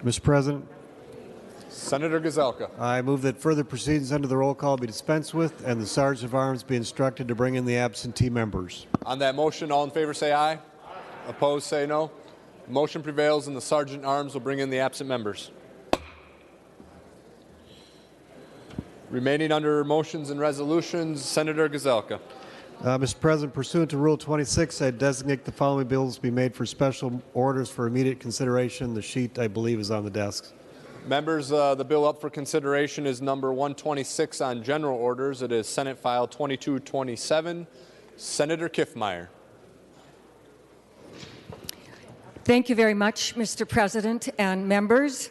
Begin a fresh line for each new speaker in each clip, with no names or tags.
Mr. President,
Senator Gazelka.
I move that further proceedings under the roll call be dispensed with and the Sergeant of Arms be instructed to bring in the absentee members.
On that motion, all in favor say aye. Opposed say no. Motion prevails and the Sergeant at Arms will bring in the absent members. Remaining under motions and resolutions, Senator Gazelka.
Mr. President, pursuant to Rule 26, I designate the following bills to be made for special orders for immediate consideration. The sheet, I believe, is on the desks.
Members, the bill up for consideration is number 126 on general orders. It is Senate File 2227. Senator Kiffmeyer.
Thank you very much, Mr. President and members.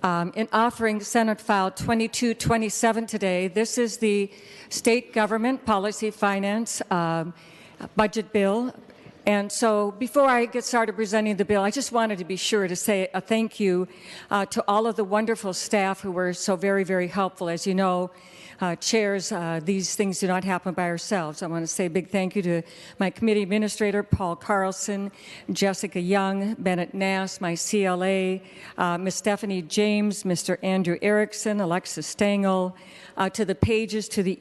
In offering Senate File 2227 today, this is the State Government Policy Finance Budget Bill. And so before I get started presenting the bill, I just wanted to be sure to say a thank you to all of the wonderful staff who were so very, very helpful. As you know, chairs, these things do not happen by ourselves. I want to say a big thank you to my committee administrator, Paul Carlson, Jessica Young, Bennett Nass, my CLA, Ms. Stephanie James, Mr. Andrew Erickson, Alexis Stengel, to the pages, to the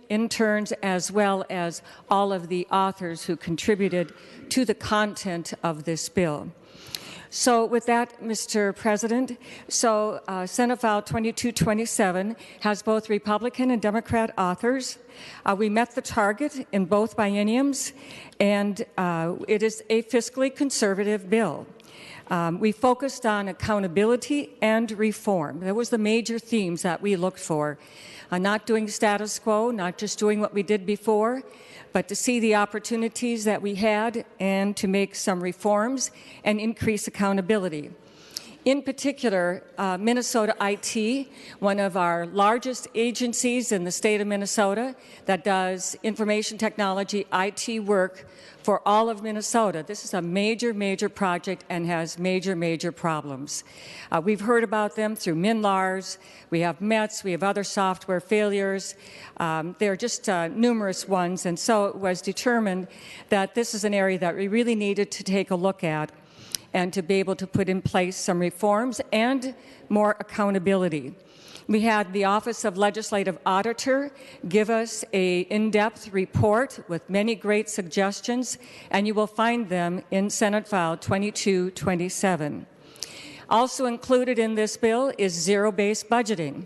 interns, as well as all of the authors who contributed to the content of this bill. So with that, Mr. President, Senate File 2227 has both Republican and Democrat authors. We met the target in both bienniums, and it is a fiscally conservative bill. We focused on accountability and reform. That was the major themes that we looked for. Not doing status quo, not just doing what we did before, but to see the opportunities that we had and to make some reforms and increase accountability. In particular, Minnesota IT, one of our largest agencies in the state of Minnesota that does information technology IT work for all of Minnesota. This is a major, major project and has major, major problems. We've heard about them through MNLARS, we have METS, we have other software failures. There are just numerous ones, and so it was determined that this is an area that we really needed to take a look at and to be able to put in place some reforms and more accountability. We had the Office of Legislative Auditor give us an in-depth report with many great suggestions, and you will find them in Senate File 2227. Also included in this bill is zero-based budgeting.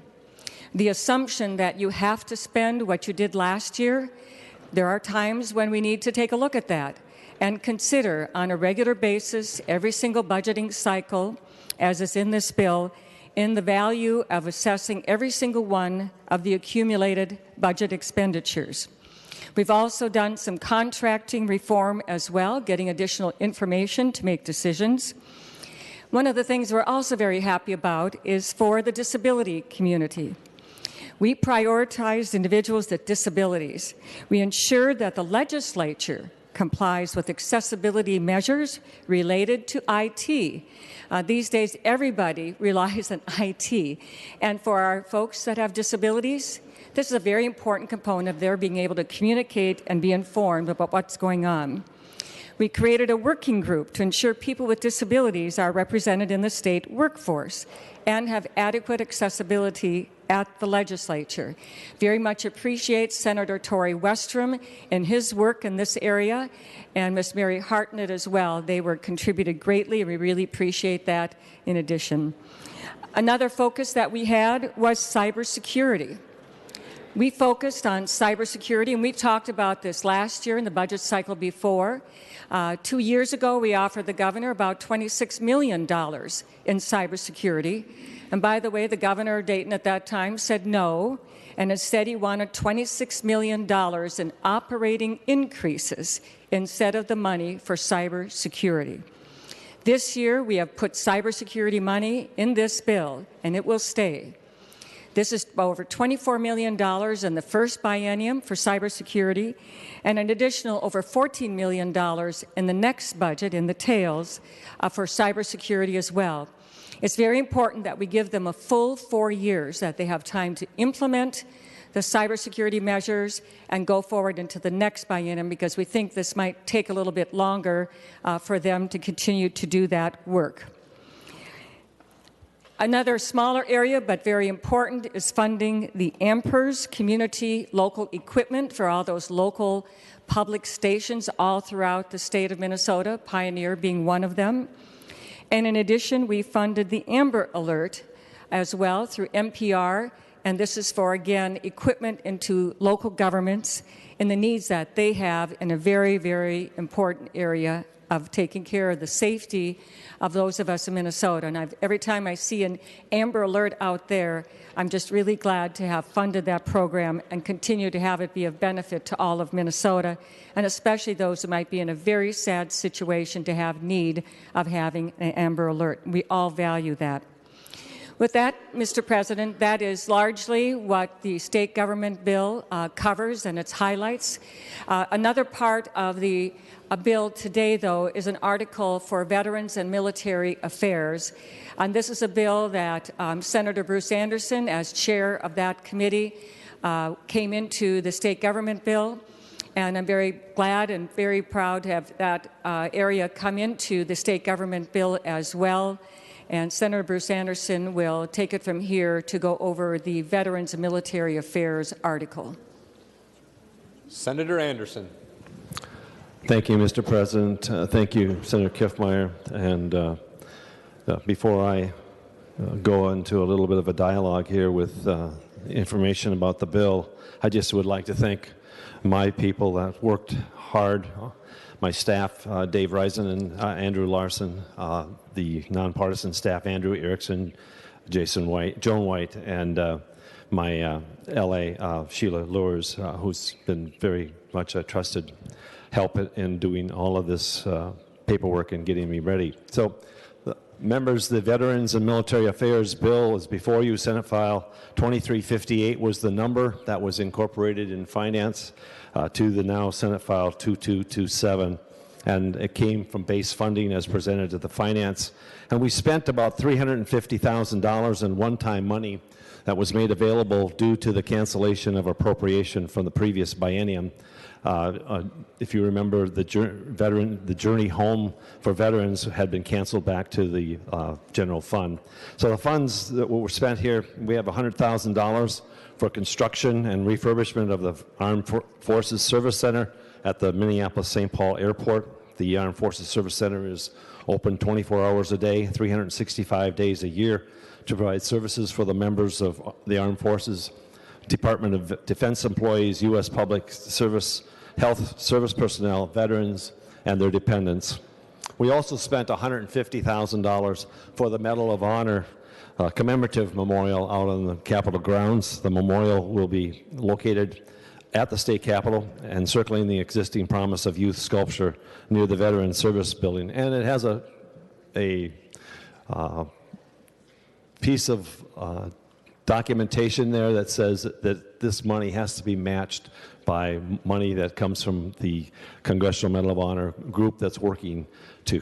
The assumption that you have to spend what you did last year, there are times when we need to take a look at that and consider on a regular basis every single budgeting cycle, as is in this bill, in the value of assessing every single one of the accumulated budget expenditures. We've also done some contracting reform as well, getting additional information to make decisions. One of the things we're also very happy about is for the disability community. We prioritized individuals with disabilities. We ensured that the legislature complies with accessibility measures related to IT. These days, everybody relies on IT. And for our folks that have disabilities, this is a very important component of their being able to communicate and be informed about what's going on. We created a working group to ensure people with disabilities are represented in the state workforce and have adequate accessibility at the legislature. Very much appreciate Senator Tory Westrom and his work in this area, and Ms. Mary Hartnett as well. They were contributed greatly, and we really appreciate that in addition. Another focus that we had was cybersecurity. We focused on cybersecurity, and we talked about this last year in the budget cycle before. 2 years ago, we offered the governor about $26 million in cybersecurity. And by the way, the governor, Dayton, at that time said no, and instead he wanted $26 million in operating increases instead of the money for cybersecurity. This year, we have put cybersecurity money in this bill, and it will stay. This is over $24 million in the first biennium for cybersecurity, and an additional over $14 million in the next budget, in the tails, for cybersecurity as well. It's very important that we give them a full 4 years, that they have time to implement the cybersecurity measures and go forward into the next biennium, because we think this might take a little bit longer for them to continue to do that work. Another smaller area, but very important, is funding the AMPERS, community local equipment for all those local public stations all throughout the state of Minnesota, Pioneer being one of them. And in addition, we funded the Amber Alert as well through MPR, and this is for, again, equipment into local governments and the needs that they have in a very, very important area of taking care of the safety of those of us in Minnesota. And every time I see an Amber Alert out there, I'm just really glad to have funded that program and continue to have it be of benefit to all of Minnesota, and especially those who might be in a very sad situation to have need of having an Amber Alert. We all value that. With that, Mr. President, that is largely what the state government bill covers and its highlights. Another part of the bill today, though, is an article for Veterans and Military Affairs. And this is a bill that Senator Bruce Anderson, as chair of that committee, came into the state government bill. And I'm very glad and very proud to have that area come into the state government bill as well. And Senator Bruce Anderson will take it from here to go over the Veterans and Military Affairs article.
Senator Anderson.
Thank you, Mr. President. Thank you, Senator Kiffmeyer. And before I go into a little bit of a dialogue here with information about the bill, I just would like to thank my people that worked hard, my staff, Dave Reisen and Andrew Larson, the nonpartisan staff, Andrew Erickson, Joan White, and my LA, Sheila Lures, who's been very much a trusted help in doing all of this paperwork and getting me ready. So, members, the Veterans and Military Affairs bill is before you. Senate File 2358 was the number that was incorporated in finance to the now Senate File 2227. And it came from base funding as presented to the finance. And we spent about $350,000 in one-time money that was made available due to the cancellation of appropriation from the previous biennium. If you remember, the journey home for veterans had been canceled back to the general fund. So the funds that were spent here, we have $100,000 for construction and refurbishment of the Armed Forces Service Center at the Minneapolis-St. Paul Airport. The Armed Forces Service Center is open 24 hours a day, 365 days a year to provide services for the members of the Armed Forces, Department of Defense employees, U.S. Public Service, Health Service personnel, veterans, and their dependents. We also spent $150,000 for the Medal of Honor commemorative memorial out on the Capitol grounds. The memorial will be located at the state capitol and circling the existing Promise of Youth sculpture near the Veteran Service Building. And it has a piece of documentation there that says that this money has to be matched by money that comes from the Congressional Medal of Honor group that's working to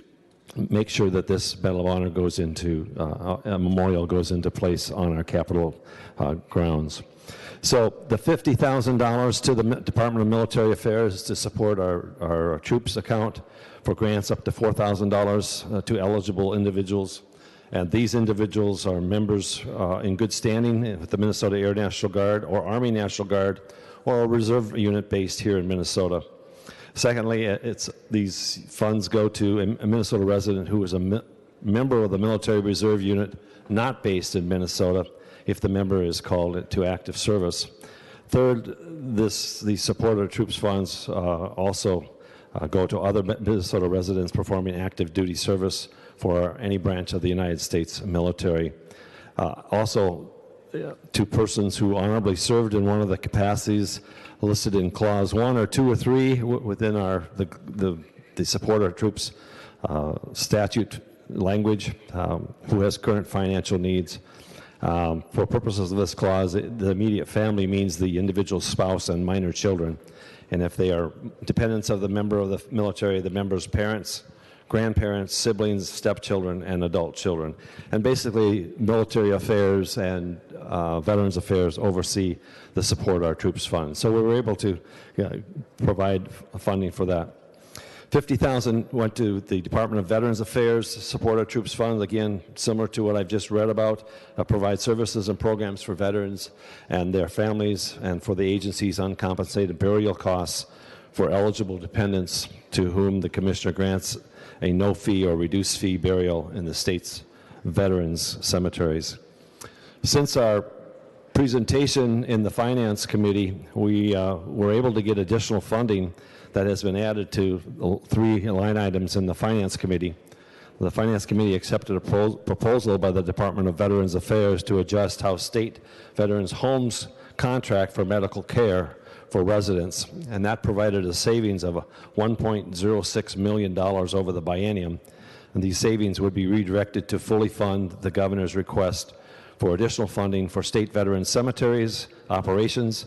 make sure that this Medal of Honor goes into, a memorial goes into place on our Capitol grounds. So the $50,000 to the Department of Military Affairs to support our troops account for grants up to $4,000 to eligible individuals. And these individuals are members in good standing with the Minnesota Air National Guard or Army National Guard or a reserve unit based here in Minnesota. Secondly, these funds go to a Minnesota resident who is a member of the military reserve unit not based in Minnesota if the member is called to active service. Third, the support of troops funds also go to other Minnesota residents performing active duty service for any branch of the United States military. Also, to persons who honorably served in one of the capacities listed in Clause 1 or 2 or 3 within the support our troops statute language, who has current financial needs. For purposes of this clause, the immediate family means the individual spouse and minor children. And if they are dependents of the member of the military, the member's parents, grandparents, siblings, stepchildren, and adult children. And basically, military affairs and veterans affairs oversee the support our troops fund. So we were able to provide funding for that. $50,000 went to the Department of Veterans Affairs, Support Our Troops Fund, again, similar to what I've just read about, provide services and programs for veterans and their families, and for the agency's uncompensated burial costs for eligible dependents to whom the Commissioner grants a no-fee or reduced-fee burial in the state's veterans' cemeteries. Since our presentation in the Finance Committee, we were able to get additional funding that has been added to 3 line items in the Finance Committee. The Finance Committee accepted a proposal by the Department of Veterans Affairs to adjust how state veterans' homes contract for medical care for residents, and that provided a savings of $1.06 million over the biennium. And these savings would be redirected to fully fund the governor's request for additional funding for state veteran cemeteries, operations,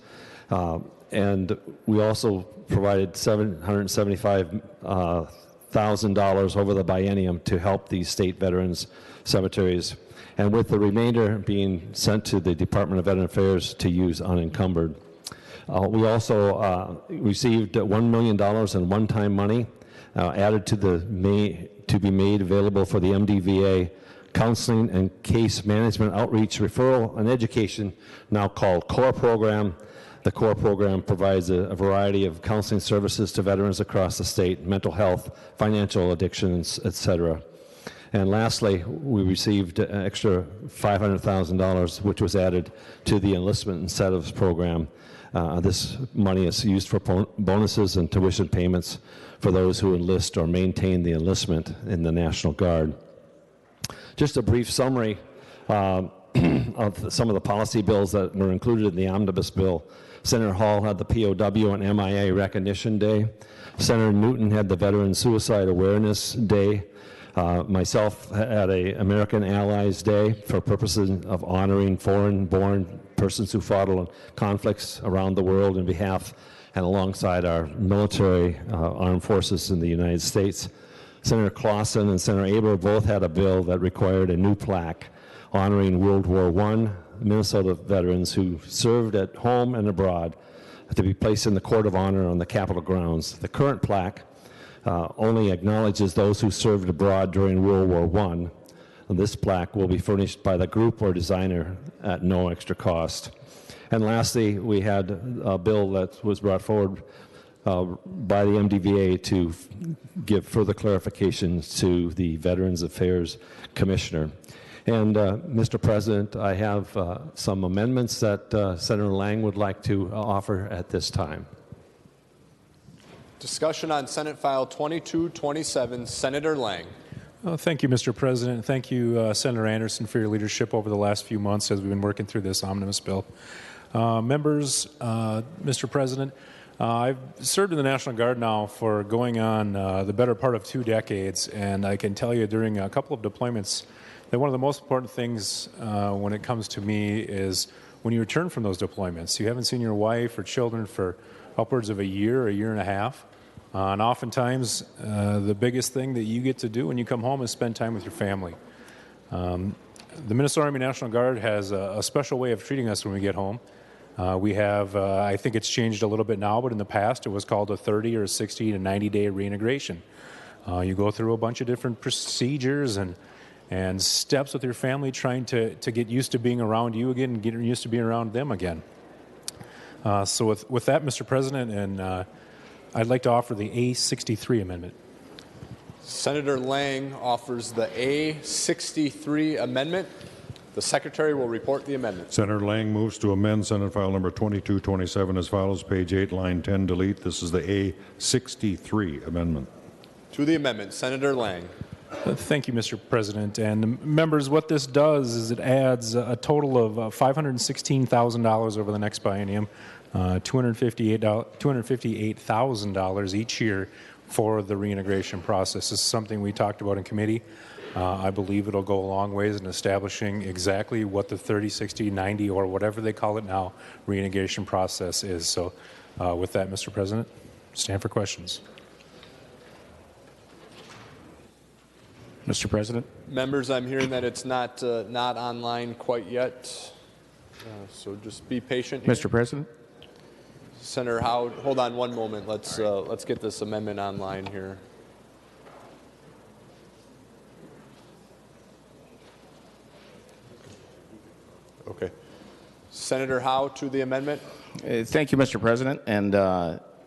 and we also provided $775,000 over the biennium to help these state veterans cemeteries, and with the remainder being sent to the Department of Veterans Affairs to use unencumbered. We also received $1 million in one-time money added to to be made available for the MDVA Counseling and Case Management Outreach, Referral, and Education, now called C.O.R.E program. The C.O.R.E program provides a variety of counseling services to veterans across the state, mental health, financial addictions, etc. And lastly, we received an extra $500,000, which was added to the enlistment incentives program. This money is used for bonuses and tuition payments for those who enlist or maintain the enlistment in the National Guard. Just a brief summary of some of the policy bills that were included in the omnibus bill. Senator Hall had the POW and MIA Recognition Day. Senator Newton had the Veteran Suicide Awareness Day. Myself had a American Allies Day for purposes of honoring foreign-born persons who fought in conflicts around the world in behalf and alongside our military armed forces in the United States. Senator Clausen and Senator Aber both had a bill that required a new plaque honoring World War I Minnesota veterans who served at home and abroad to be placed in the Court of Honor on the Capitol grounds. The current plaque only acknowledges those who served abroad during World War I. And this plaque will be furnished by the group or designer at no extra cost. And lastly, we had a bill that was brought forward by the MDVA to give further clarifications to the Veterans Affairs Commissioner. And Mr. President, I have some amendments that Senator Lang would like to offer at this time.
Discussion on Senate File 2227, Senator Lang.
Thank you, Mr. President. Thank you, Senator Anderson, for your leadership over the last few months as we've been working through this omnibus bill. Members, Mr. President, I've served in the National Guard now for going on the better part of 2 decades, and I can tell you during a couple of deployments that one of the most important things when it comes to me is when you return from those deployments. You haven't seen your wife or children for upwards of a year and a half. And oftentimes, the biggest thing that you get to do when you come home is spend time with your family. The Minnesota Army National Guard has a special way of treating us when we get home. We have, I think it's changed a little bit now, but in the past it was called a 30 or 60 to 90-day reintegration. You go through a bunch of different procedures and steps with your family trying to get used to being around you again and getting used to being around them again. So with that, Mr. President, and I'd like to offer the A63 amendment.
Senator Lang offers the A63 amendment. The Secretary will report the amendment.
Senator Lang moves to amend Senate File number 2227 as follows, page 8, line 10, delete. This is the A63 amendment.
To the amendment, Senator Lang.
Thank you, Mr. President. And members, what this does is it adds a total of $516,000 over the next biennium, $258,000 each year for the reintegration process. This is something we talked about in committee. I believe it'll go a long ways in establishing exactly what the 30, 60, 90, or whatever they call it now, reintegration process is. So with that, Mr. President, stand for questions.
Mr. President.
Members, I'm hearing that it's not online quite yet, so just be patient here.
Mr. President.
Senator Howard, hold on one moment. Let's get this amendment online here. Okay. Senator Howe to the amendment.
Thank you, Mr. President. And,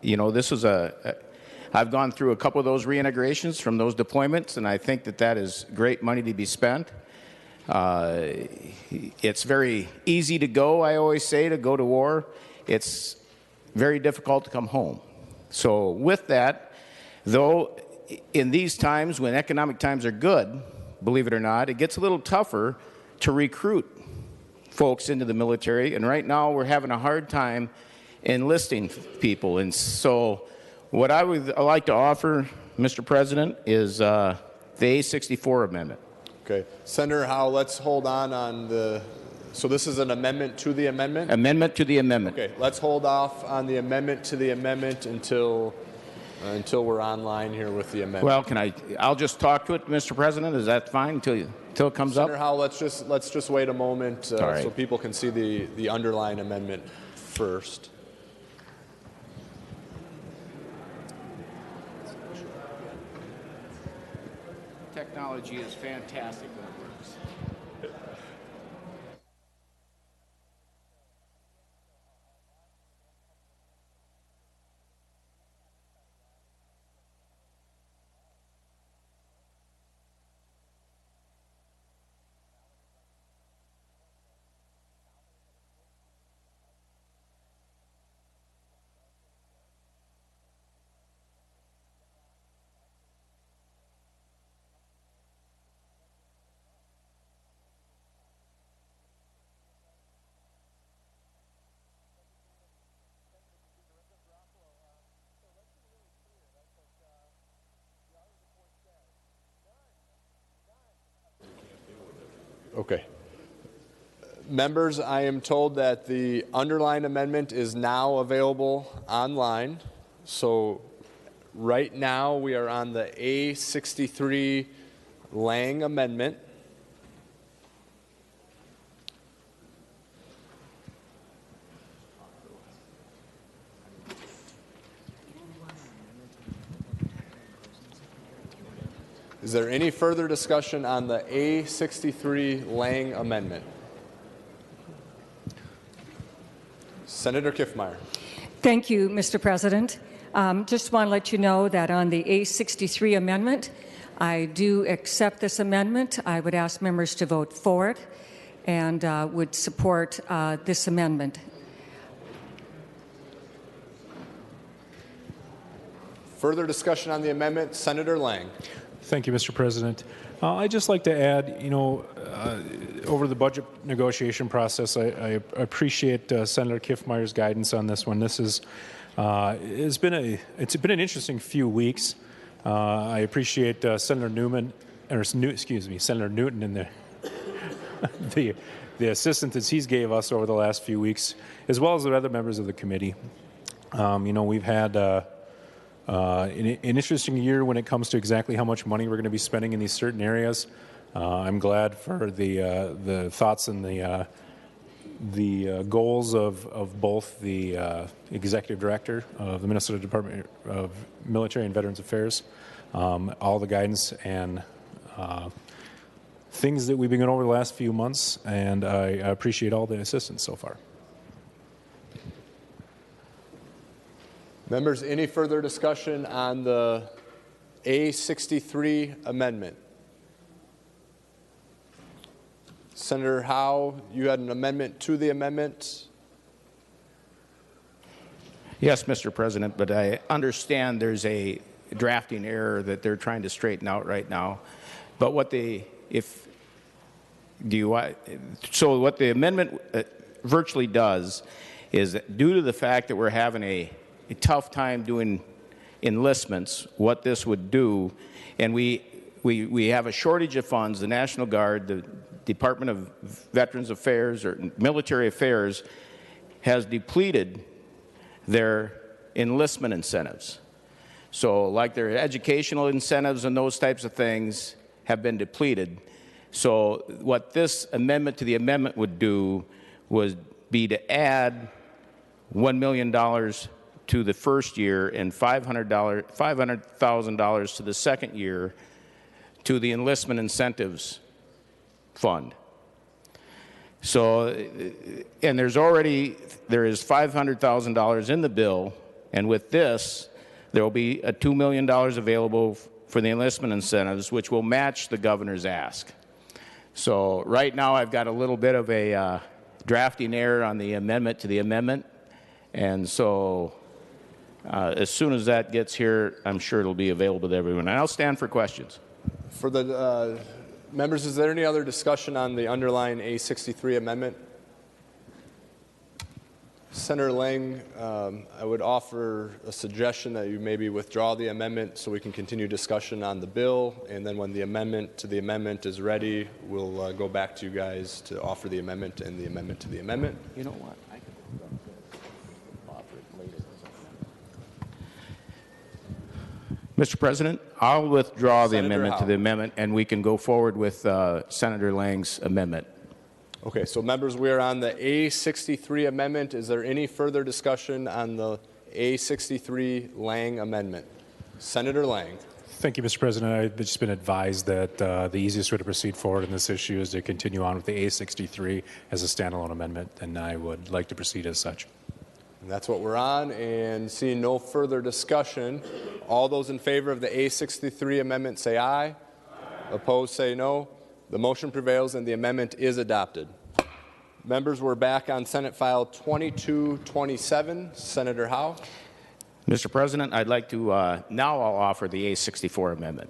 you know, this is I've gone through a couple of those reintegrations from those deployments, and I think that is great money to be spent. It's very easy to go, I always say, to go to war. It's very difficult to come home. So with that, though, in these times when economic times are good, believe it or not, it gets a little tougher to recruit folks into the military. And right now we're having a hard time enlisting people. And so what I would like to offer, Mr. President, is the A64 amendment.
Okay. Senator Howe, let's hold on the, so this is an amendment to the amendment?
Amendment to the amendment.
Okay, let's hold off on the amendment to the amendment until we're online here with the amendment.
Well, I'll just talk to it, Mr. President. Is that fine until it comes up?
Senator Howe, let's just wait a moment
right.
so people can see the underlying amendment first.
Technology is fantastic when it works.
Okay. Members, I am told that the underlying amendment is now available online. So right now we are on the A63 Lang amendment. Is there any further discussion on the A63 Lang amendment? Senator Kiffmeyer.
Thank you, Mr. President. Just want to let you know that on the A63 amendment, I do accept this amendment. I would ask members to vote for it and would support this amendment.
Further discussion on the amendment, Senator Lang.
Thank you, Mr. President. I'd just like to add, over the budget negotiation process, I appreciate Senator Kiffmeyer's guidance on this one. This is it's been an interesting few weeks. I appreciate Senator Newman, Senator Newton and the assistance that he's gave us over the last few weeks, as well as the other members of the committee. We've had an interesting year when it comes to exactly how much money we're going to be spending in these certain areas. I'm glad for the thoughts and the goals of both the executive director of the Minnesota Department of Military and Veterans Affairs, all the guidance and things that we've been going over the last few months, and I appreciate all the assistance so far.
Members, any further discussion on the A63 amendment? Senator Howe, you had an amendment to the amendment.
Yes, Mr. President, but I understand there's a drafting error that they're trying to straighten out right now. But what the amendment virtually does is that due to the fact that we're having a tough time doing enlistments, what this would do, and we have a shortage of funds. The National Guard, the Department of Veterans Affairs or Military Affairs has depleted their enlistment incentives. So like their educational incentives and those types of things have been depleted. So what this amendment to the amendment would do would be to add $1 million to the first year and $500,000 to the second year to the enlistment incentives fund. So, and there is $500,000 in the bill, and with this, there will be a $2 million available for the enlistment incentives, which will match the governor's ask. So right now I've got a little bit of a drafting error on the amendment to the amendment, and so as soon as that gets here, I'm sure it'll be available to everyone. And I'll stand for questions.
For the members, is there any other discussion on the underlying A63 amendment? Senator Lang, I would offer a suggestion that you maybe withdraw the amendment so we can continue discussion on the bill, and then when the amendment to the amendment is ready, we'll go back to you guys to offer the amendment and the amendment to the amendment.
You know what? I can offer it later. Mr. President, I'll withdraw the amendment to the amendment, and we can go forward with Senator Lang's amendment.
Okay, so members, we are on the A63 amendment. Is there any further discussion on the A63 Lang amendment? Senator Lang.
Thank you, Mr. President. I've just been advised that the easiest way to proceed forward in this issue is to continue on with the A63 as a standalone amendment, and I would like to proceed as such.
And that's what we're on, and seeing no further discussion, all those in favor of the A63 amendment say aye. Aye. Opposed say no. The motion prevails and the amendment is adopted. Members, we're back on Senate File 2227. Senator Howe.
Mr. President, I'd like to now I'll offer the A64 amendment.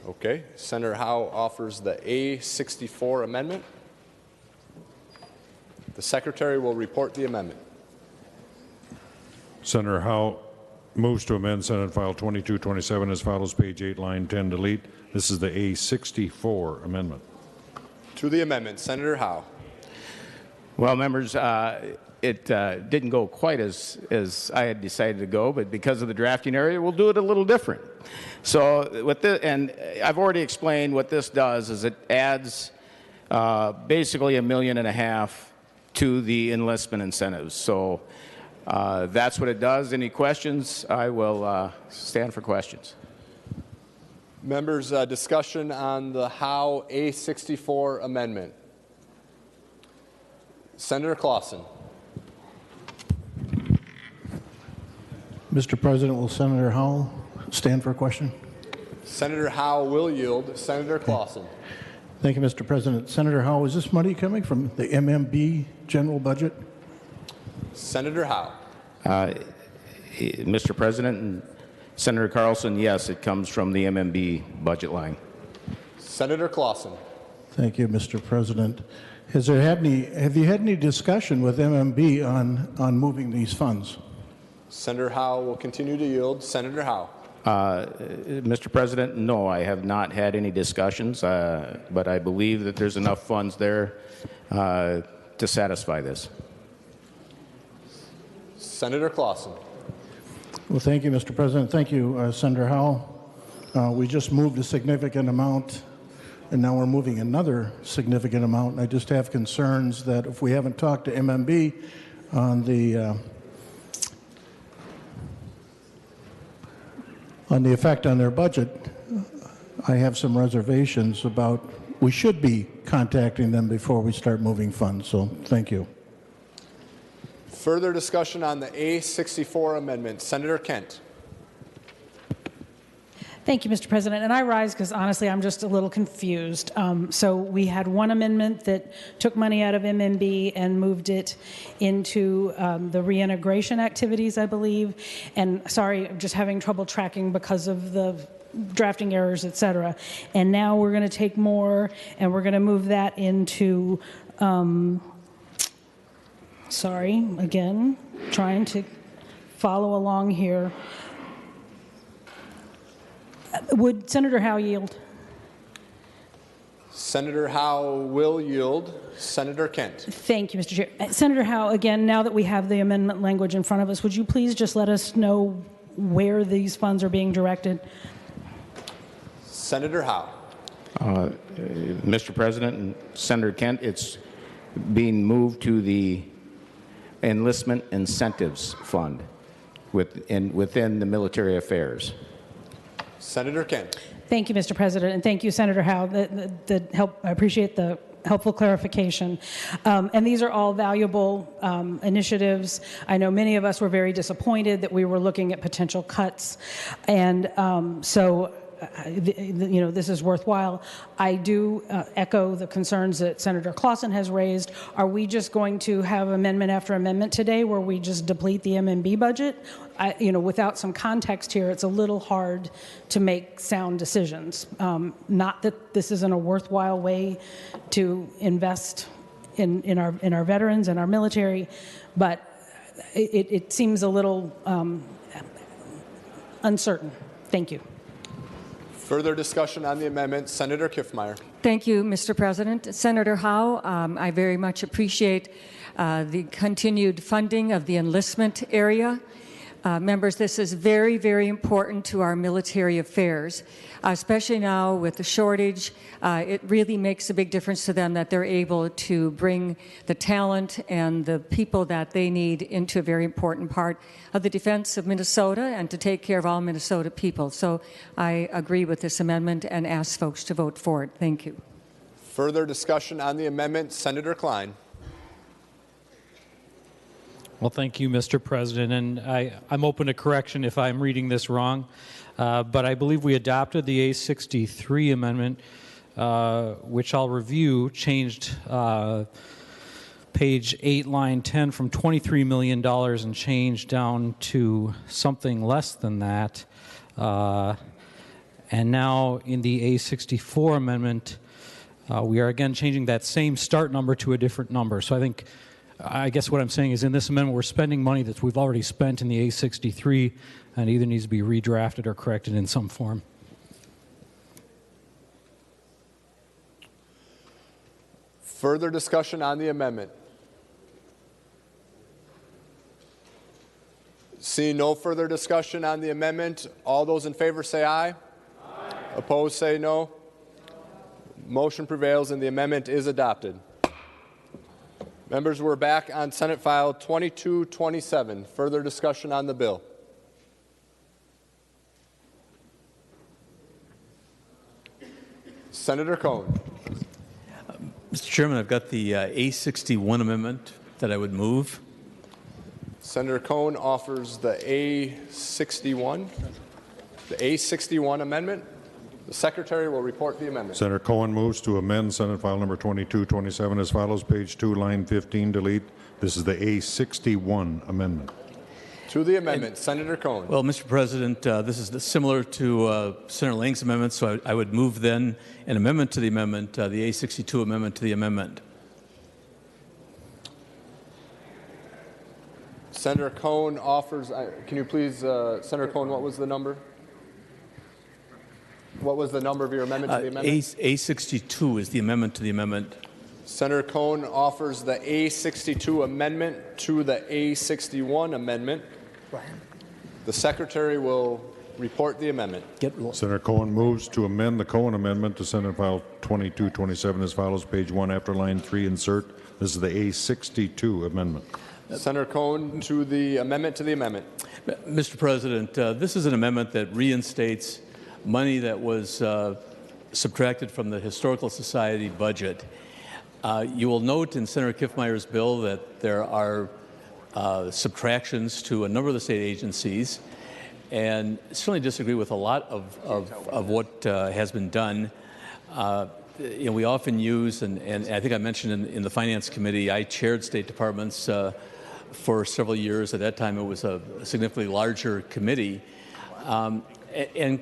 Okay. Senator Howe offers the A64 amendment. The Secretary will report the amendment.
Senator Howe moves to amend Senate File 2227 as follows, page 8, line 10, delete. This is the A64 amendment.
To the amendment, Senator Howe.
Well, members, it didn't go quite as I had decided to go, but because of the drafting area, we'll do it a little different. So with this, and I've already explained what this does is it adds basically $1.5 million to the enlistment incentives. So that's what it does. Any questions? I will stand for questions.
Members, discussion on the Howe A64 amendment. Senator Clausen.
Mr. President, will Senator Howe stand for a question?
Senator Howe will yield. Senator Clausen.
Thank you, Mr. President. Senator Howe, is this money coming from the MMB general budget?
Senator Howe.
Mr. President and Senator Carlson, yes, it comes from the MMB budget line.
Senator Clausen.
Thank you, Mr. President. Have you had any discussion with MMB on moving these funds?
Senator Howe will continue to yield. Senator Howe.
Mr. President, no, I have not had any discussions, but I believe that there's enough funds there to satisfy this.
Senator Clausen.
Well, thank you, Mr. President. Thank you, Senator Howe. We just moved a significant amount, and now we're moving another significant amount. And I just have concerns that if we haven't talked to MMB on the effect on their budget, I have some reservations about we should be contacting them before we start moving funds. So thank you.
Further discussion on the A64 amendment. Senator Kent.
Thank you, Mr. President. And I rise because, honestly, I'm just a little confused. So we had one amendment that took money out of MMB and moved it into the reintegration activities, I believe. And sorry, I'm just having trouble tracking because of the drafting errors, et cetera. And now we're going to take more and we're going to move that into sorry, again, trying to follow along here. Would Senator Howe yield?
Senator Howe will yield. Senator Kent.
Thank you, Mr. Chair. Senator Howe, again, now that we have the amendment language in front of us, would you please just let us know where these funds are being directed?
Senator Howe.
Mr. President and Senator Kent, it's being moved to the Enlistment Incentives Fund within the military affairs.
Senator Kent.
Thank you, Mr. President, and thank you, Senator Howe. The help. I appreciate the helpful clarification. And these are all valuable initiatives. I know many of us were very disappointed that we were looking at potential cuts, and this is worthwhile. I do echo the concerns that Senator Clausen has raised. Are we just going to have amendment after amendment today where we just deplete the MMB budget? Without some context here, it's a little hard to make sound decisions. Not that this isn't a worthwhile way to invest in our veterans and our military, but it seems a little uncertain. Thank you.
Further discussion on the amendment. Senator Kiffmeyer.
Thank you, Mr. President. Senator Howe, I very much appreciate the continued funding of the enlistment area. Members, this is very, very important to our military affairs, especially now with the shortage. It really makes a big difference to them that they're able to bring the talent and the people that they need into a very important part of the defense of Minnesota and to take care of all Minnesota people. So I agree with this amendment and ask folks to vote for it. Thank you.
Further discussion on the amendment. Senator Klein.
Well, thank you, Mr. President, and I'm open to correction if I'm reading this wrong, but I believe we adopted the A63 amendment, which I'll review, changed page 8, line 10 from $23 million and change down to something less than that. And now in the A64 amendment, we are again changing that same start number to a different number. So I guess what I'm saying is in this amendment we're spending money that we've already spent in the A63 and either needs to be redrafted or corrected in some form.
Further discussion on the amendment. Seeing no further discussion on the amendment, all those in favor say aye. Aye. Opposed say no. Motion prevails and the amendment is adopted. Members, we're back on Senate File 2227. Further discussion on the bill. Senator Cohn.
Mr. Chairman, I've got the A61 amendment that I would move.
Senator Cohn offers the A61 amendment. The Secretary will report the amendment.
Senator Cohen moves to amend Senate File number 2227 as follows. Page 2, line 15, delete. This is the A61 amendment.
To the amendment, Senator Cohen.
Well, Mr. President, this is similar to Senator Lang's amendment, so I would move then an amendment to the amendment, the A62 amendment to the amendment.
Senator Cohn offers, can you please, Senator Cohn, what was the number? What was the number of your amendment to the amendment?
A62 is the amendment to the amendment.
Senator Cohn offers the A62 amendment to the A61 amendment. The Secretary will report the amendment.
Senator Cohen moves to amend the Cohen amendment to Senate File 2227 as follows. Page 1, after line 3, insert. This is the A62 amendment.
Senator Cohn to the amendment to the amendment.
Mr. President, this is an amendment that reinstates money that was subtracted from the Historical Society budget. You will note in Senator Kiffmeyer's bill that there are subtractions to a number of the state agencies, and certainly disagree with a lot of what has been done. We often use, and I think I mentioned in the Finance Committee, I chaired state departments for several years. At that time, it was a significantly larger committee. And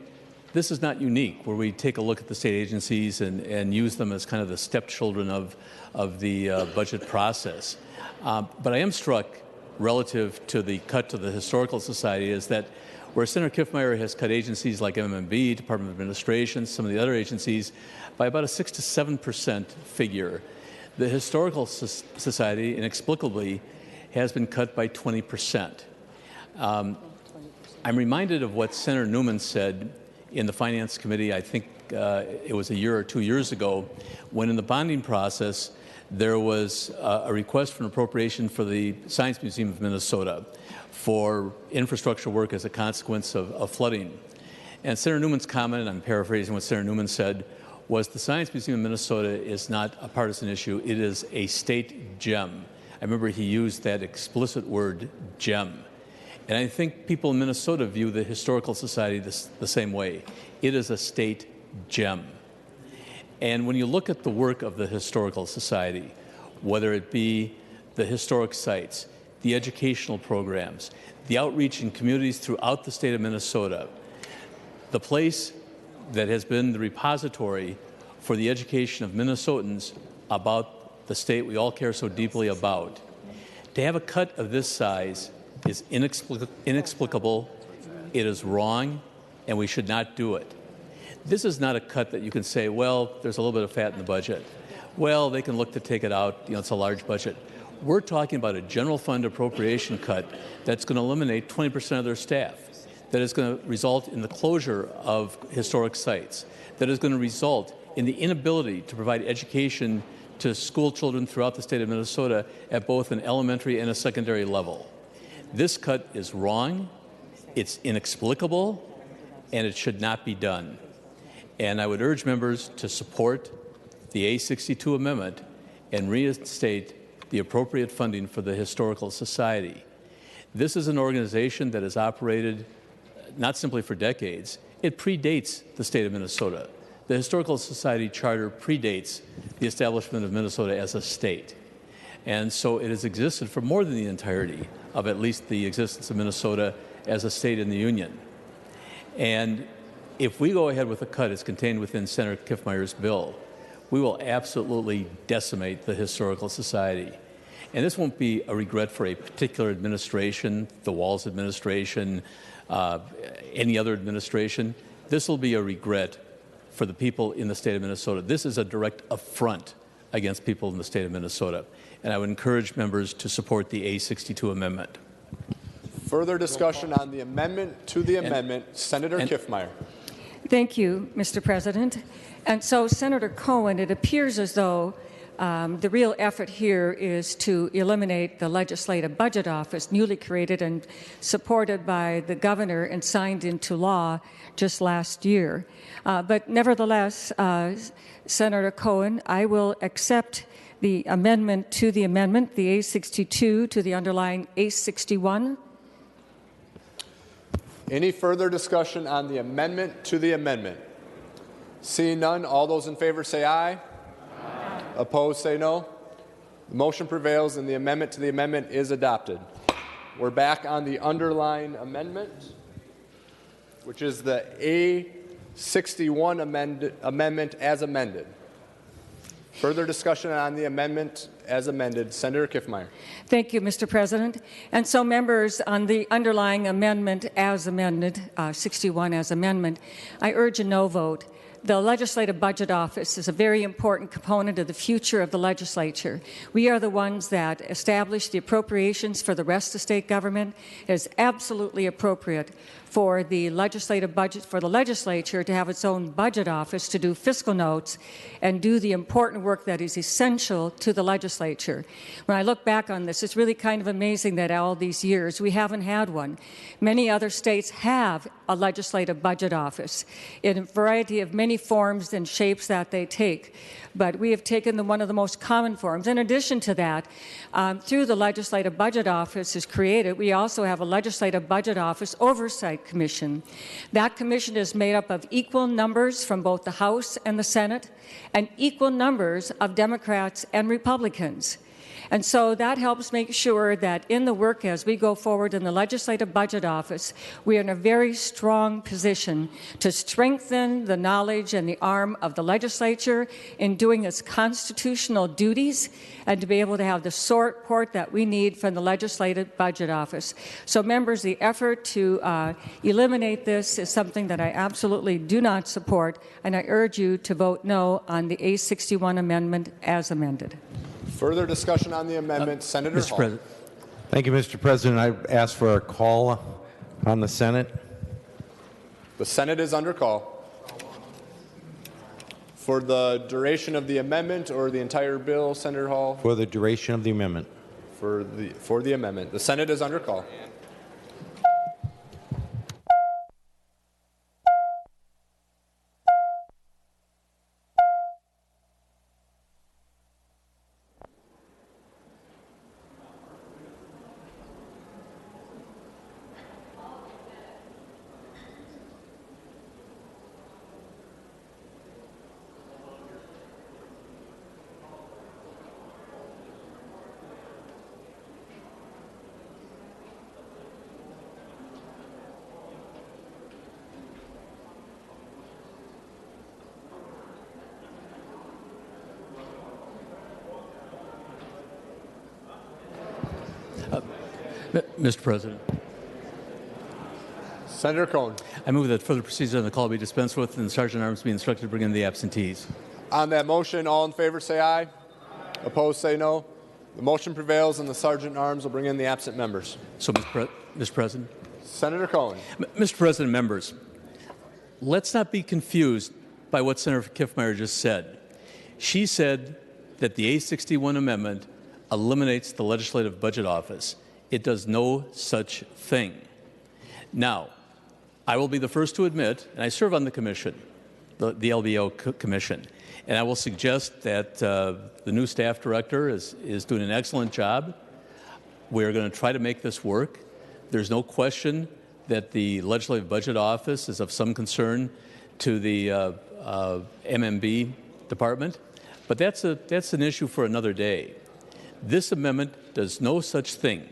this is not unique, where we take a look at the state agencies and use them as kind of the stepchildren of the budget process. But I am struck relative to the cut to the Historical Society is that where Senator Kiffmeyer has cut agencies like MMB, Department of Administration, some of the other agencies, by about a 6 to 7% figure, the Historical Society inexplicably has been cut by 20%. I'm reminded of what Senator Newman said in the Finance Committee, I think it was a year or 2 years ago, when in the bonding process there was a request for an appropriation for the Science Museum of Minnesota for infrastructure work as a consequence of flooding. And Senator Newman's comment, and I'm paraphrasing what Senator Newman said, was the Science Museum of Minnesota is not a partisan issue. It is a state gem. I remember he used that explicit word, gem. And I think people in Minnesota view the Historical Society the same way. It is a state gem. And when you look at the work of the Historical Society, whether it be the historic sites, the educational programs, the outreach in communities throughout the state of Minnesota, the place that has been the repository for the education of Minnesotans about the state we all care so deeply about, to have a cut of this size is inexplicable, it is wrong, and we should not do it. This is not a cut that you can say, well, there's a little bit of fat in the budget. Well, they can look to take it out, it's a large budget. We're talking about a general fund appropriation cut that's going to eliminate 20% of their staff, that is going to result in the closure of historic sites, that is going to result in the inability to provide education to school children throughout the state of Minnesota at both an elementary and a secondary level. This cut is wrong, it's inexplicable, and it should not be done. And I would urge members to support the A62 amendment and reinstate the appropriate funding for the Historical Society. This is an organization that has operated not simply for decades, it predates the state of Minnesota. The Historical Society Charter predates the establishment of Minnesota as a state. And so it has existed for more than the entirety of at least the existence of Minnesota as a state in the Union. And if we go ahead with a cut as contained within Senator Kiffmeyer's bill, we will absolutely decimate the Historical Society. And this won't be a regret for a particular administration, the Walz administration, any other administration. This will be a regret for the people in the state of Minnesota. This is a direct affront against people in the state of Minnesota. And I would encourage members to support the A62 amendment.
Further discussion on the amendment to the amendment. Senator Kiffmeyer.
Thank you, Mr. President. And so, Senator Cohen, it appears as though the real effort here is to eliminate the Legislative Budget Office, newly created and supported by the governor and signed into law just last year. But nevertheless, Senator Cohen, I will accept the amendment to the amendment, the A62 to the underlying A61.
Any further discussion on the amendment to the amendment? Seeing none, all those in favor say aye. Aye. Opposed say no. The motion prevails and the amendment to the amendment is adopted. We're back on the underlying amendment, which is the A61 amendment as amended. Further discussion on the amendment as amended. Senator Kiffmeyer.
Thank you, Mr. President. And so, members, on the underlying amendment as amended, 61 as amendment, I urge a no vote. The Legislative Budget Office is a very important component of the future of the legislature. We are the ones that establish the appropriations for the rest of state government. It is absolutely appropriate for the legislative budget, for the legislature to have its own budget office to do fiscal notes and do the important work that is essential to the legislature. When I look back on this, it's really kind of amazing that all these years we haven't had one. Many other states have a legislative budget office in a variety of many forms and shapes that they take. But we have taken one of the most common forms. In addition to that, through the Legislative Budget Office is created, we also have a Legislative Budget Office Oversight Commission. That commission is made up of equal numbers from both the House and the Senate and equal numbers of Democrats and Republicans. And so that helps make sure that in the work as we go forward in the Legislative Budget Office, we are in a very strong position to strengthen the knowledge and the arm of the legislature in doing its constitutional duties and to be able to have the support that we need from the Legislative Budget Office. So, members, the effort to eliminate this is something that I absolutely do not support, and I urge you to vote no on the A61 amendment as amended.
Further discussion on the amendment. Senator
Mr.
Hall.
President. Thank you, Mr. President. I ask for a call on the Senate.
The Senate is under call. For the duration of the amendment or the entire bill, Senator Hall?
For the duration of the amendment.
For the amendment. The Senate is under call.
Mr. President.
Senator Cohen.
I move that further procedures on the call be dispensed with and the Sergeant at Arms be instructed to bring in the absentees.
On that motion, all in favor say aye. Opposed say no. The motion prevails and the Sergeant at Arms will bring in the absent members.
So, Mr. President.
Senator Cohen.
Mr. President, members, let's not be confused by what Senator Kiffmeyer just said. She said that the A61 amendment eliminates the Legislative Budget Office. It does no such thing. Now, I will be the first to admit, and I serve on the commission, the LBO commission, and I will suggest that the new staff director is doing an excellent job. We're going to try to make this work. There's no question that the Legislative Budget Office is of some concern to the MMB department, but that's an issue for another day. This amendment does no such thing,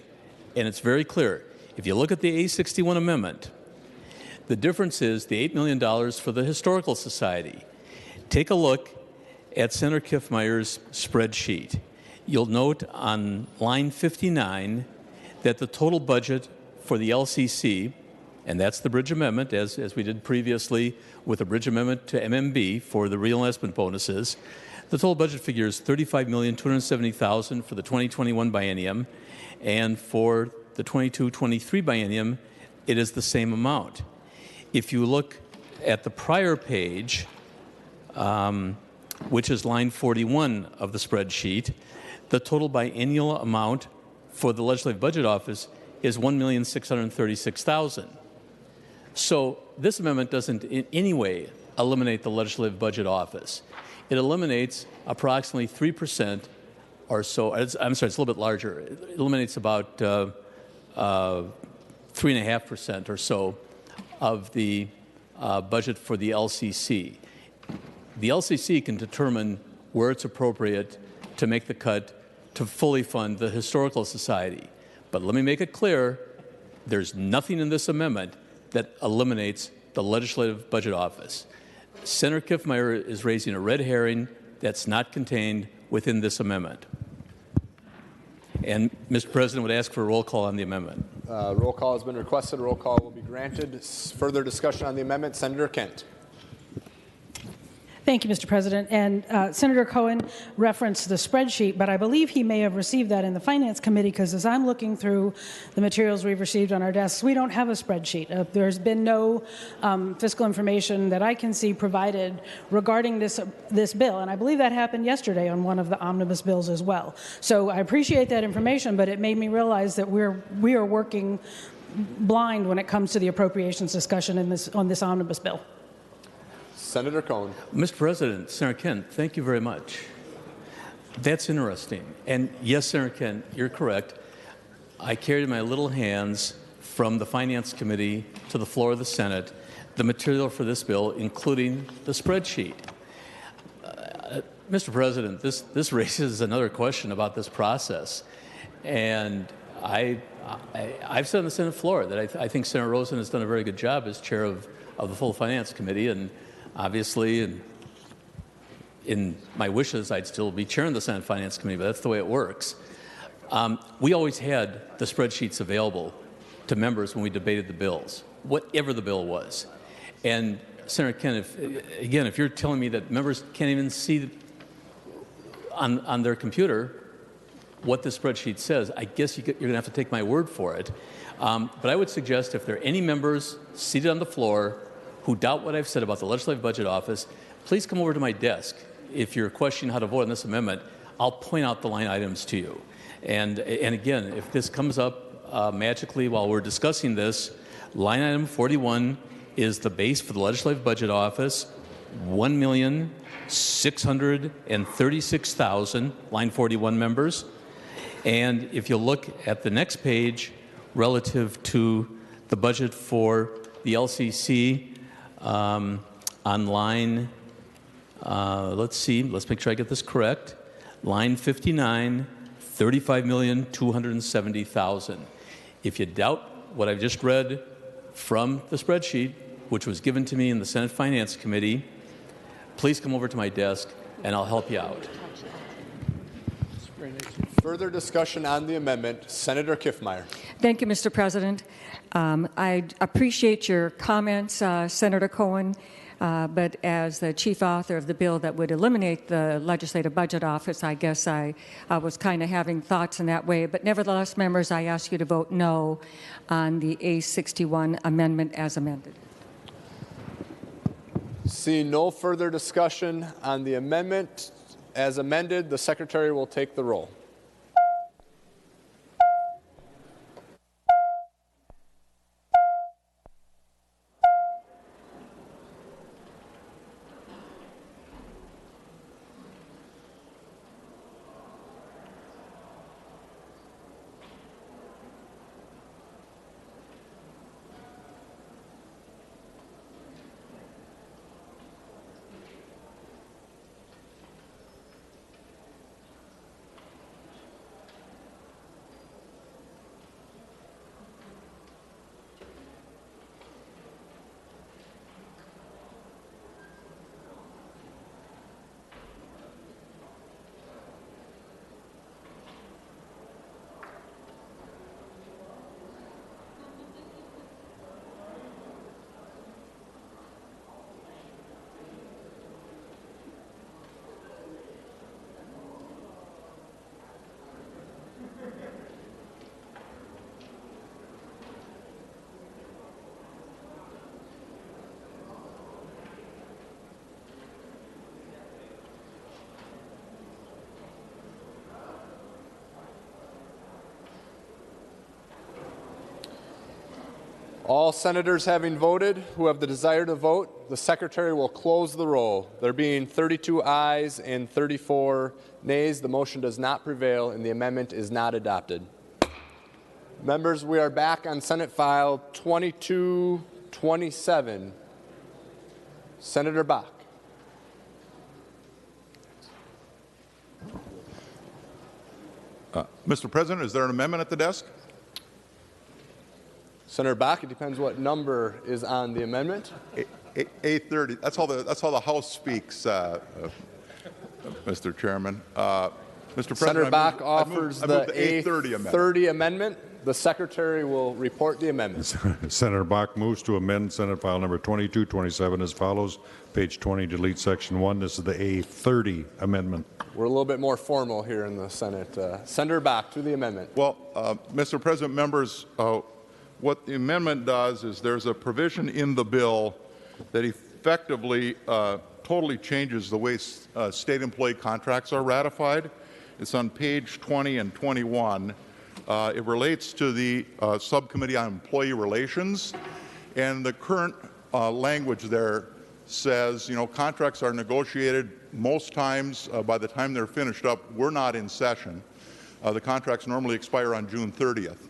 and it's very clear. If you look at the A61 amendment, the difference is the $8 million for the Historical Society. Take a look at Senator Kiffmeyer's spreadsheet. You'll note on line 59 that the total budget for the LCC, and that's the bridge amendment, as we did previously with the bridge amendment to MMB for the reenlistment bonuses, the total budget figure is $35,270,000 for the 2021 biennium, and for the 22-23 biennium, it is the same amount. If you look at the prior page, which is line 41 of the spreadsheet, the total biennial amount for the Legislative Budget Office is $1,636,000. So this amendment doesn't in any way eliminate the Legislative Budget Office. It eliminates approximately 3% or so. I'm sorry, it's a little bit larger. It eliminates about 3.5% or so of the budget for the LCC. The LCC can determine where it's appropriate to make the cut to fully fund the Historical Society. But let me make it clear, there's nothing in this amendment that eliminates the Legislative Budget Office. Senator Kiffmeyer is raising a red herring that's not contained within this amendment. And Mr. President would ask for a roll call on the amendment.
Roll call has been requested. Roll call will be granted. Further discussion on the amendment. Senator Kent.
Thank you, Mr. President. And Senator Cohen referenced the spreadsheet, but I believe he may have received that in the Finance Committee, because as I'm looking through the materials we've received on our desks, we don't have a spreadsheet. There's been no fiscal information that I can see provided regarding this bill, and I believe that happened yesterday on one of the omnibus bills as well. So I appreciate that information, but it made me realize that we are working blind when it comes to the appropriations discussion on this omnibus bill.
Senator Cohen.
Mr. President, Senator Kent, thank you very much. That's interesting. And yes, Senator Kent, you're correct. I carried in my little hands from the Finance Committee to the floor of the Senate the material for this bill, including the spreadsheet. Mr. President, this raises another question about this process. And I've said on the Senate floor that I think Senator Rosen has done a very good job as chair of the full Finance Committee, and obviously, in my wishes, I'd still be chairing the Senate Finance Committee, but that's the way it works. We always had the spreadsheets available to members when we debated the bills, whatever the bill was. And Senator Kent, if you're telling me that members can't even see on their computer what the spreadsheet says, I guess you're going to have to take my word for it. But I would suggest if there are any members seated on the floor who doubt what I've said about the Legislative Budget Office, please come over to my desk. If you're questioning how to vote on this amendment, I'll point out the line items to you. And again, if this comes up magically while we're discussing this, line item 41 is the base for the Legislative Budget Office, $1,636,000, line 41 members. And if you look at the next page relative to the budget for the LCC, on line, let's make sure I get this correct, line 59, $35,270,000. If you doubt what I've just read from the spreadsheet, which was given to me in the Senate Finance Committee, please come over to my desk and I'll help you out.
Further discussion on the amendment. Senator Kiffmeyer.
Thank you, Mr. President. I appreciate your comments, Senator Cohen, but as the chief author of the bill that would eliminate the Legislative Budget Office, I guess I was kind of having thoughts in that way. But nevertheless, members, I ask you to vote no on the A61 amendment as amended.
See no further discussion on the amendment as amended, the Secretary will take the roll. All senators having voted who have the desire to vote, the Secretary will close the roll. There being 32 ayes and 34 nays, the motion does not prevail and the amendment is not adopted. Members, we are back on Senate File 2227. Senator Bach.
Mr. President, is there an amendment at the desk?
Senator Bach, it depends what number is on the amendment.
A30. That's how the House speaks, Mr. Chairman. Mr. President,
Senator Bach offers the
A30
amendment. The Secretary will report the amendment.
Senator Bach moves to amend Senate File number 2227 as follows. Page 20, delete Section 1. This is the A30 amendment.
We're a little bit more formal here in the Senate. Senator Bach, to the amendment.
Well, Mr. President, members, what the amendment does is there's a provision in the bill that effectively totally changes the way state employee contracts are ratified. It's on page 20 and 21. It relates to the Subcommittee on Employee Relations, and the current language there says, you know, contracts are negotiated most times by the time they're finished up. We're not in session. The contracts normally expire on June 30th.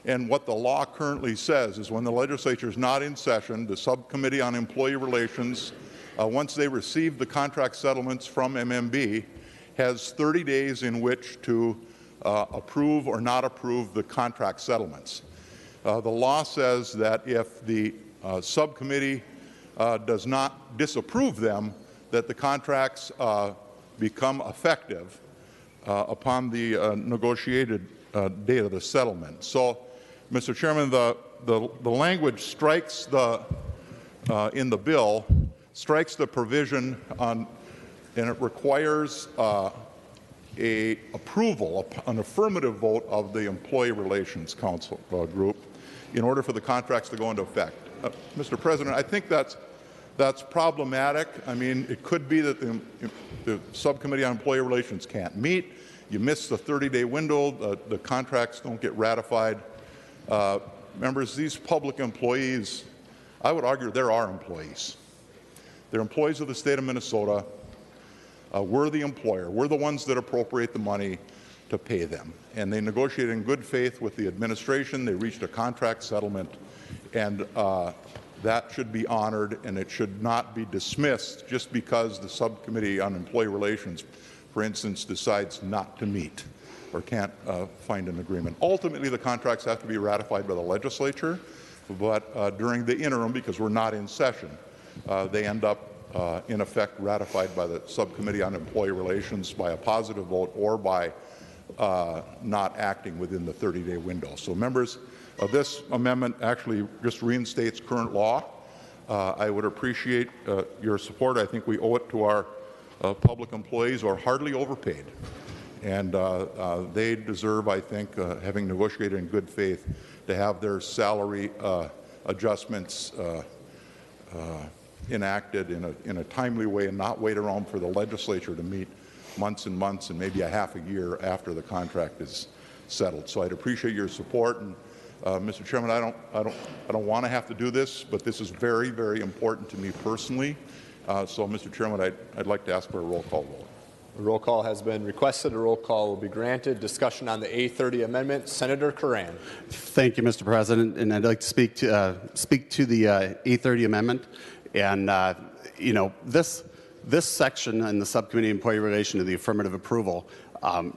And what the law currently says is when the legislature is not in session, the Subcommittee on Employee Relations, once they receive the contract settlements from MMB, has 30 days in which to approve or not approve the contract settlements. The law says that if the subcommittee does not disapprove them, that the contracts become effective upon the negotiated date of the settlement. So, Mr. Chairman, the language strikes in the bill, strikes the provision on, and it requires an affirmative vote of the Employee Relations Council group in order for the contracts to go into effect. Mr. President, I think that's problematic. I mean, it could be that the Subcommittee on Employee Relations can't meet. You miss the 30-day window. The contracts don't get ratified. Members, these public employees, I would argue they're our employees. They're employees of the state of Minnesota. We're the employer. We're the ones that appropriate the money to pay them. And they negotiated in good faith with the administration. They reached a contract settlement, and that should be honored, and it should not be dismissed just because the Subcommittee on Employee Relations, for instance, decides not to meet or can't find an agreement. Ultimately, the contracts have to be ratified by the legislature, but during the interim, because we're not in session, they end up in effect ratified by the Subcommittee on Employee Relations by a positive vote or by not acting within the 30-day window. So members, this amendment actually just reinstates current law. I would appreciate your support. I think we owe it to our public employees who are hardly overpaid. And they deserve, I think, having negotiated in good faith, to have their salary adjustments enacted in a timely way and not wait around for the legislature to meet months and months and maybe a half a year after the contract is settled. So I'd appreciate your support. And Mr. Chairman, I don't want to have to do this, but this is very, very important to me personally. So, Mr. Chairman, I'd like to ask for a roll call vote.
A roll call has been requested. A roll call will be granted. Discussion on the A30 amendment. Senator Coran.
Thank you, Mr. President, and I'd like to speak to the A30 amendment. And you know, this section in the Subcommittee Employee Relation to the Affirmative Approval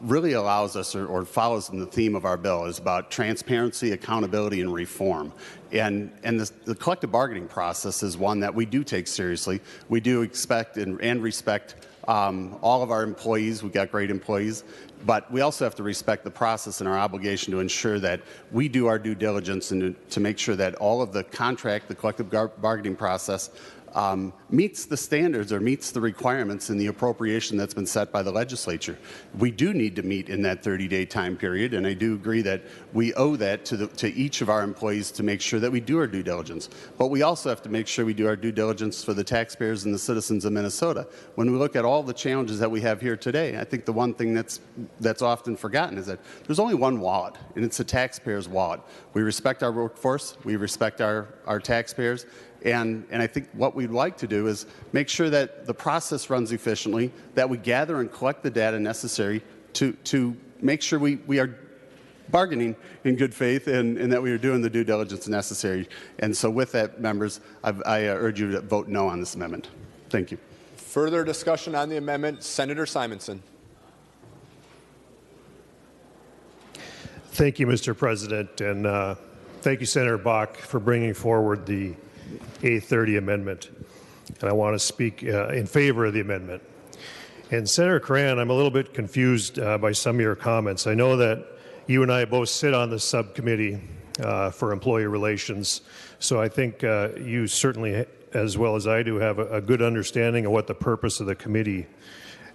really allows us, or follows in the theme of our bill, is about transparency, accountability, and reform. And the collective bargaining process is one that we do take seriously. We do expect and respect all of our employees. We've got great employees. But we also have to respect the process and our obligation to ensure that we do our due diligence and to make sure that all of the contract, the collective bargaining process, meets the standards or meets the requirements in the appropriation that's been set by the legislature. We do need to meet in that 30-day time period, and I do agree that we owe that to each of our employees to make sure that we do our due diligence. But we also have to make sure we do our due diligence for the taxpayers and the citizens of Minnesota. When we look at all the challenges that we have here today, I think the one thing that's often forgotten is that there's only one wallet, and it's the taxpayer's wallet. We respect our workforce, we respect our taxpayers, and I think what we'd like to do is make sure that the process runs efficiently, that we gather and collect the data necessary to make sure we are bargaining in good faith and that we are doing the due diligence necessary. And so with that, members, I urge you to vote no on this amendment. Thank you.
Further discussion on the amendment. Senator Simonson.
Thank you, Mr. President, and thank you, Senator Bach, for bringing forward the A30 amendment. And I want to speak in favor of the amendment. And Senator Coran, I'm a little bit confused by some of your comments. I know that you and I both sit on the subcommittee for employee relations, so I think you certainly, as well as I do, have a good understanding of what the purpose of the committee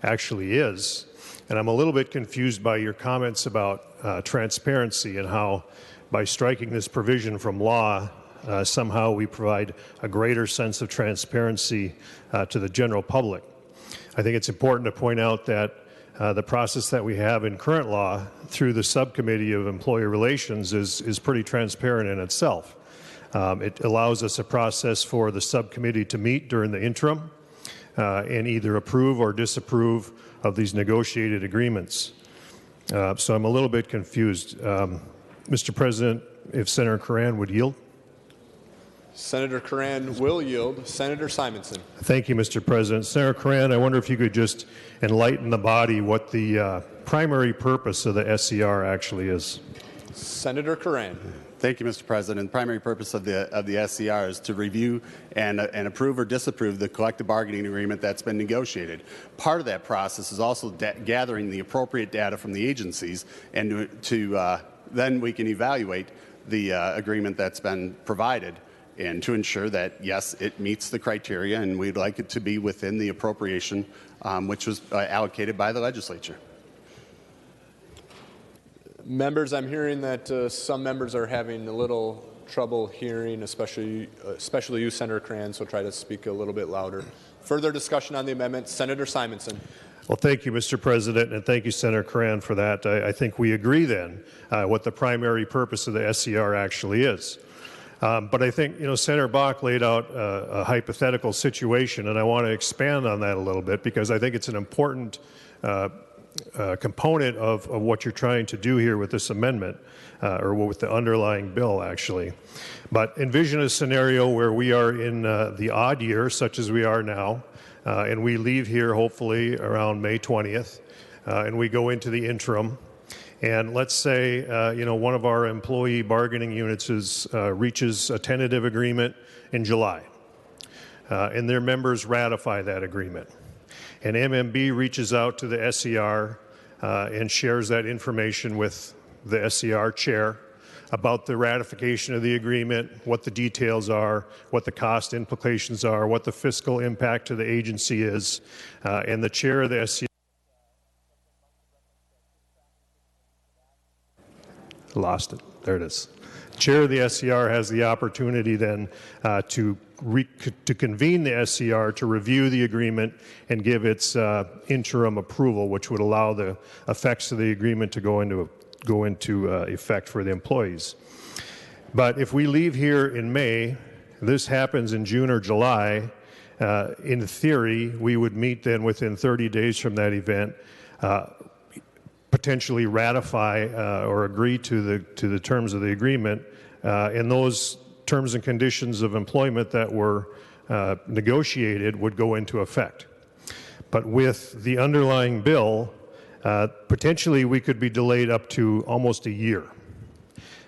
actually is. And I'm a little bit confused by your comments about transparency and how by striking this provision from law, somehow we provide a greater sense of transparency to the general public. I think it's important to point out that the process that we have in current law through the Subcommittee of Employee Relations is pretty transparent in itself. It allows us a process for the subcommittee to meet during the interim and either approve or disapprove of these negotiated agreements. So I'm a little bit confused. Mr. President, if Senator Coran would yield.
Senator Coran will yield. Senator Simonson.
Thank you, Mr. President. Senator Coran, I wonder if you could just enlighten the body what the primary purpose of the SCR actually is.
Senator Coran.
Thank you, Mr. President. The primary purpose of the SCR is to review and approve or disapprove the collective bargaining agreement that's been negotiated. Part of that process is also gathering the appropriate data from the agencies, and then we can evaluate the agreement that's been provided, and to ensure that, yes, it meets the criteria, and we'd like it to be within the appropriation which was allocated by the legislature.
Members, I'm hearing that some members are having a little trouble hearing, especially you, Senator Coran, so try to speak a little bit louder. Further discussion on the amendment. Senator Simonson.
Well, thank you, Mr. President, and thank you, Senator Coran, for that. I think we agree then what the primary purpose of the SCR actually is. But I think, Senator Bach laid out a hypothetical situation, and I want to expand on that a little bit because I think it's an important component of what you're trying to do here with this amendment, or with the underlying bill, actually. But envision a scenario where we are in the odd year, such as we are now, and we leave here hopefully around May 20th, and we go into the interim. And let's say, one of our employee bargaining units reaches a tentative agreement in July, and their members ratify that agreement. And MMB reaches out to the SCR and shares that information with the SCR chair about the ratification of the agreement, what the details are, what the cost implications are, what the fiscal impact to the agency is, and the chair of the SCR lost it. There it is. Chair of the SCR has the opportunity then to convene the SCR to review the agreement and give its interim approval, which would allow the effects of the agreement to go into effect for the employees. But if we leave here in May, this happens in June or July, in theory, we would meet then within 30 days from that event, potentially ratify or agree to the terms of the agreement, and those terms and conditions of employment that were negotiated would go into effect. But with the underlying bill, potentially we could be delayed up to almost a year.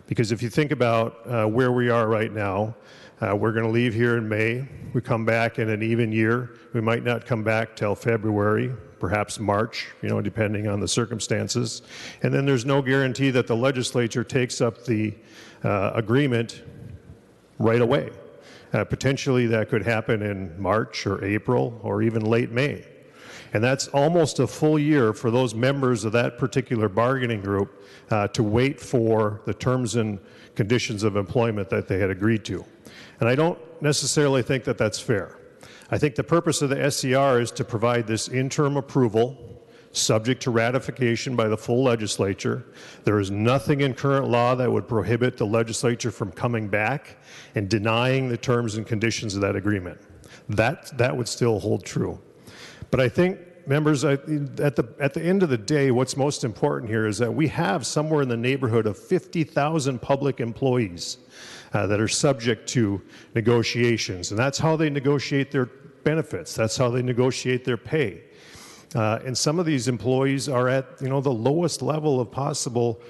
Because if you think about where we are right now, we're going to leave here in May. We come back in an even year. We might not come back till February, perhaps March, depending on the circumstances. And then there's no guarantee that the legislature takes up the agreement right away. Potentially that could happen in March or April or even late May. And that's almost a full year for those members of that particular bargaining group to wait for the terms and conditions of employment that they had agreed to. And I don't necessarily think that that's fair. I think the purpose of the SCR is to provide this interim approval subject to ratification by the full legislature. There is nothing in current law that would prohibit the legislature from coming back and denying the terms and conditions of that agreement. That would still hold true. But I think, members, at the end of the day, what's most important here is that we have somewhere in the neighborhood of 50,000 public employees that are subject to negotiations. And that's how they negotiate their benefits. That's how they negotiate their pay. And some of these employees are at the lowest level of possible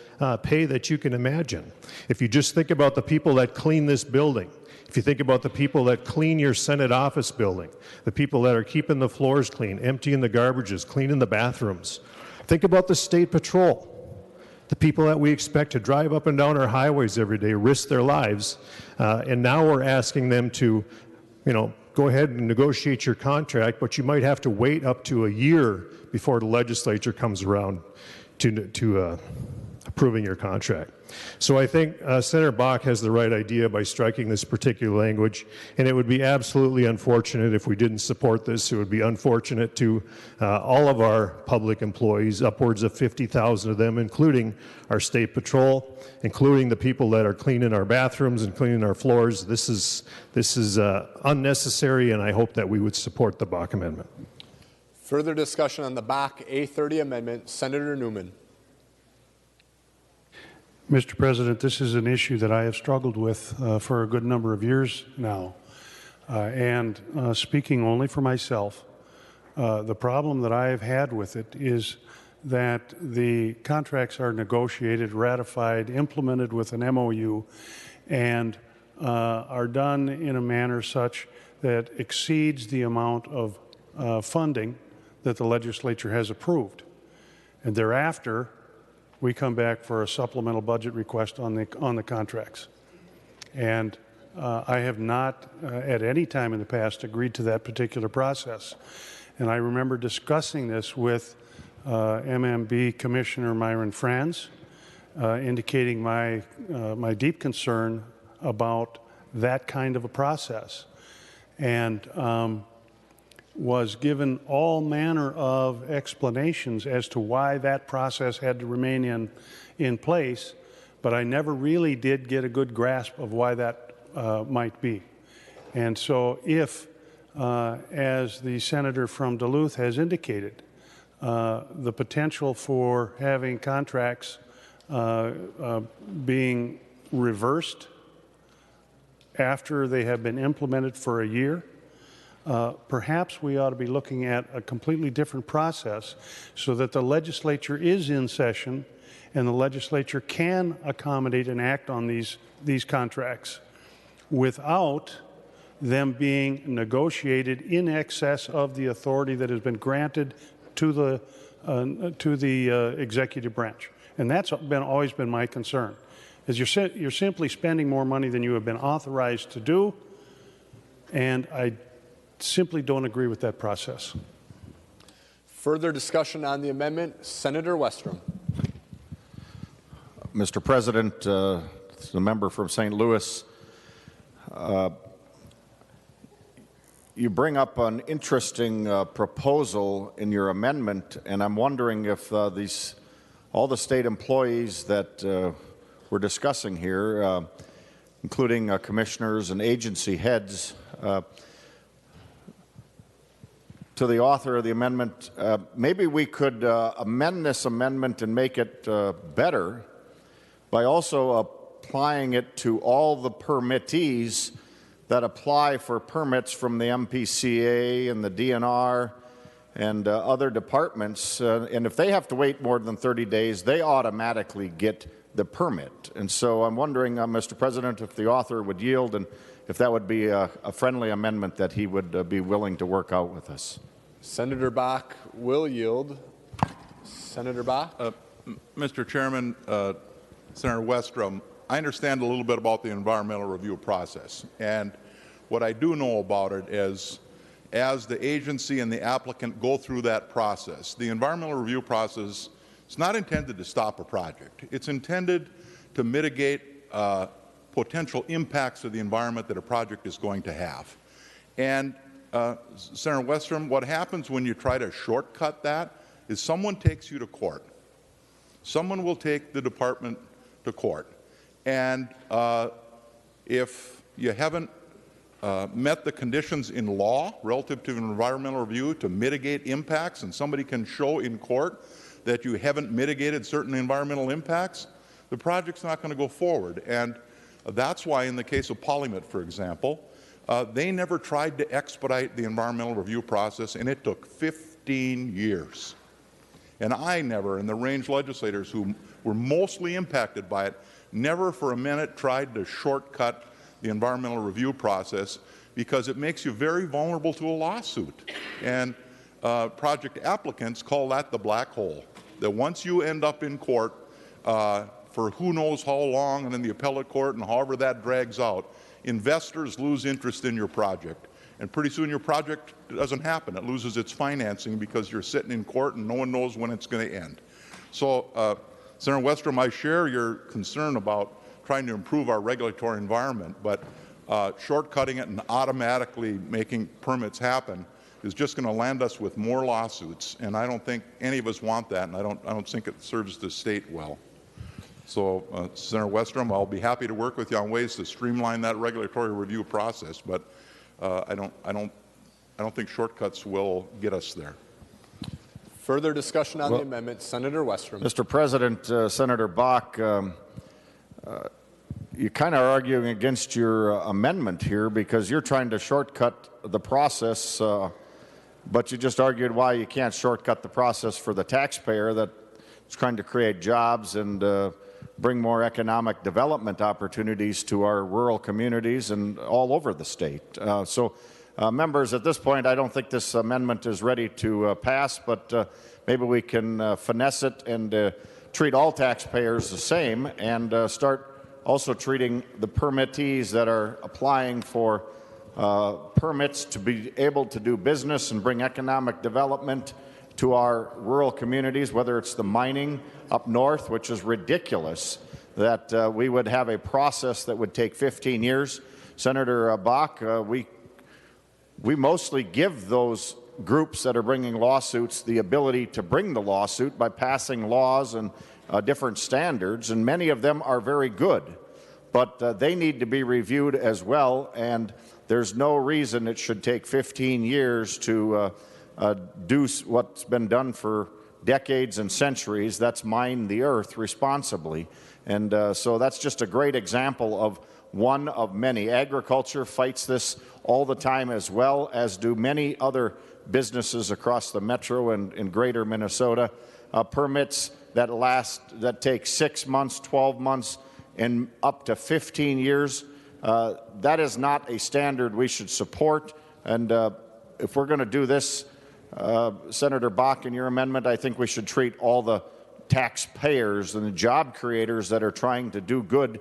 pay that you can imagine. If you just think about the people that clean this building, if you think about the people that clean your Senate office building, the people that are keeping the floors clean, emptying the garbages, cleaning the bathrooms, think about the State Patrol, the people that we expect to drive up and down our highways every day, risk their lives, and now we're asking them to, go ahead and negotiate your contract, but you might have to wait up to a year before the legislature comes around to approving your contract. So I think Senator Bach has the right idea by striking this particular language, and it would be absolutely unfortunate if we didn't support this. It would be unfortunate to all of our public employees, upwards of 50,000 of them, including our State Patrol, including the people that are cleaning our bathrooms and cleaning our floors. This is unnecessary, and I hope that we would support the Bach Amendment.
Further discussion on the Bach A30 Amendment. Senator Newman.
Mr. President, this is an issue that I have struggled with for a good number of years now. And speaking only for myself, the problem that I have had with it is that the contracts are negotiated, ratified, implemented with an MOU, and are done in a manner such that exceeds the amount of funding that the legislature has approved. And thereafter, we come back for a supplemental budget request on the contracts. And I have not at any time in the past agreed to that particular process. And I remember discussing this with MMB Commissioner Myron Franz, indicating my deep concern about that kind of a process. And was given all manner of explanations as to why that process had to remain in place, but I never really did get a good grasp of why that might be. And so if, as the senator from Duluth has indicated, the potential for having contracts being reversed after they have been implemented for a year, perhaps we ought to be looking at a completely different process so that the legislature is in session and the legislature can accommodate and act on these contracts without them being negotiated in excess of the authority that has been granted to the to the executive branch. And that's always been my concern, is you're simply spending more money than you have been authorized to do, and I simply don't agree with that process.
Further discussion on the amendment? Senator Westrom.
Mr. President, the member from St. Louis, you bring up an interesting proposal in your amendment, and I'm wondering if all the state employees that we're discussing here, including commissioners and agency heads, to the author of the amendment, maybe we could amend this amendment and make it better by also applying it to all the permittees that apply for permits from the MPCA and the DNR and other departments. And if they have to wait more than 30 days, they automatically get the permit. And so I'm wondering, Mr. President, if the author would yield and if that would be a friendly amendment that he would be willing to work out with us.
Senator Bach will yield. Senator Bach?
Mr. Chairman, Senator Westrom, I understand a little bit about the environmental review process. And what I do know about it is, as the agency and the applicant go through that process, the environmental review process is not intended to stop a project. It's intended to mitigate potential impacts to the environment that a project is going to have. And Senator Westrom, what happens when you try to shortcut that is someone takes you to court. Someone will take the department to court. And if you haven't met the conditions in law relative to an environmental review to mitigate impacts, and somebody can show in court that you haven't mitigated certain environmental impacts, the project's not going to go forward. And that's why in the case of Polymit, for example, they never tried to expedite the environmental review process, and it took 15 years. And I never, and the range legislators who were mostly impacted by it, never for a minute tried to shortcut the environmental review process, because it makes you very vulnerable to a lawsuit. And project applicants call that the black hole, that once you end up in court for who knows how long, and in the appellate court, and however that drags out, investors lose interest in your project. And pretty soon your project doesn't happen. It loses its financing because you're sitting in court and no one knows when it's going to end. So, Senator Westrom, I share your concern about trying to improve our regulatory environment, but shortcutting it and automatically making permits happen is just going to land us with more lawsuits, and I don't think any of us want that, and I don't think it serves the state well. So, Senator Westrom, I'll be happy to work with you on ways to streamline that regulatory review process, but I don't think shortcuts will get us there.
Further discussion on the amendment, Senator Westrom.
Mr. President, Senator Bach, you kind of are arguing against your amendment here, because you're trying to shortcut the process, but you just argued why you can't shortcut the process for the taxpayer that's trying to create jobs and bring more economic development opportunities to our rural communities and all over the state. Members, at this point, I don't think this amendment is ready to pass, but maybe we can finesse it and treat all taxpayers the same, and start also treating the permittees that are applying for permits to be able to do business and bring economic development to our rural communities, whether it's the mining up north, which is ridiculous that we would have a process that would take 15 years. Senator Bach, we mostly give those groups that are bringing lawsuits the ability to bring the lawsuit by passing laws and different standards, and many of them are very good, but they need to be reviewed as well, and there's no reason it should take 15 years to do what's been done for decades and centuries. That's mine the earth responsibly. And so that's just a great example of one of many. Agriculture fights this all the time, as well as do many other businesses across the metro and in greater Minnesota. Permits that take 6 months, 12 months, and up to 15 years. That is not a standard we should support. And if we're going to do this Senator Bach, in your amendment, I think we should treat all the taxpayers and the job creators that are trying to do good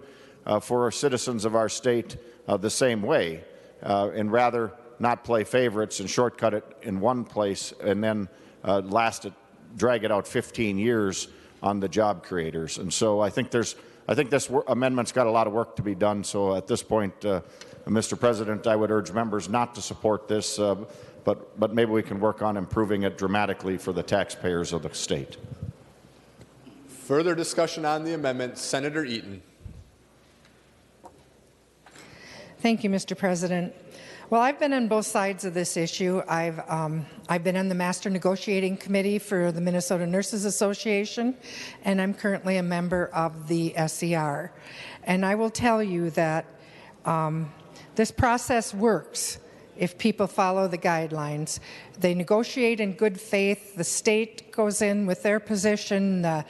for our citizens of our state the same way, and rather not play favorites and shortcut it in one place and then drag it out 15 years on the job creators. And so I think this amendment's got a lot of work to be done. So at this point, Mr. President, I would urge members not to support this, but maybe we can work on improving it dramatically for the taxpayers of the state.
Further discussion on the amendment, Senator Eaton.
Thank you, Mr. President. Well, I've been on both sides of this issue. I've been on the Master Negotiating Committee for the Minnesota Nurses Association, and I'm currently a member of the SCR. And I will tell you that this process works if people follow the guidelines. They negotiate in good faith. The state goes in with their position. The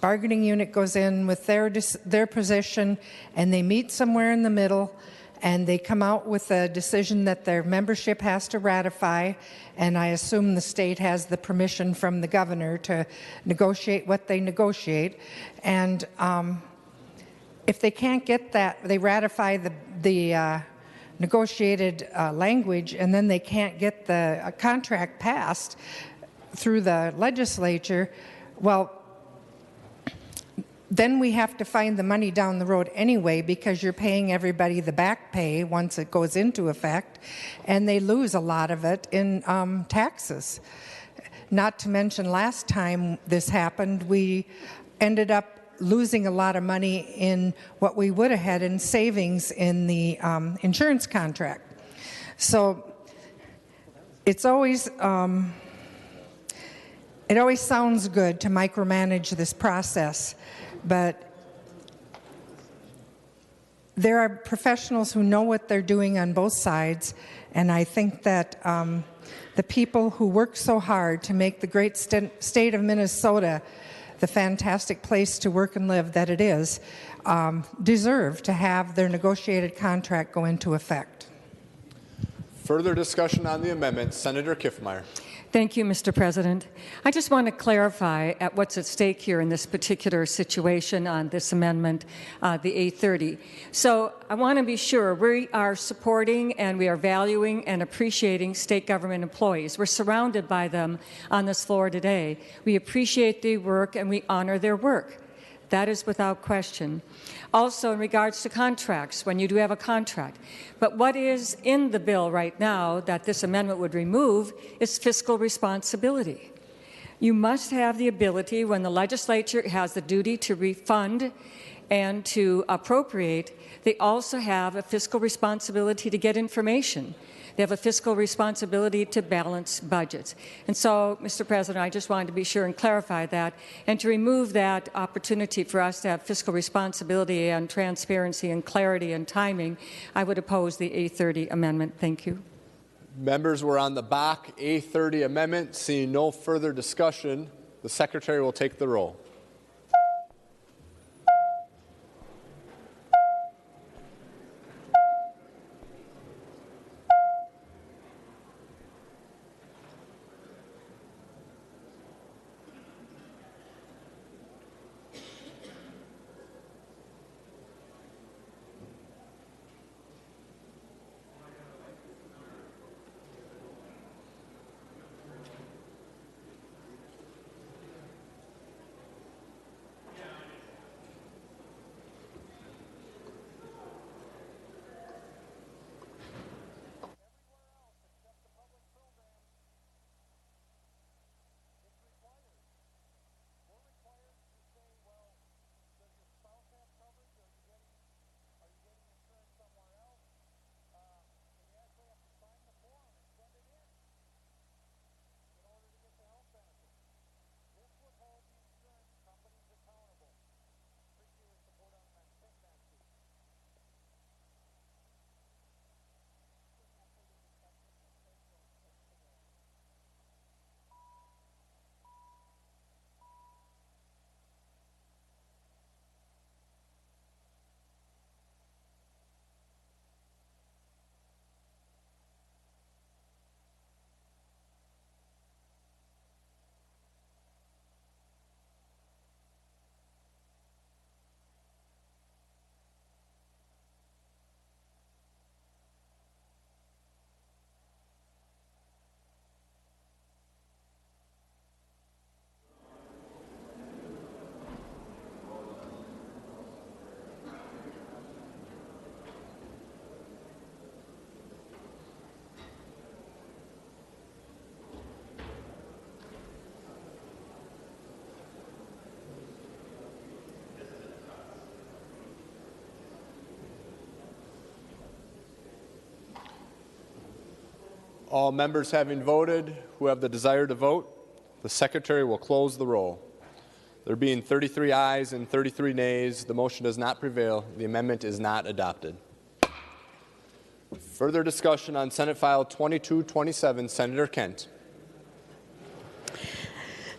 bargaining unit goes in with their position, and they meet somewhere in the middle, and they come out with a decision that their membership has to ratify, and I assume the state has the permission from the governor to negotiate what they negotiate. And if they can't get that, they ratify the negotiated language, and then they can't get the contract passed through the legislature, well, then we have to find the money down the road anyway, because you're paying everybody the back pay once it goes into effect, and they lose a lot of it in taxes. Not to mention, last time this happened, we ended up losing a lot of money in what we would have had in savings in the insurance contract. So it's always it always sounds good to micromanage this process, but there are professionals who know what they're doing on both sides, and I think that the people who work so hard to make the great state of Minnesota the fantastic place to work and live that it is, deserve to have their negotiated contract go into effect.
Further discussion on the amendment, Senator Kiffmeyer.
Thank you, Mr. President. I just want to clarify at what's at stake here in this particular situation on this amendment, the 830. So I want to be sure we are supporting and we are valuing and appreciating state government employees. We're surrounded by them on this floor today. We appreciate their work and we honor their work. That is without question. Also, in regards to contracts, when you do have a contract. But what is in the bill right now that this amendment would remove is fiscal responsibility. You must have the ability, when the legislature has the duty to refund and to appropriate, they also have a fiscal responsibility to get information. They have a fiscal responsibility to balance budgets. And so, Mr. President, I just wanted to be sure and clarify that, and to remove that opportunity for us to have fiscal responsibility and transparency and clarity and timing, I would oppose the A30 amendment. Thank you.
Members were on the Bach A30 amendment. Seeing no further discussion, the Secretary will take the roll. All members having voted who have the desire to vote, the Secretary will close the roll. There being 33 ayes and 33 nays, the motion does not prevail. The amendment is not adopted. Further discussion on Senate File 2227, Senator Kent.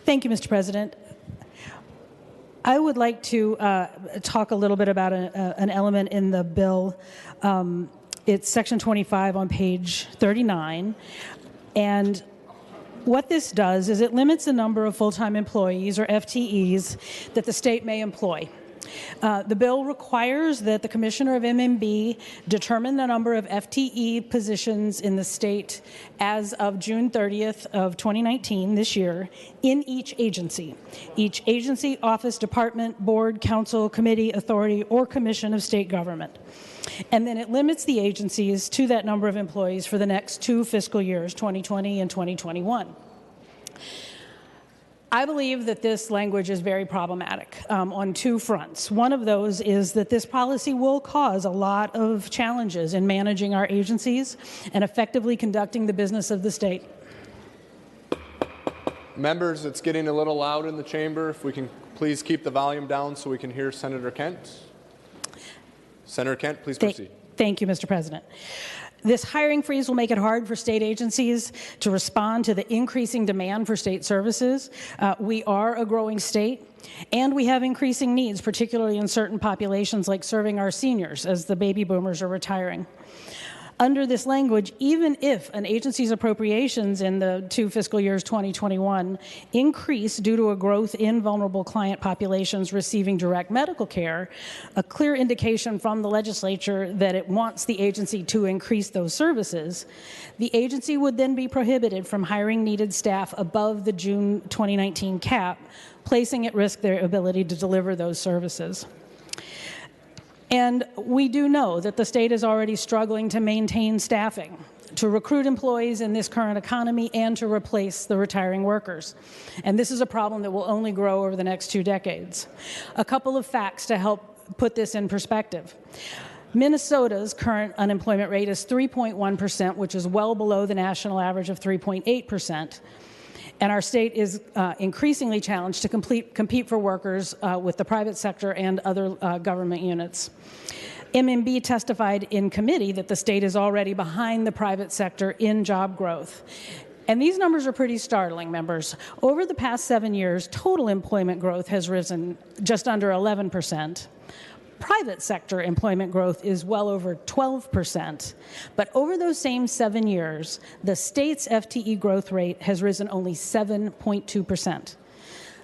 Thank you, Mr. President. I would like to talk a little bit about an element in the bill. It's Section 25 on page 39. And what this does is it limits the number of full-time employees, or FTEs, that the state may employ. The bill requires that the Commissioner of MMB determine the number of FTE positions in the state as of June 30th of 2019, this year, in each agency. Each agency, office, department, board, council, committee, authority, or commission of state government. And then it limits the agencies to that number of employees for the next 2 fiscal years, 2020 and 2021. I believe that this language is very problematic on 2 fronts. One of those is that this policy will cause a lot of challenges in managing our agencies and effectively conducting the business of the state.
Members, it's getting a little loud in the chamber. If we can please keep the volume down so we can hear Senator Kent. Senator Kent, please proceed.
Thank you, Mr. President. This hiring freeze will make it hard for state agencies to respond to the increasing demand for state services. We are a growing state, and we have increasing needs, particularly in certain populations like serving our seniors as the baby boomers are retiring. Under this language, even if an agency's appropriations in the 2 fiscal years 2021 increase due to a growth in vulnerable client populations receiving direct medical care, a clear indication from the legislature that it wants the agency to increase those services, the agency would then be prohibited from hiring needed staff above the June 2019 cap, placing at risk their ability to deliver those services. And we do know that the state is already struggling to maintain staffing, to recruit employees in this current economy, and to replace the retiring workers. And this is a problem that will only grow over the next 2 decades. A couple of facts to help put this in perspective. Minnesota's current unemployment rate is 3.1%, which is well below the national average of 3.8%. And our state is increasingly challenged to compete for workers with the private sector and other government units. MMB testified in committee that the state is already behind the private sector in job growth. And these numbers are pretty startling, members. Over the past 7 years, total employment growth has risen just under 11%. Private sector employment growth is well over 12%. But over those same 7 years, the state's FTE growth rate has risen only 7.2%.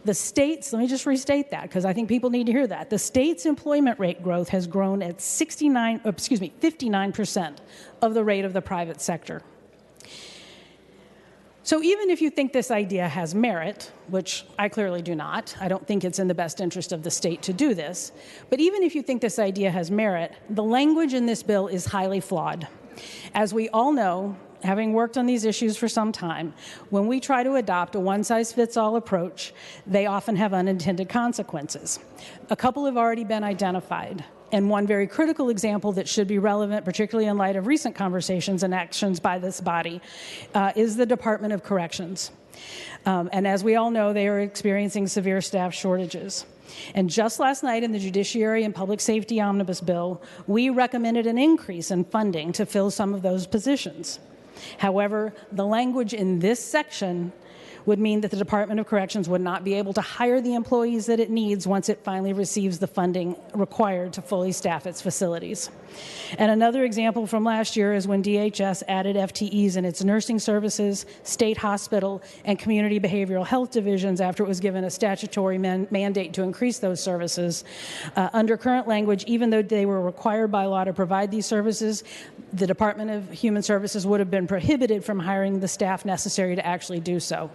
The state's, let me just restate that because I think people need to hear that. The state's employment rate growth has grown at 59% of the rate of the private sector. So even if you think this idea has merit, which I clearly do not, I don't think it's in the best interest of the state to do this, but even if you think this idea has merit, the language in this bill is highly flawed. As we all know, having worked on these issues for some time, when we try to adopt a one-size-fits-all approach, they often have unintended consequences. A couple have already been identified. And one very critical example that should be relevant, particularly in light of recent conversations and actions by this body, is the Department of Corrections. And as we all know, they are experiencing severe staff shortages. And just last night in the Judiciary and Public Safety Omnibus Bill, we recommended an increase in funding to fill some of those positions. However, the language in this section would mean that the Department of Corrections would not be able to hire the employees that it needs once it finally receives the funding required to fully staff its facilities. And another example from last year is when DHS added FTEs in its nursing services, state hospital, and community behavioral health divisions after it was given a statutory mandate to increase those services. Under current language, even though they were required by law to provide these services, the Department of Human Services would have been prohibited from hiring the staff necessary to actually do so.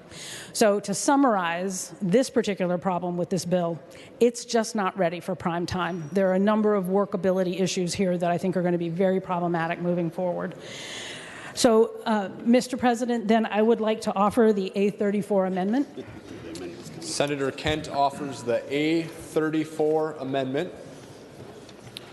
So to summarize this particular problem with this bill, it's just not ready for prime time. There are a number of workability issues here that I think are going to be very problematic moving forward. So, Mr. President, then I would like to offer the A34 amendment.
Senator Kent offers the A34 amendment.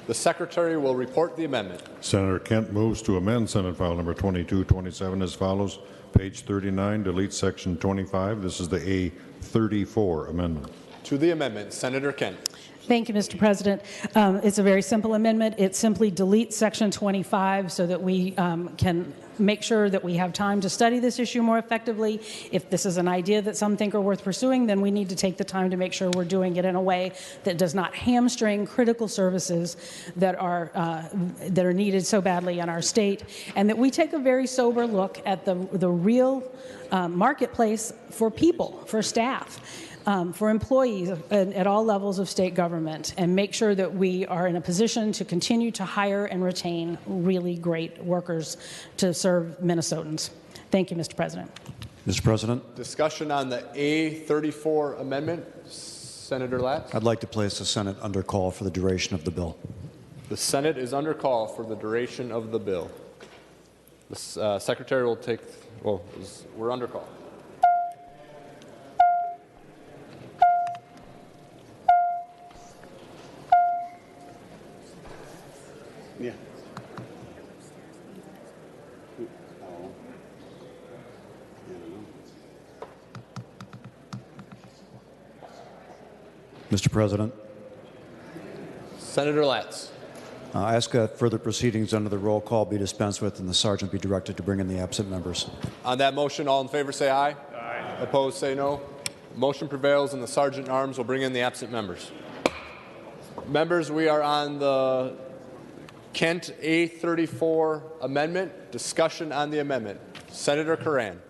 The Secretary will report the amendment.
Senator Kent moves to amend Senate File Number 2227 as follows. Page 39, delete Section 25. This is the A34 amendment.
To the amendment, Senator Kent.
Thank you, Mr. President. It's a very simple amendment. It simply deletes Section 25 so that we can make sure that we have time to study this issue more effectively. If this is an idea that some think are worth pursuing, then we need to take the time to make sure we're doing it in a way that does not hamstring critical services that are needed so badly in our state, and that we take a very sober look at the real marketplace for people, for staff. For employees at all levels of state government, and make sure that we are in a position to continue to hire and retain really great workers to serve Minnesotans. Thank you, Mr. President.
Mr. President.
Discussion on the A34 amendment. Senator Latz.
I'd like to place the Senate under call for the duration of the bill.
The Senate is under call for the duration of the bill. The Secretary will take, well, we're under call.
Yeah.
Mr. President.
Senator Latz.
I ask that further proceedings under the roll call be dispensed with and the sergeant be directed to bring in the absent members.
On that motion, all in favor say aye. Aye. Opposed say no. Motion prevails and the sergeant at arms will bring in the absent members. Members, we are on the Kent A34 amendment. Discussion on the amendment. Senator Curran.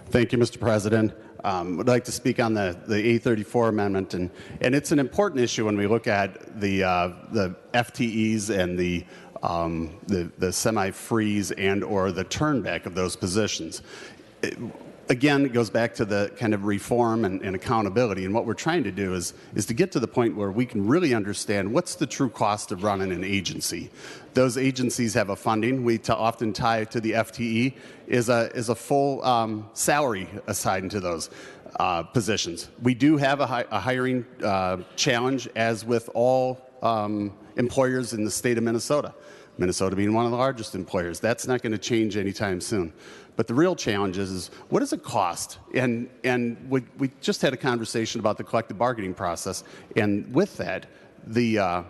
Thank you, Mr. President. Would like to speak on the A34 amendment, and it's an important issue when we look at the FTEs and the semi-freeze and or the turnback of those positions. Again, it goes back to the kind of reform and accountability, and what we're trying to do is to get to the point where we can really understand what's the true cost of running an agency. Those agencies have a funding. We often tie it to the FTE is a full salary assigned to those positions. We do have a hiring challenge, as with all employers in the state of Minnesota. Minnesota being one of the largest employers. That's not going to change anytime soon. But the real challenge is what does it cost? And we just had a conversation about the collective bargaining process, and with that, the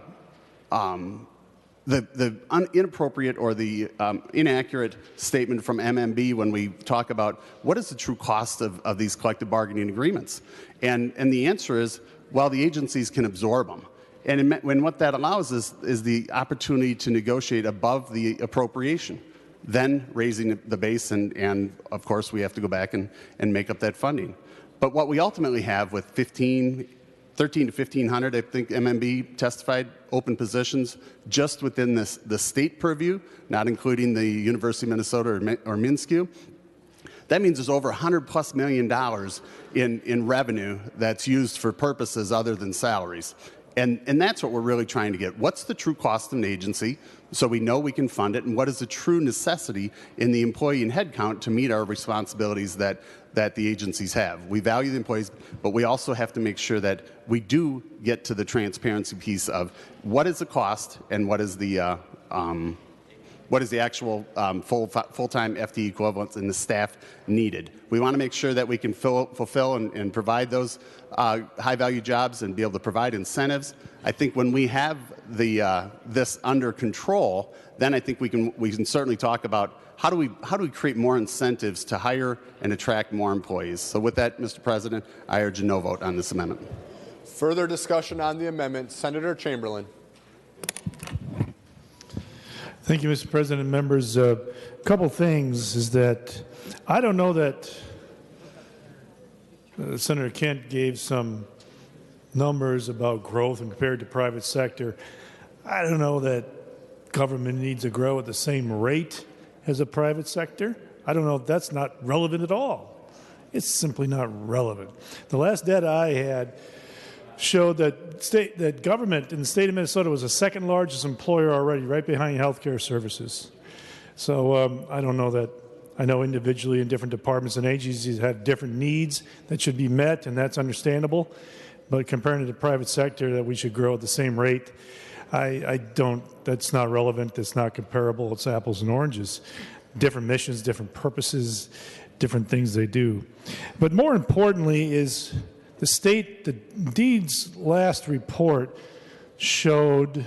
inappropriate or the inaccurate statement from MMB when we talk about what is the true cost of these collective bargaining agreements, and the answer is, well, the agencies can absorb them. And when what that allows is the opportunity to negotiate above the appropriation, then raising the base, and of course we have to go back and make up that funding. But what we ultimately have with 13 to 1,500, I think MMB testified, open positions just within the state purview, not including the University of Minnesota or MNSCU. That means there's over $100+ million in revenue that's used for purposes other than salaries. And that's what we're really trying to get. What's the true cost of an agency so we know we can fund it, and what is the true necessity in the employee and headcount to meet our responsibilities that the agencies have? We value the employees, but we also have to make sure that we do get to the transparency piece of what is the cost and what is the actual full-time FTE equivalents and the staff needed. We want to make sure that we can fulfill and provide those high-value jobs and be able to provide incentives. I think when we have this under control, then I think we can certainly talk about how do we create more incentives to hire and attract more employees. So with that, Mr. President, I urge a no vote on this amendment.
Further discussion on the amendment. Senator Chamberlain.
Thank you, Mr. President. Members, a couple things is that I don't know that Senator Kent gave some numbers about growth and compared to private sector. I don't know that government needs to grow at the same rate as a private sector. I don't know if that's not relevant at all. It's simply not relevant. The last data I had showed that government in the state of Minnesota was the second largest employer already, right behind healthcare services. So I don't know that. I know individually in different departments and agencies have different needs that should be met, and that's understandable. but comparing to the private sector that we should grow at the same rate, I don't, that's not relevant, it's not comparable, it's apples and oranges. Different missions, different purposes, different things they do. But more importantly is the Deed's last report showed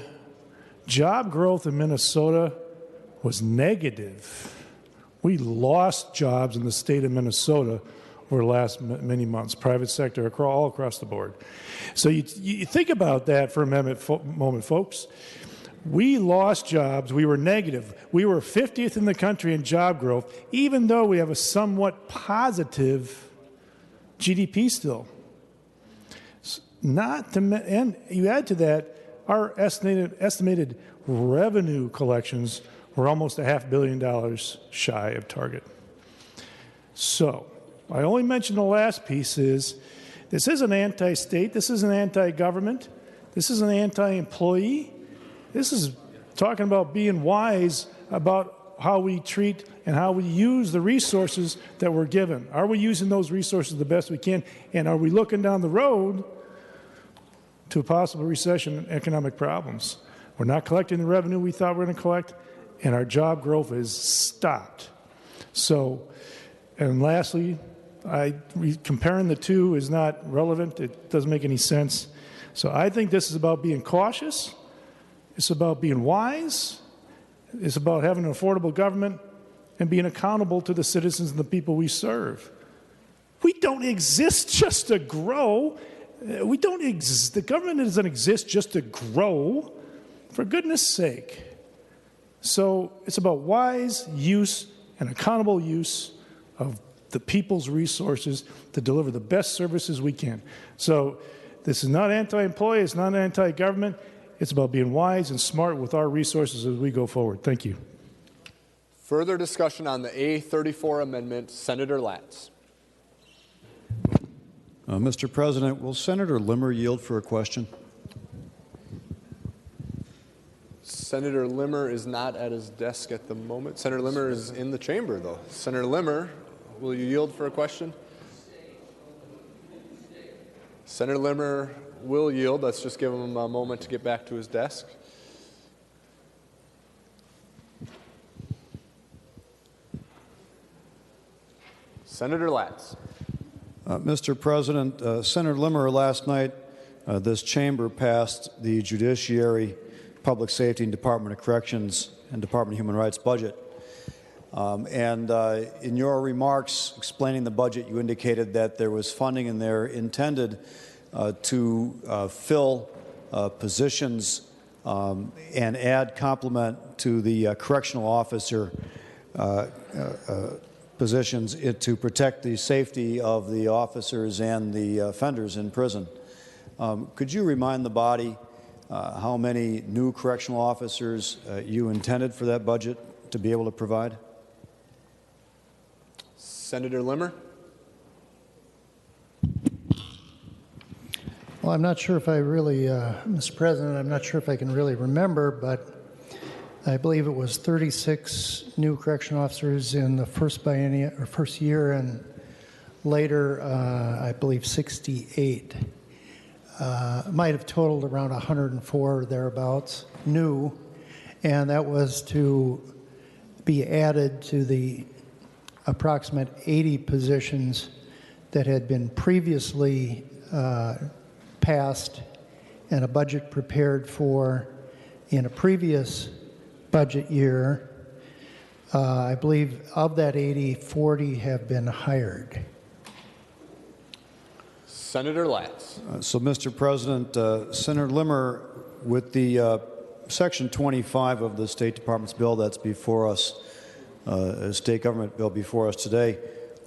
job growth in Minnesota was negative. We lost jobs in the state of Minnesota over the last many months, private sector, all across the board. So you think about that for a moment, folks. We lost jobs. We were negative. We were 50th in the country in job growth, even though we have a somewhat positive GDP still. And you add to that, our estimated revenue collections were almost $500 million shy of target. So I only mentioned the last piece is this isn't anti-state, this isn't anti-government, this isn't anti-employee. This is talking about being wise about how we treat and how we use the resources that we're given. Are we using those resources the best we can? And are we looking down the road to a possible recession and economic problems? We're not collecting the revenue we thought we were going to collect, and our job growth is stopped. So, and lastly, comparing the two is not relevant. It doesn't make any sense. So I think this is about being cautious. It's about being wise. It's about having an affordable government and being accountable to the citizens and the people we serve. We don't exist just to grow. The government doesn't exist just to grow, for goodness sake. So it's about wise use and accountable use of the people's resources to deliver the best services we can. So this is not anti-employee, it's not anti-government. It's about being wise and smart with our resources as we go forward. Thank you.
Further discussion on the A34 amendment, Senator Latz.
Mr. President, will Senator Limmer yield for a question?
Senator Limmer is not at his desk at the moment. Senator Limmer is in the chamber, though. Senator Limmer, will you yield for a question? Senator Limmer will yield. Let's just give him a moment to get back to his desk. Senator Latz.
Mr. President, Senator Limmer, last night this chamber passed the Judiciary, Public Safety, and Department of Corrections and Department of Human Rights budget. In your remarks explaining the budget, you indicated that there was funding in there intended to fill positions and add complement to the correctional officer positions to protect the safety of the officers and the offenders in prison. Could you remind the body how many new correctional officers you intended for that budget to be able to provide?
Senator Limmer.
Well, I'm not sure if I really, Mr. President, I'm not sure if I can really remember, but I believe it was 36 new correctional officers in the first year, and later, I believe 68. Might have totaled around 104 or thereabouts, new, and that was to be added to the approximate 80 positions that had been previously passed and a budget prepared for in a previous budget year. I believe of that 80, 40 have been hired.
Senator Latz.
So, Mr. President, Senator Limmer, with the Section 25 of the State Department's bill that's before us, state government bill before us today,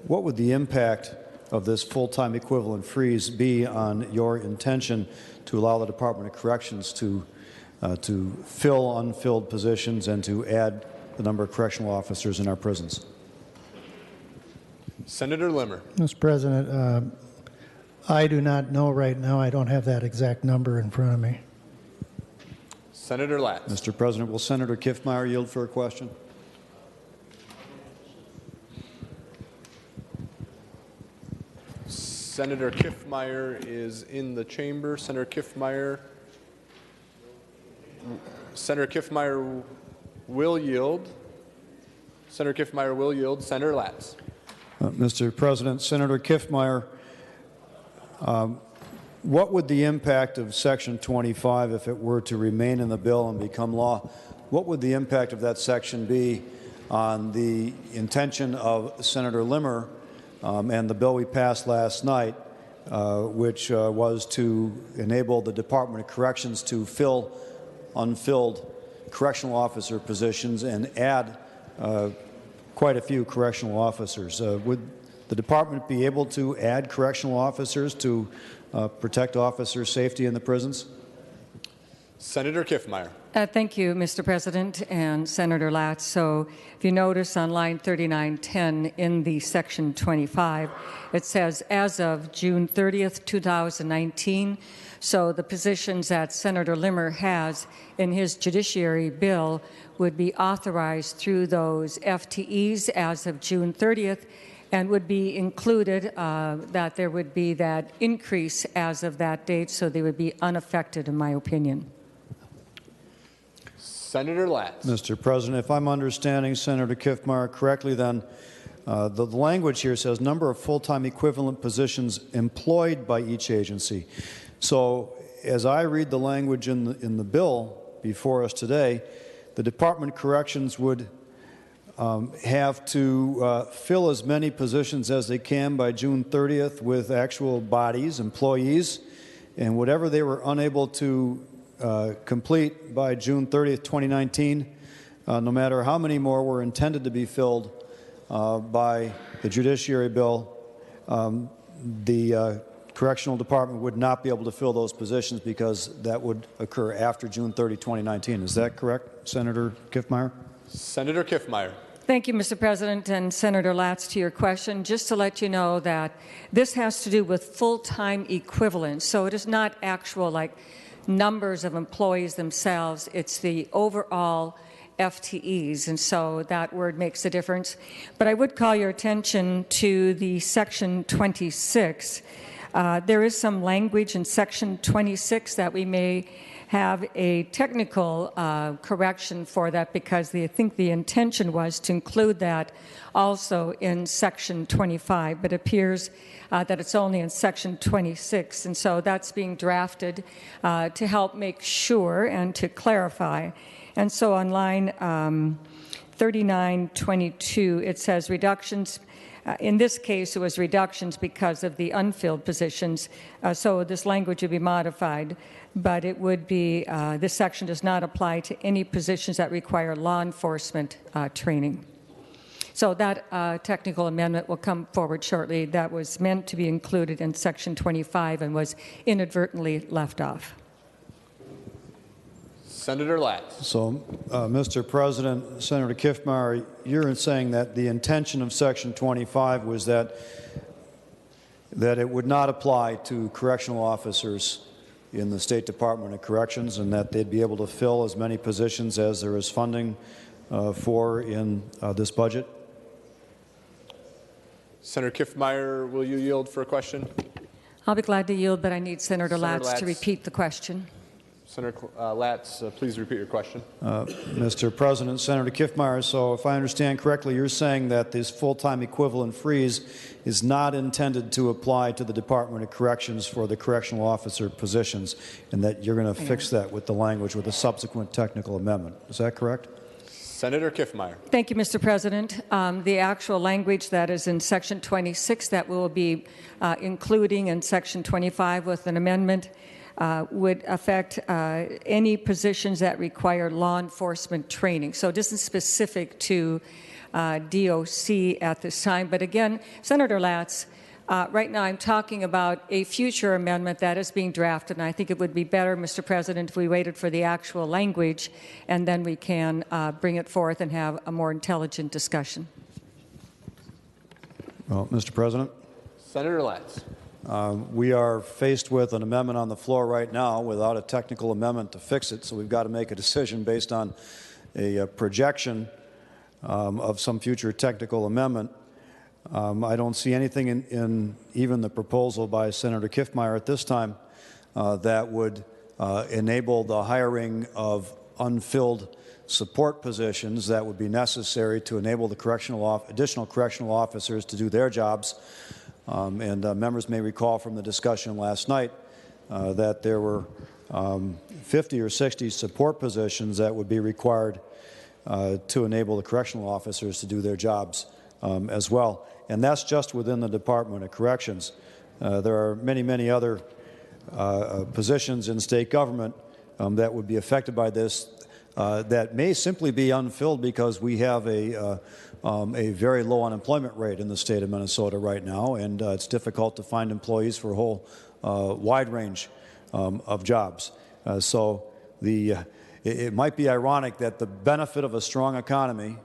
what would the impact of this full-time equivalent freeze be on your intention to allow the Department of Corrections to fill unfilled positions and to add the number of correctional officers in our prisons?
Senator Limmer.
Mr. President, I do not know right now. I don't have that exact number in front of me.
Senator Latz.
Mr. President, will Senator Kiffmeyer yield for a question?
Senator Kiffmeyer is in the chamber. Senator Kiffmeyer will yield. Senator Kiffmeyer will yield. Senator Latz.
Mr. President, Senator Kiffmeyer, what would the impact of Section 25, if it were to remain in the bill and become law, what would the impact of that section be on the intention of Senator Limmer and the bill we passed last night, which was to enable the Department of Corrections to fill unfilled correctional officer positions and add quite a few correctional officers? Would the department be able to add correctional officers to protect officer safety in the prisons?
Senator Kiffmeyer.
Thank you, Mr. President and Senator Latz. So if you notice on line 3910 in the section 25, it says as of June 30th, 2019. So the positions that Senator Limmer has in his judiciary bill would be authorized through those FTEs as of June 30th and would be included, that there would be that increase as of that date, so they would be unaffected, in my opinion.
Senator Latz.
Mr. President, if I'm understanding Senator Kiffmeyer correctly, then the language here says number of full-time equivalent positions employed by each agency. So as I read the language in the bill before us today, the Department of Corrections would have to fill as many positions as they can by June 30th with actual bodies, employees, and whatever they were unable to complete by June 30th, 2019, no matter how many more were intended to be filled by the Judiciary Bill, the Correctional Department would not be able to fill those positions because that would occur after June 30, 2019. Is that correct, Senator Kiffmeyer?
Senator Kiffmeyer.
Thank you, Mr. President, and Senator Latz, to your question. Just to let you know that this has to do with full-time equivalents, so it is not actual like numbers of employees themselves. It's the overall FTEs, and so that word makes a difference. But I would call your attention to the Section 26. There is some language in Section 26 that we may have a technical correction for that, because I think the intention was to include that also in Section 25, but it appears that it's only in Section 26, and so that's being drafted to help make sure and to clarify. And so on line 3922, it says reductions. In this case, it was reductions because of the unfilled positions, so this language would be modified, but it would be, this section does not apply to any positions that require law enforcement training. So that technical amendment will come forward shortly. That was meant to be included in Section 25 and was inadvertently left off.
Senator Latz.
So, Mr. President, Senator Kiffmeyer, you're saying that the intention of Section 25 was that it would not apply to correctional officers in the State Department of Corrections, and that they'd be able to fill as many positions as there is funding for in this budget?
Senator Kiffmeyer, will you yield for a question?
I'll be glad to yield, but I need Senator Latz to repeat the question.
Senator Latz, please repeat your question.
Mr. President, Senator Kiffmeyer, so if I understand correctly, you're saying that this full-time equivalent freeze is not intended to apply to the Department of Corrections for the correctional officer positions, and that you're going to fix that with the language with a subsequent technical amendment. Is that correct?
Senator Kiffmeyer.
Thank you, Mr. President. The actual language that is in Section 26 that we'll be including in Section 25 with an amendment would affect any positions that require law enforcement training. So this is specific to DOC at this time. But again, Senator Latz, right now I'm talking about a future amendment that is being drafted, and I think it would be better, Mr. President, if we waited for the actual language and then we can bring it forth and have a more intelligent discussion.
Well, Mr. President.
Senator Latz.
We are faced with an amendment on the floor right now without a technical amendment to fix it, so we've got to make a decision based on a projection of some future technical amendment. I don't see anything in even the proposal by Senator Kiffmeyer at this time that would enable the hiring of unfilled support positions that would be necessary to enable the additional correctional officers to do their jobs. Members may recall from the discussion last night that there were 50 or 60 support positions that would be required to enable the correctional officers to do their jobs as well. And that's just within the Department of Corrections. There are many, many other positions in state government that would be affected by this that may simply be unfilled because we have a very low unemployment rate in the state of Minnesota right now, and it's difficult to find employees for a whole wide range of jobs. It might be ironic that the benefit of a strong economy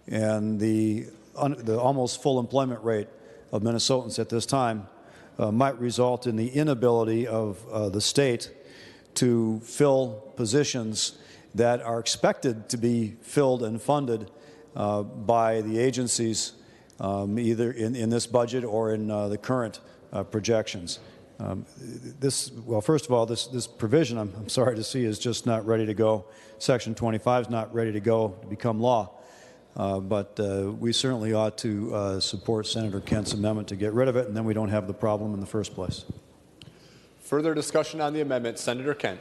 and the almost full employment rate of Minnesotans at this time might result in the inability of the state to fill positions that are expected to be filled and funded by the agencies either in this budget or in the current projections. Well, first of all, this provision, I'm sorry to see, is just not ready to go. Section 25 is not ready to go to become law. But we certainly ought to support Senator Kent's amendment to get rid of it, and then we don't have the problem in the first place.
Further discussion on the amendment. Senator Kent.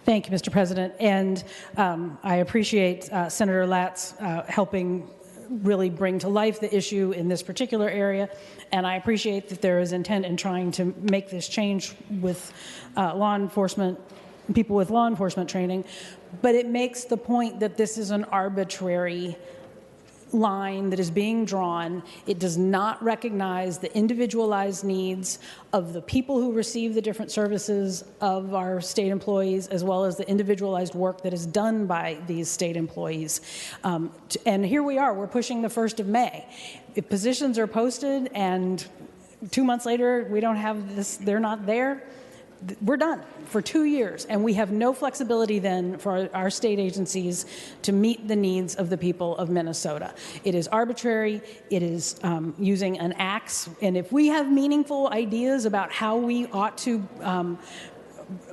Thank you, Mr. President. And I appreciate Senator Latz helping really bring to life the issue in this particular area. And I appreciate that there is intent in trying to make this change with law enforcement, people with law enforcement training. But it makes the point that this is an arbitrary line that is being drawn. It does not recognize the individualized needs of the people who receive the different services of our state employees, as well as the individualized work that is done by these state employees. And here we are, we're pushing the 1st of May. If positions are posted and 2 months later we don't have this, they're not there, we're done for 2 years, and we have no flexibility then for our state agencies to meet the needs of the people of Minnesota. It is arbitrary. It is using an axe, and if we have meaningful ideas about how we ought to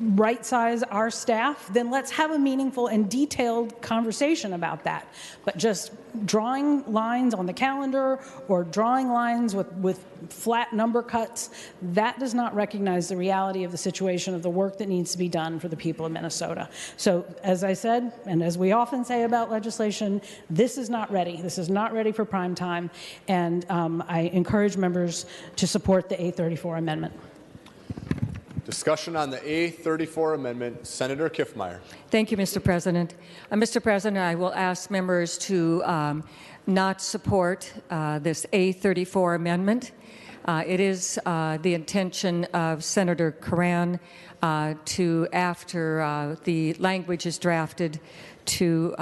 right-size our staff, then let's have a meaningful and detailed conversation about that. But just drawing lines on the calendar or drawing lines with flat number cuts, that does not recognize the reality of the situation of the work that needs to be done for the people of Minnesota. So, as I said, and as we often say about legislation, this is not ready. This is not ready for prime time, and I encourage members to support the A34 amendment.
Discussion on the A34 amendment. Senator Kiffmeyer.
Thank you, Mr. President. Mr. President, I will ask members to not support this A34 amendment. It is the intention of Senator C.O.R.E to, after the language is drafted, to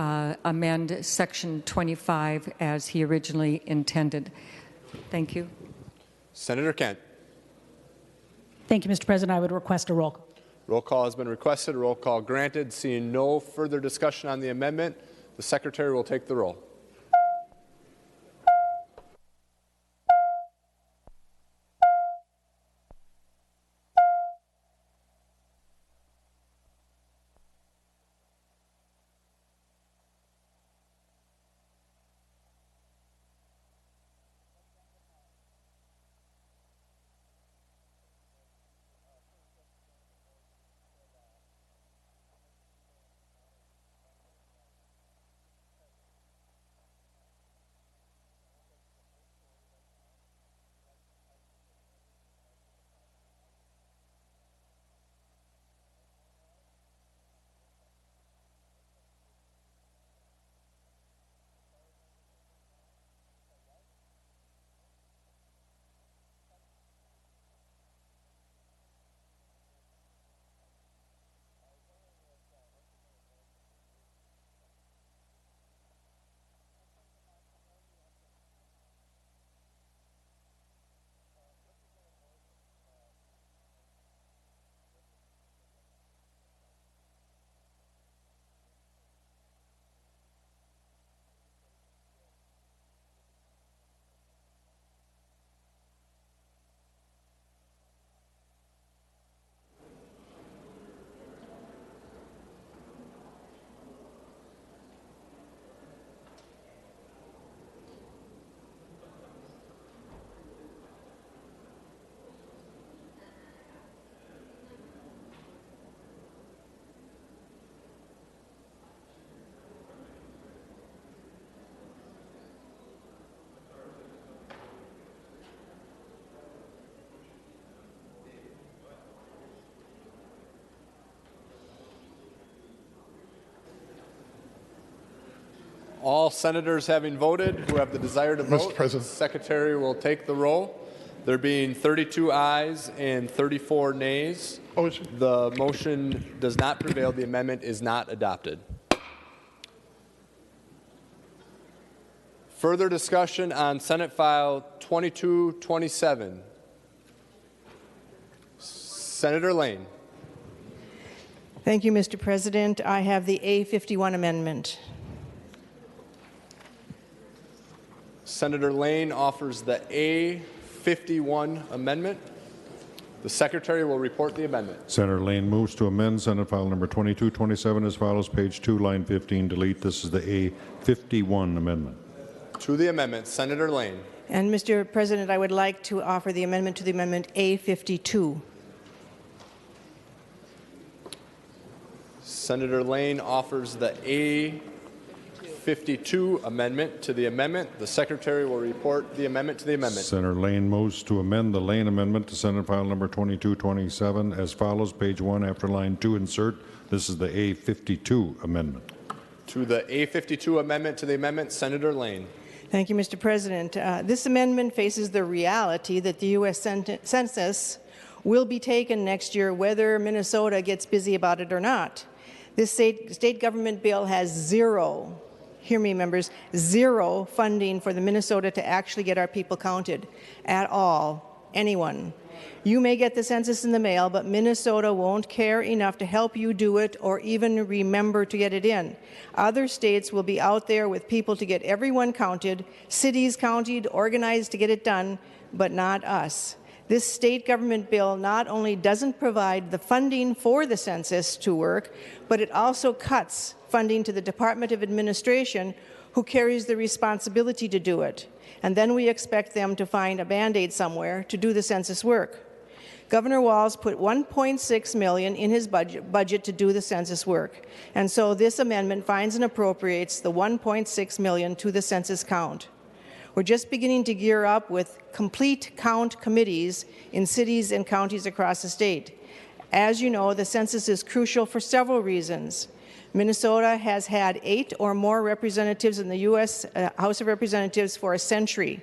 amend Section 25 as he originally intended. Thank you.
Senator Kent.
Thank you, Mr. President. I would request a roll call.
Roll call has been requested. Roll call granted. Seeing no further discussion on the amendment, the Secretary will take the roll. All senators having voted who have the desire to vote,
Mr. President.
the Secretary will take the roll. There being 32 ayes and 34 nays, the motion does not prevail. The amendment is not adopted. Further discussion on Senate File 2227. Senator Lane.
Thank you, Mr. President. I have the A51 amendment.
Senator Lane offers the A51 amendment. The Secretary will report the amendment.
Senator Lane moves to amend Senate File number 2227 as follows, page 2, line 15, delete. This is the A51 amendment.
To the amendment, Senator Lane.
And, Mr. President, I would like to offer the amendment to the amendment A52.
Senator Lane offers the A52 amendment to the amendment. The Secretary will report the amendment to the amendment.
Senator Lane moves to amend the Lane amendment to Senate File number 2227 as follows, page 1, after line 2, insert. This is the A52 amendment.
To the A52 amendment to the amendment, Senator Lane.
Thank you, Mr. President. This amendment faces the reality that the U.S. Census will be taken next year, whether Minnesota gets busy about it or not. This state government bill has zero, hear me members, zero funding for the Minnesota to actually get our people counted at all, anyone. You may get the census in the mail, but Minnesota won't care enough to help you do it or even remember to get it in. Other states will be out there with people to get everyone counted, cities counted, organized to get it done, but not us. This state government bill not only doesn't provide the funding for the census to work, but it also cuts funding to the Department of Administration, who carries the responsibility to do it. And then we expect them to find a Band-Aid somewhere to do the census work. Governor Walz put $1.6 million in his budget to do the census work. And so this amendment finds and appropriates the $1.6 million to the census count. We're just beginning to gear up with complete count committees in cities and counties across the state. As you know, the census is crucial for several reasons. Minnesota has had 8 or more representatives in the U.S. House of Representatives for a century.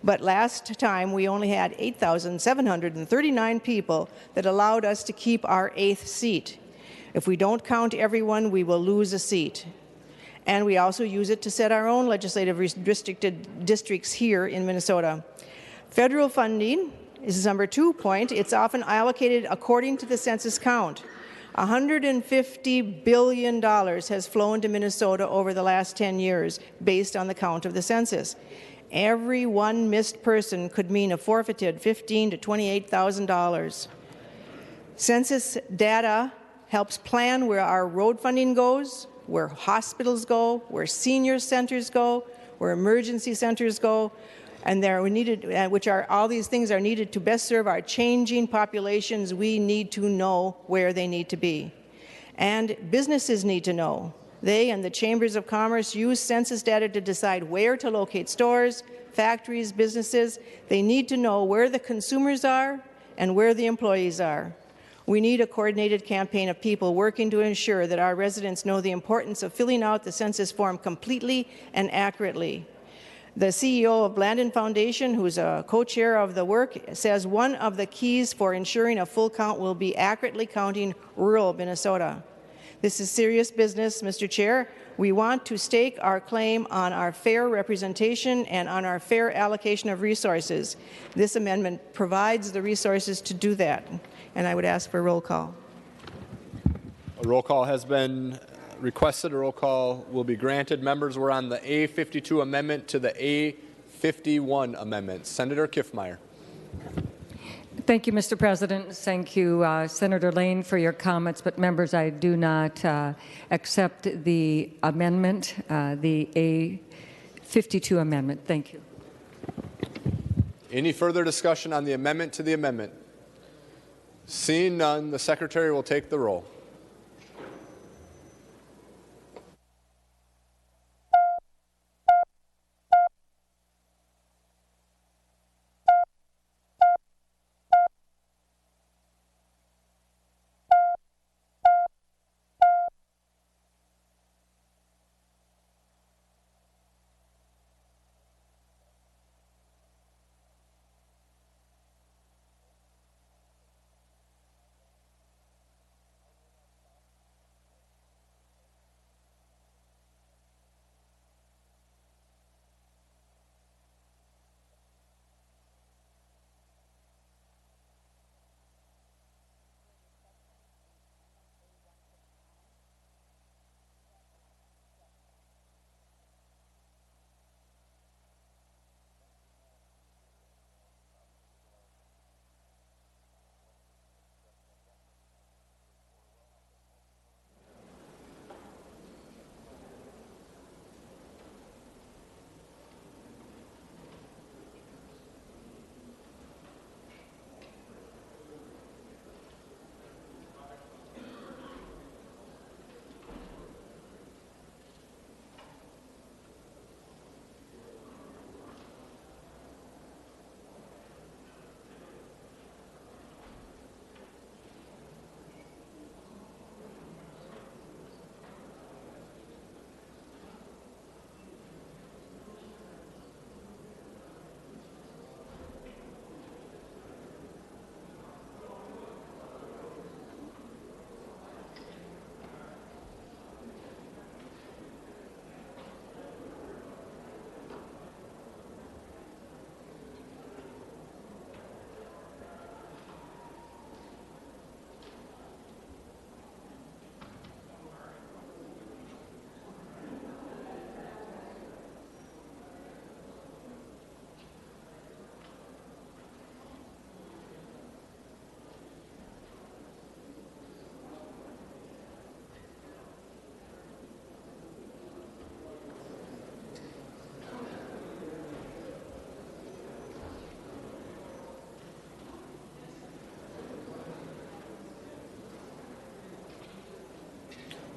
But last time we only had 8,739 people that allowed us to keep our 8th seat. If we don't count everyone, we will lose a seat. And we also use it to set our own legislative districts here in Minnesota. Federal funding is number 2 point. It's often allocated according to the census count. $150 billion has flown to Minnesota over the last 10 years based on the count of the census. Every one missed person could mean a forfeited $15,000 to $28,000. Census data helps plan where our road funding goes, where hospitals go, where senior centers go, where emergency centers go, and all these things are needed to best serve our changing populations. We need to know where they need to be. And businesses need to know. They and the chambers of commerce use census data to decide where to locate stores, factories, businesses. They need to know where the consumers are and where the employees are. We need a coordinated campaign of people working to ensure that our residents know the importance of filling out the census form completely and accurately. The CEO of Blandin Foundation, who's a co-chair of the work, says one of the keys for ensuring a full count will be accurately counting rural Minnesota. This is serious business, Mr. Chair. We want to stake our claim on our fair representation and on our fair allocation of resources. This amendment provides the resources to do that. And I would ask for a roll call.
A roll call has been requested. A roll call will be granted. Members, we're on the A52 amendment to the A51 amendment. Senator Kiffmeyer.
Thank you, Mr. President. Thank you, Senator Lane, for your comments. But members, I do not accept the amendment, the A52 amendment. Thank you.
Any further discussion on the amendment to the amendment? Seeing none, the Secretary will take the roll.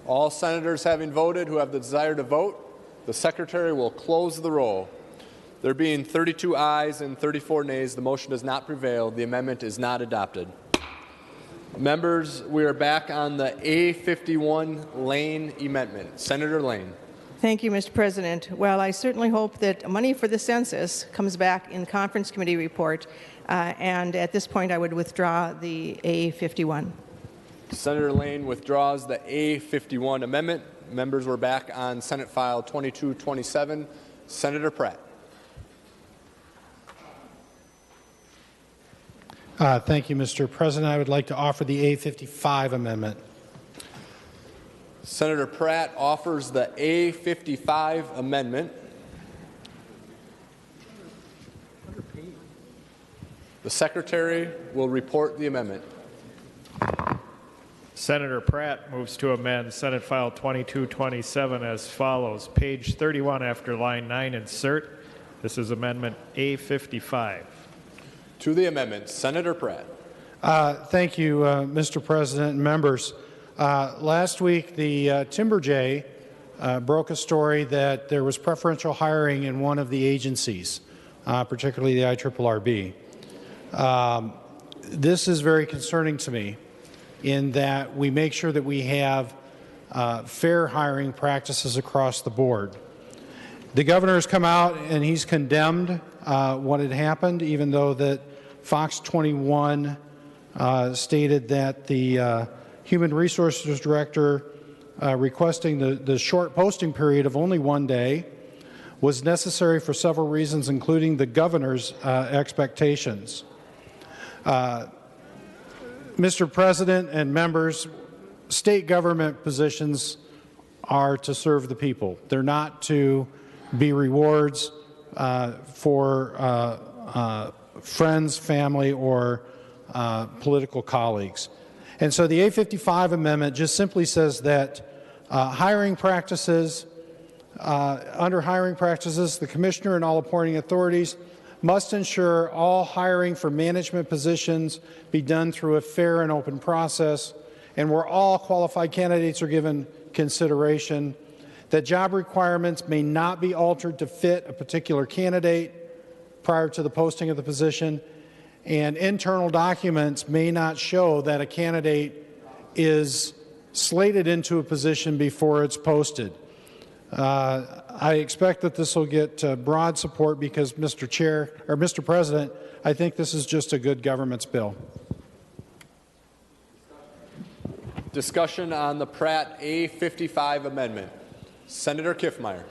All senators having voted who have the desire to vote, the Secretary will close the roll. There being 32 ayes and 34 nays, the motion does not prevail. The amendment is not adopted. Members, we are back on the A51 Lane amendment. Senator Lane.
Thank you, Mr. President. Well, I certainly hope that money for the census comes back in conference committee report, and at this point I would withdraw the A51.
Senator Lane withdraws the A51 amendment. Members, we're back on Senate File 2227. Senator Pratt.
Thank you, Mr. President. I would like to offer the A55 amendment.
Senator Pratt offers the A55 amendment. The Secretary will report the amendment.
Senator Pratt moves to amend Senate File 2227 as follows. Page 31 after line 9, insert. This is Amendment A55.
To the amendment, Senator Pratt.
Thank you, Mr. President and members. Last week, the Timber Jay broke a story that there was preferential hiring in one of the agencies, particularly the IRRB. This is very concerning to me in that we make sure that we have fair hiring practices across the board. The governor has come out and he's condemned what had happened, even though that Fox 21 stated that the Human Resources Director requesting the short posting period of only 1 day was necessary for several reasons, including the governor's expectations. Mr. President and members, state government positions are to serve the people. They're not to be rewards for friends, family, or political colleagues. And so the A55 amendment just simply says that hiring practices, under hiring practices, the commissioner and all appointing authorities must ensure all hiring for management positions be done through a fair and open process, and where all qualified candidates are given consideration, that job requirements may not be altered to fit a particular candidate prior to the posting of the position, and internal documents may not show that a candidate is slated into a position before it's posted. I expect that this will get broad support because, Mr. President, I think this is just a good government's bill.
Discussion on the Pratt A55 amendment. Senator Kiffmeyer.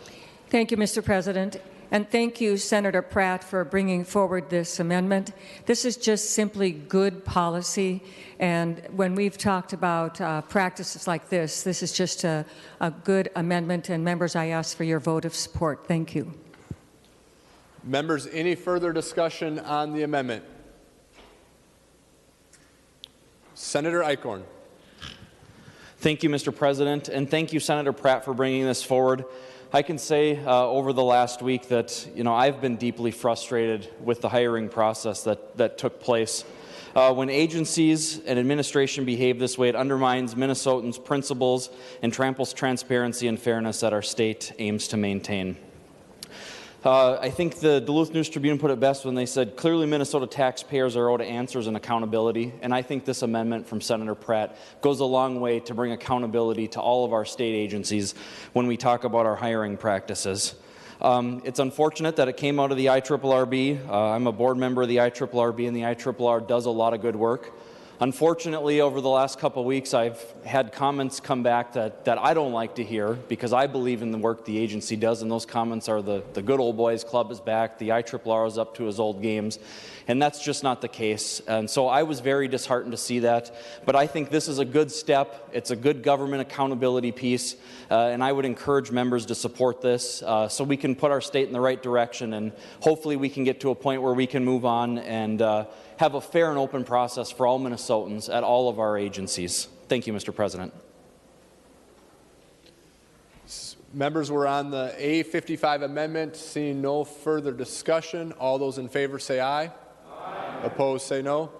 Thank you, Mr. President. And thank you, Senator Pratt, for bringing forward this amendment. This is just simply good policy. And when we've talked about practices like this is just a good amendment. And members, I ask for your vote of support. Thank you.
Members, any further discussion on the amendment? Senator Eichhorn.
Thank you, Mr. President, and thank you, Senator Pratt, for bringing this forward. I can say over the last week that, I've been deeply frustrated with the hiring process that took place. When agencies and administration behave this way, it undermines Minnesotans' principles and tramples transparency and fairness that our state aims to maintain. I think the Duluth News-Tribune put it best when they said, clearly Minnesota taxpayers are owed answers and accountability, and I think this amendment from Senator Pratt goes a long way to bring accountability to all of our state agencies when we talk about our hiring practices. It's unfortunate that it came out of the IRRB. I'm a board member of the IRRB, and the IRRR does a lot of good work. Unfortunately, over the last couple of weeks, I've had comments come back that I don't like to hear because I believe in the work the agency does, and those comments are the good old boys club is back, the IRRR is up to his old games, and that's just not the case. And so I was very disheartened to see that, but I think this is a good step. It's a good government accountability piece, and I would encourage members to support this so we can put our state in the right direction, and hopefully we can get to a point where we can move on and have a fair and open process for all Minnesotans at all of our agencies. Thank you, Mr. President.
Members, we're on the A55 amendment. Seeing no further discussion, all those in favor say aye. Aye. Opposed say no.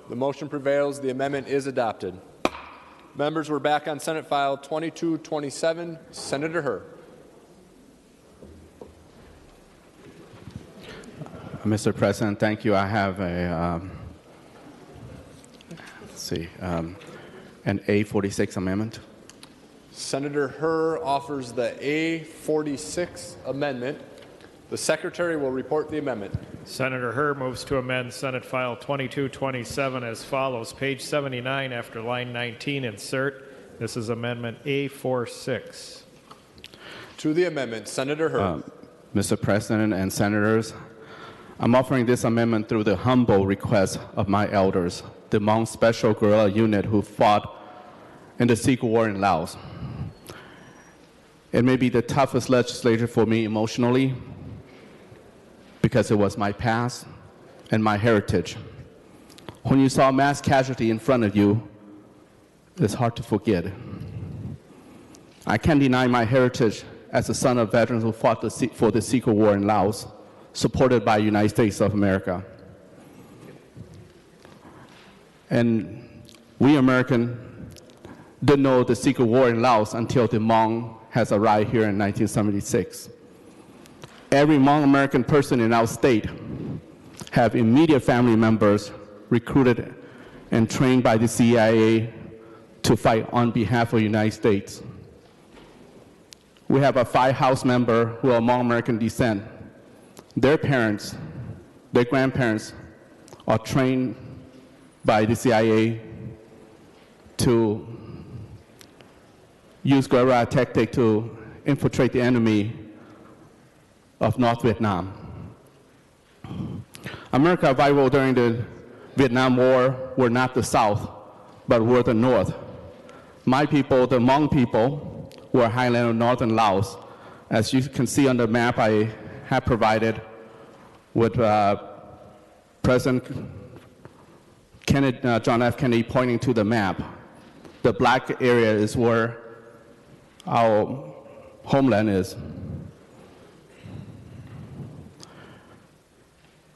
The motion prevails. The amendment is adopted. Members, we're back on Senate File 2227. Senator Hur.
Mr. President, thank you. I have a, an A46 amendment.
Senator Hur offers the A46 amendment. The Secretary will report the amendment.
Senator Hur moves to amend Senate File 2227 as follows. Page 79 after line 19, insert. This is Amendment A46.
To the amendment, Senator Hur.
Mr. President and Senators, I'm offering this amendment through the humble request of my elders, the Hmong Special Guerrilla Unit who fought in the C.O.R.E. in Laos. It may be the toughest legislature for me emotionally because it was my past and my heritage. When you saw mass casualty in front of you, it's hard to forget. I can't deny my heritage as a son of veterans who fought for the C.O.R.E. in Laos, supported by the United States of America. And we Americans didn't know the C.O.R.E. in Laos until the Hmong has arrived here in 1976. Every Hmong American person in our state have immediate family members recruited and trained by the CIA to fight on behalf of the United States. We have a 5 House members who are Hmong American descent. Their parents, their grandparents are trained by the CIA to use guerrilla tactic to infiltrate the enemy of North Vietnam. America's rival during the Vietnam War were not the South, but were the North. My people, the Hmong people, were highland of northern Laos. As you can see on the map I have provided with President Kennedy, John F. Kennedy pointing to the map. The black area is where our homeland is.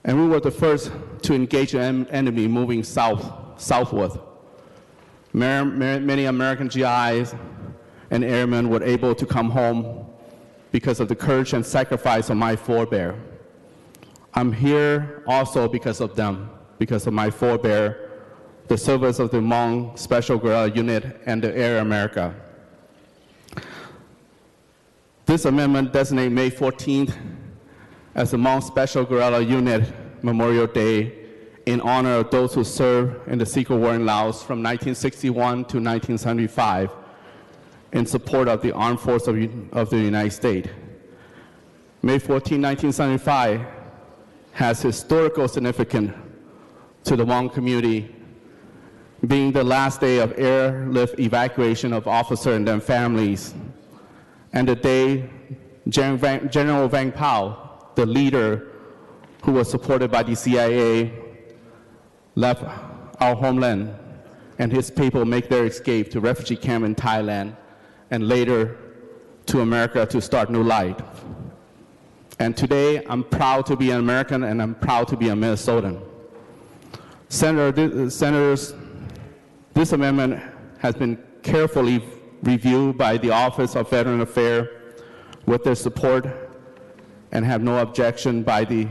And we were the first to engage the enemy moving southward. Many American GIs and airmen were able to come home because of the courage and sacrifice of my forebear. I'm here also because of them, because of my forebear, the service of the Hmong Special Guerrilla Unit and the Air America. This amendment designates May 14th as the Hmong Special Guerrilla Unit Memorial Day in honor of those who served in the C.O.R.E. in Laos from 1961 to 1975 in support of the armed force of the United States. May 14, 1975 has historical significance to the Hmong community, being the last day of airlift evacuation of officers and their families, and the day General Vang Pao, the leader who was supported by the CIA, left our homeland and his people make their escape to refugee camp in Thailand and later to America to start new life. And today I'm proud to be an American and I'm proud to be a Minnesotan. Senators, this amendment has been carefully reviewed by the Office of Veteran Affairs with their support and have no objection by the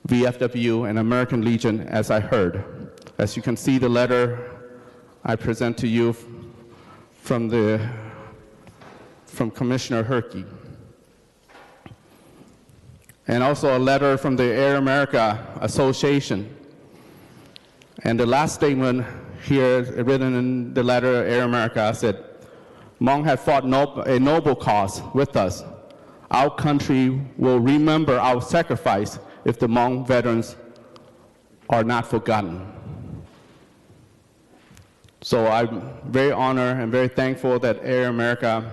VFW and American Legion, as I heard. As you can see, the letter I present to you from Commissioner Herkey. And also a letter from the Air America Association. And the last statement here, written in the letter Air America, said, Hmong have fought a noble cause with us. Our country will remember our sacrifice if the Hmong veterans are not forgotten. So I'm very honored and very thankful that Air America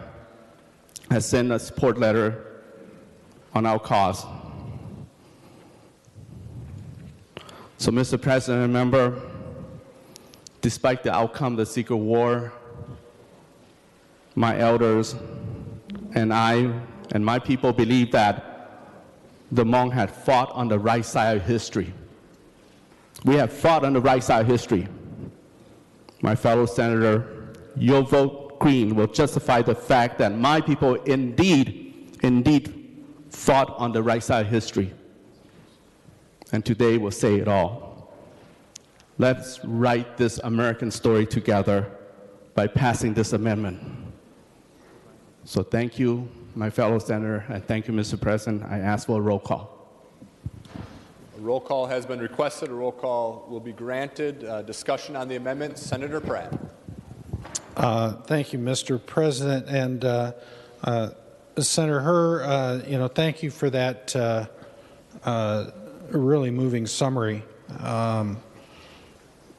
has sent a support letter on our cause. So, Mr. President, remember, despite the outcome of the secret war, my elders and I and my people believe that the Hmong had fought on the right side of history. We have fought on the right side of history. My fellow senator, your vote green will justify the fact that my people indeed fought on the right side of history. And today will say it all. Let's write this American story together by passing this amendment. So thank you, my fellow senator, and thank you, Mr. President. I ask for a roll call.
A roll call has been requested. A roll call will be granted. Discussion on the amendment. Senator Pratt.
Thank you, Mr. President. And Senator Herr, thank you for that really moving summary.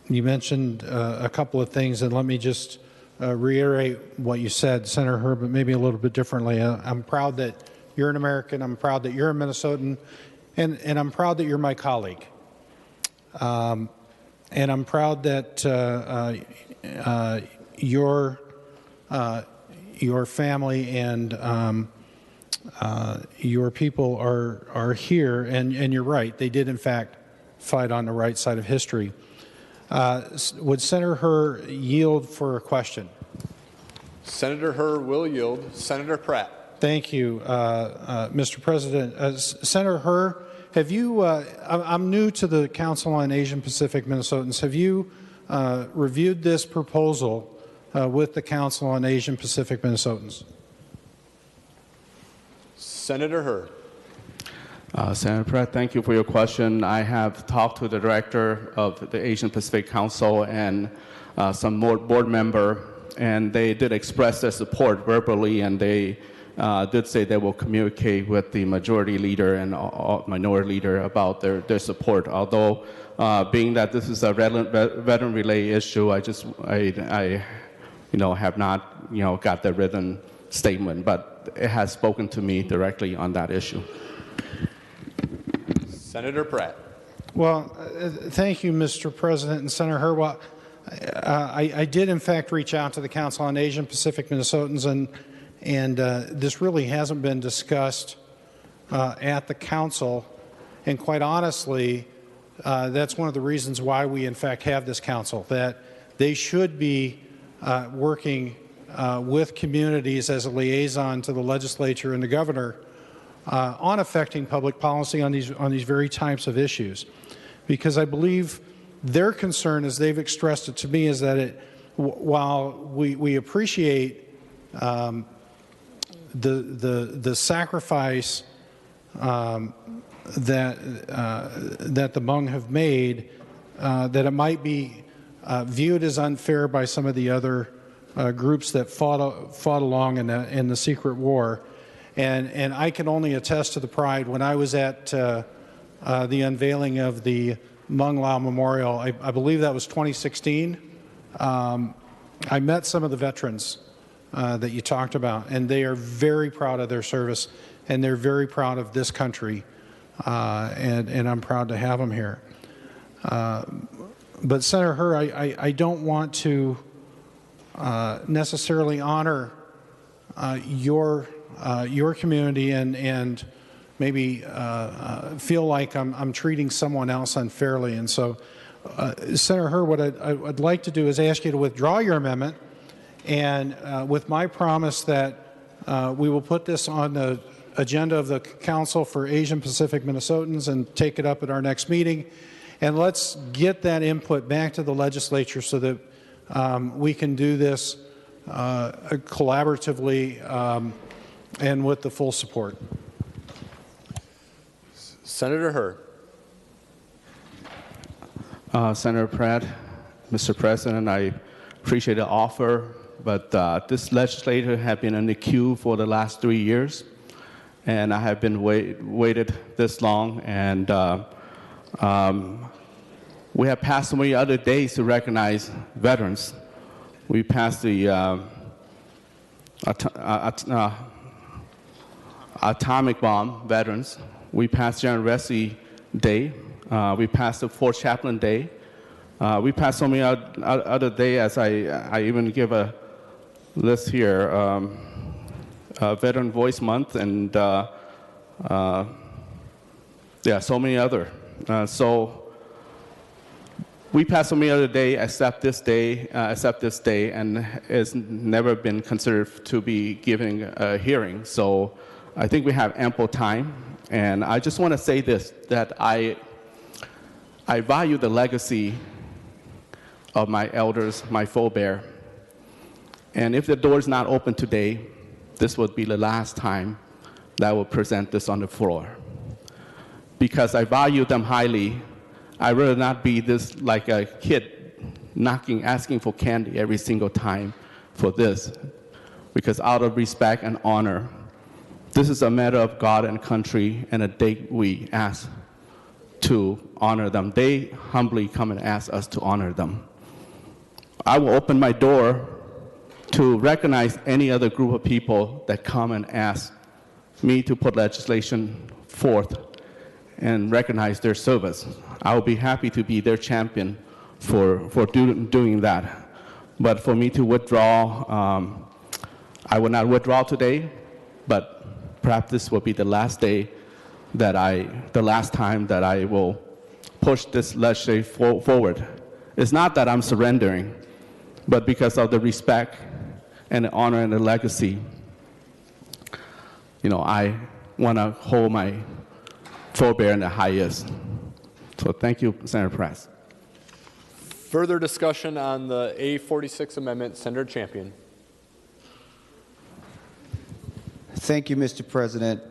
You mentioned a couple of things, and let me just reiterate what you said, Senator Herr, but maybe a little bit differently. I'm proud that you're an American. I'm proud that you're a Minnesotan, and I'm proud that you're my colleague. And I'm proud that your family and your people are here, and you're right. They did, in fact, fight on the right side of history. Would Senator Herr yield for a question?
Senator Herr will yield. Senator Pratt.
Thank you, Mr. President. Senator Herr, have you, I'm new to the Council on Asian Pacific Minnesotans. Have you reviewed this proposal with the Council on Asian Pacific Minnesotans?
Senator Herr.
Senator Pratt, thank you for your question. I have talked to the director of the Asian Pacific Council and some board member, and they did express their support verbally, and they did say they will communicate with the majority leader and minority leader about their support. Although, being that this is a veteran relay issue, I have not got the written statement, but it has spoken to me directly on that issue.
Senator Pratt.
Well, thank you, Mr. President and Senator Herr. Well, I did, in fact, reach out to the Council on Asian Pacific Minnesotans, and this really hasn't been discussed at the Council. And quite honestly, that's one of the reasons why we, in fact, have this Council, that they should be working with communities as a liaison to the legislature and the governor on affecting public policy on these very types of issues, because I believe their concern, as they've expressed it to me, is that while we appreciate the sacrifice that the Hmong have made, that it might be viewed as unfair by some of the other groups that fought along in the secret war. And I can only attest to the pride. When I was at the unveiling of the Hmong Lao Memorial, I believe that was 2016, I met some of the veterans that you talked about, and they are very proud of their service, and they're very proud of this country, and I'm proud to have them here. But Senator Herr, I don't want to necessarily honor your community and maybe feel like I'm treating someone else unfairly. And so, Senator Herr, what I'd like to do is ask you to withdraw your amendment, and with my promise that we will put this on the agenda of the Council for Asian Pacific Minnesotans and take it up at our next meeting. And let's get that input back to the legislature so that we can do this collaboratively and with the full support.
Senator
Herr. Senator Pratt, Mr. President, I appreciate the offer, but this legislator has been in the queue for the last 3 years, and I have been waited this long, and we have passed so many other days to recognize veterans. We passed the atomic bomb veterans. We passed General Wesley Day. We passed the Fort Chaplain Day. We passed so many other days, as I even give a list here. Veteran Voice Month, and yeah, so many other. So we pass a meal today, accept this day, and it's never been considered to be giving a hearing. So I think we have ample time. And I just want to say this, that I value the legacy of my elders, my forebear. And if the door is not open today, this would be the last time that I will present this on the floor. Because I value them highly, I'd rather not be this like a kid asking for candy every single time for this. Because out of respect and honor, this is a matter of God and country, and a date we ask to honor them. They humbly come and ask us to honor them. I will open my door to recognize any other group of people that come and ask me to put legislation forth and recognize their service. I will be happy to be their champion for doing that. But for me to withdraw, I will not withdraw today, but perhaps this will be the last time that I will push this legislation forward. It's not that I'm surrendering, but because of the respect and the honor and the legacy, I want to hold my forebear in the highest. So thank you, Senator Press.
Further discussion on the A46 amendment, Senator Champion.
Thank you, Mr. President.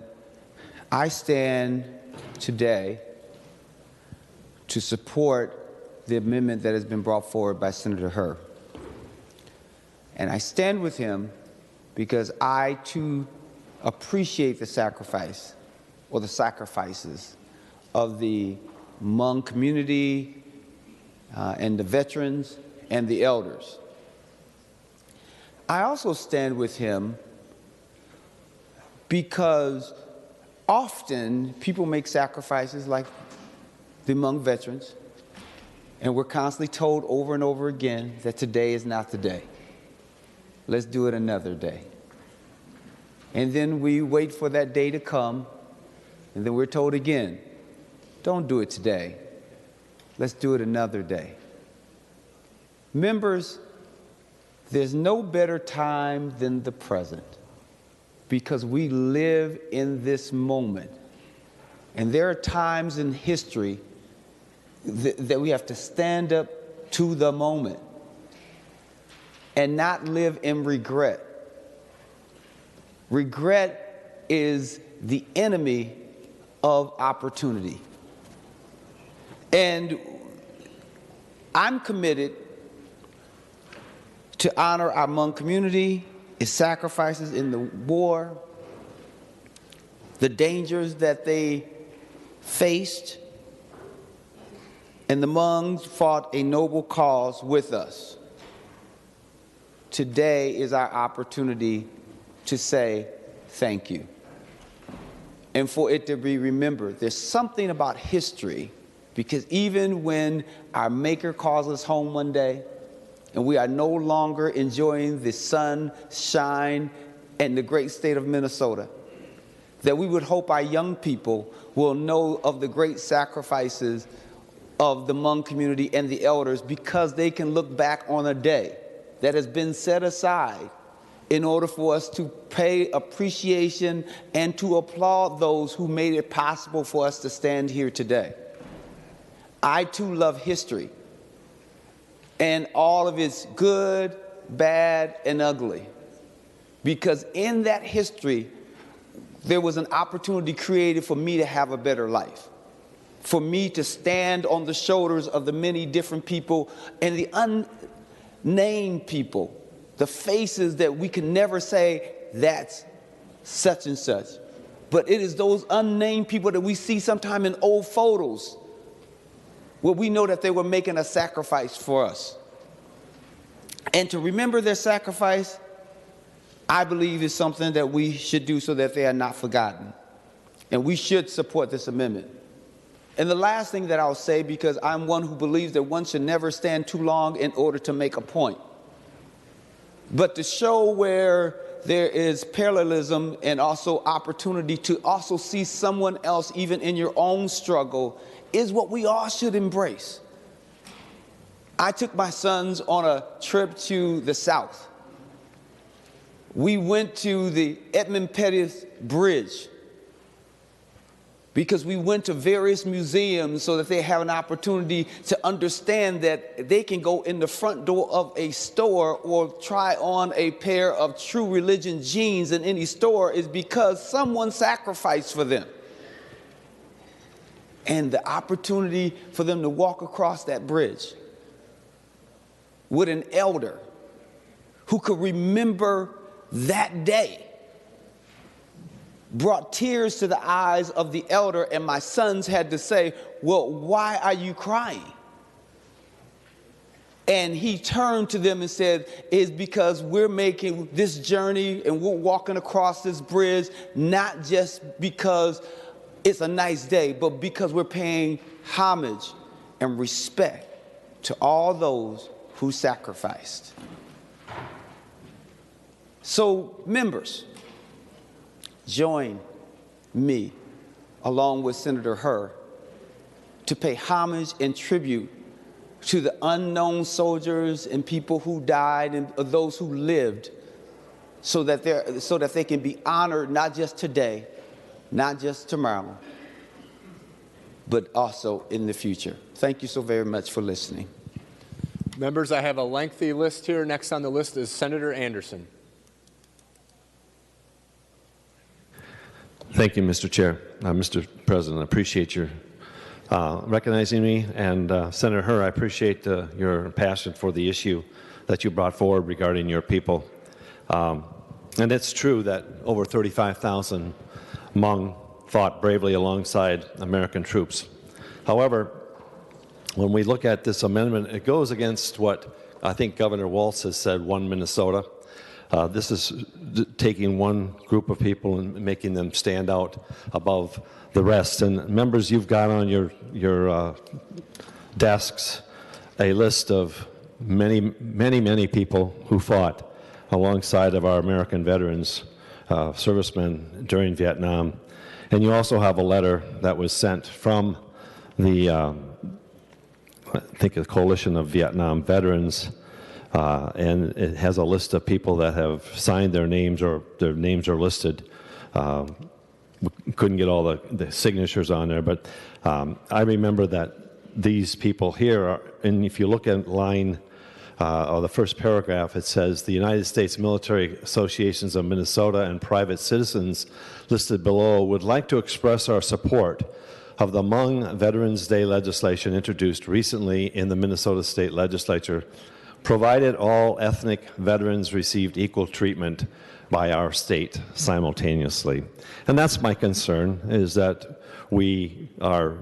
I stand today to support the amendment that has been brought forward by Senator Hur. And I stand with him because I, too, appreciate the sacrifice or the sacrifices of the Hmong community and the veterans and the elders. I also stand with him because often people make sacrifices like the Hmong veterans, and we're constantly told over and over again that today is not the day. Let's do it another day. And then we wait for that day to come, and then we're told again, don't do it today. Let's do it another day. Members, there's no better time than the present, because we live in this moment. And there are times in history that we have to stand up to the moment and not live in regret. Regret is the enemy of opportunity. And I'm committed to honor our Hmong community, its sacrifices in the war, the dangers that they faced, and the Hmongs fought a noble cause with us. Today is our opportunity to say thank you, and for it to be remembered. There's something about history, because even when our Maker calls us home one day, and we are no longer enjoying the sunshine and the great state of Minnesota, that we would hope our young people will know of the great sacrifices of the Hmong community and the elders, because they can look back on a day that has been set aside in order for us to pay appreciation and to applaud those who made it possible for us to stand here today. I too love history and all of its good, bad, and ugly, because in that history there was an opportunity created for me to have a better life, for me to stand on the shoulders of the many different people and the unnamed people, the faces that we can never say that's such and such. But it is those unnamed people that we see sometime in old photos where we know that they were making a sacrifice for us. And to remember their sacrifice, I believe, is something that we should do so that they are not forgotten. And we should support this amendment. And the last thing that I'll say, because I'm one who believes that one should never stand too long in order to make a point, but to show where there is parallelism and also opportunity to also see someone else even in your own struggle is what we all should embrace.
I took my sons on a trip to the South. We went to the Edmund Pettus Bridge because we went to various museums so that they have an opportunity to understand that they can go in the front door of a store or try on a pair of True Religion jeans in any store is because someone sacrificed for them. And the opportunity for them to walk across that bridge with an elder who could remember that day brought tears to the eyes of the elder, and my sons had to say, well, why are you crying? And he turned to them and said, it's because we're making this journey and we're walking across this bridge, not just because it's a nice day, but because we're paying homage and respect to all those who sacrificed. So, members, join me, along with Senator Hur, to pay homage and tribute to the unknown soldiers and people who died and those who lived, so that they can be honored not just today, not just tomorrow, but also in the future. Thank you so very much for listening.
Members, I have a lengthy list here. Next on the list is Senator Anderson.
Thank you, Mr. Chair. Mr. President, I appreciate your recognizing me. And Senator Hur, I appreciate your passion for the issue that you brought forward regarding your people. And it's true that over 35,000 Hmong fought bravely alongside American troops. However, when we look at this amendment, it goes against what I think Governor Walz has said, one Minnesota. This is taking one group of people and making them stand out above the rest. And members, you've got on your desks a list of many people who fought alongside of our American veterans, servicemen during Vietnam. And you also have a letter that was sent from the, I think, the Coalition of Vietnam Veterans. And it has a list of people that have signed their names, or their names are listed. We couldn't get all the signatures on there, but I remember that these people here are, and if you look at line, or the first paragraph, it says, the United States Military Associations of Minnesota and private citizens listed below would like to express our support of the Hmong Veterans Day legislation introduced recently in the Minnesota State Legislature, provided all ethnic veterans received equal treatment by our state simultaneously. And that's my concern, is that we are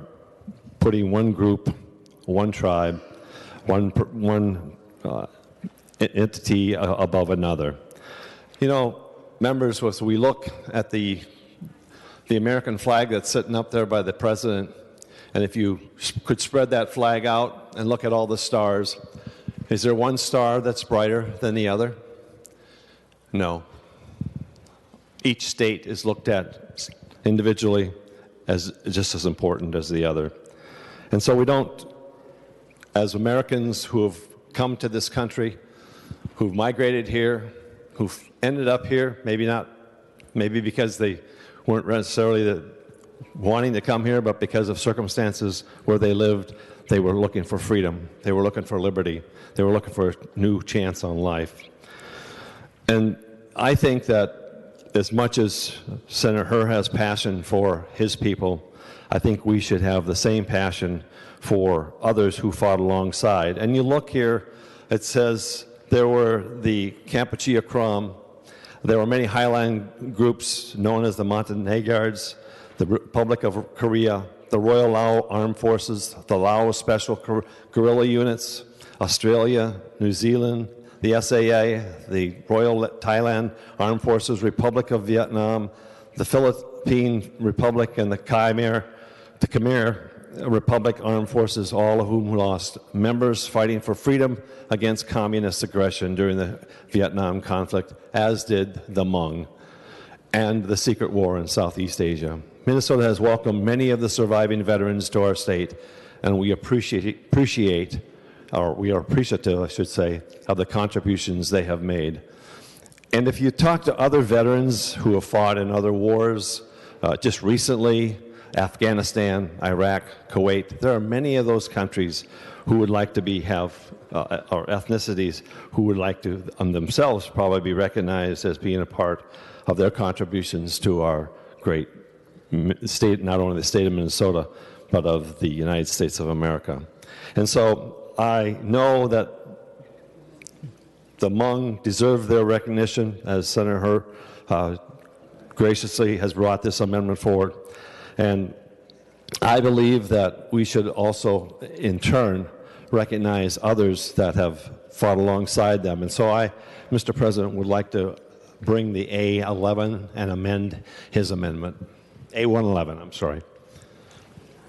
putting one group, one tribe, one entity above another. You know, members, as we look at the American flag that's sitting up there by the president, and if you could spread that flag out and look at all the stars, is there one star that's brighter than the other? No. Each state is looked at individually as just as important as the other. And so we don't, as Americans who have come to this country, who've migrated here, who've ended up here, maybe because they weren't necessarily wanting to come here, but because of circumstances where they lived, they were looking for freedom. They were looking for liberty. They were looking for a new chance on life. And I think that as much as Senator Hur has passion for his people, I think we should have the same passion for others who fought alongside. And you look here, it says there were the Kampuchea Krom, there were many highland groups known as the Montenegards, the Republic of Korea, the Royal Lao Armed Forces, the Laos Special Guerilla Units, Australia, New Zealand, the SAA, the Royal Thailand Armed Forces, Republic of Vietnam, the Philippine Republic, and the Khmer Republic Armed Forces, all of whom lost members fighting for freedom against communist aggression during the Vietnam conflict, as did the Hmong and the secret war in Southeast Asia. Minnesota has welcomed many of the surviving veterans to our state, and we appreciate or we are appreciative, I should say, of the contributions they have made. And if you talk to other veterans who have fought in other wars, just recently, Afghanistan, Iraq, Kuwait, there are many of those countries who would like to or ethnicities who would like to themselves probably be recognized as being a part of their contributions to our great state, not only the state of Minnesota, but of the United States of America. And so I know that the Hmong deserve their recognition, as Senator Her graciously has brought this amendment forward. And I believe that we should also, in turn, recognize others that have fought alongside them. And so I, Mr. President, would like to bring the A11 and amend his amendment. A111, I'm sorry.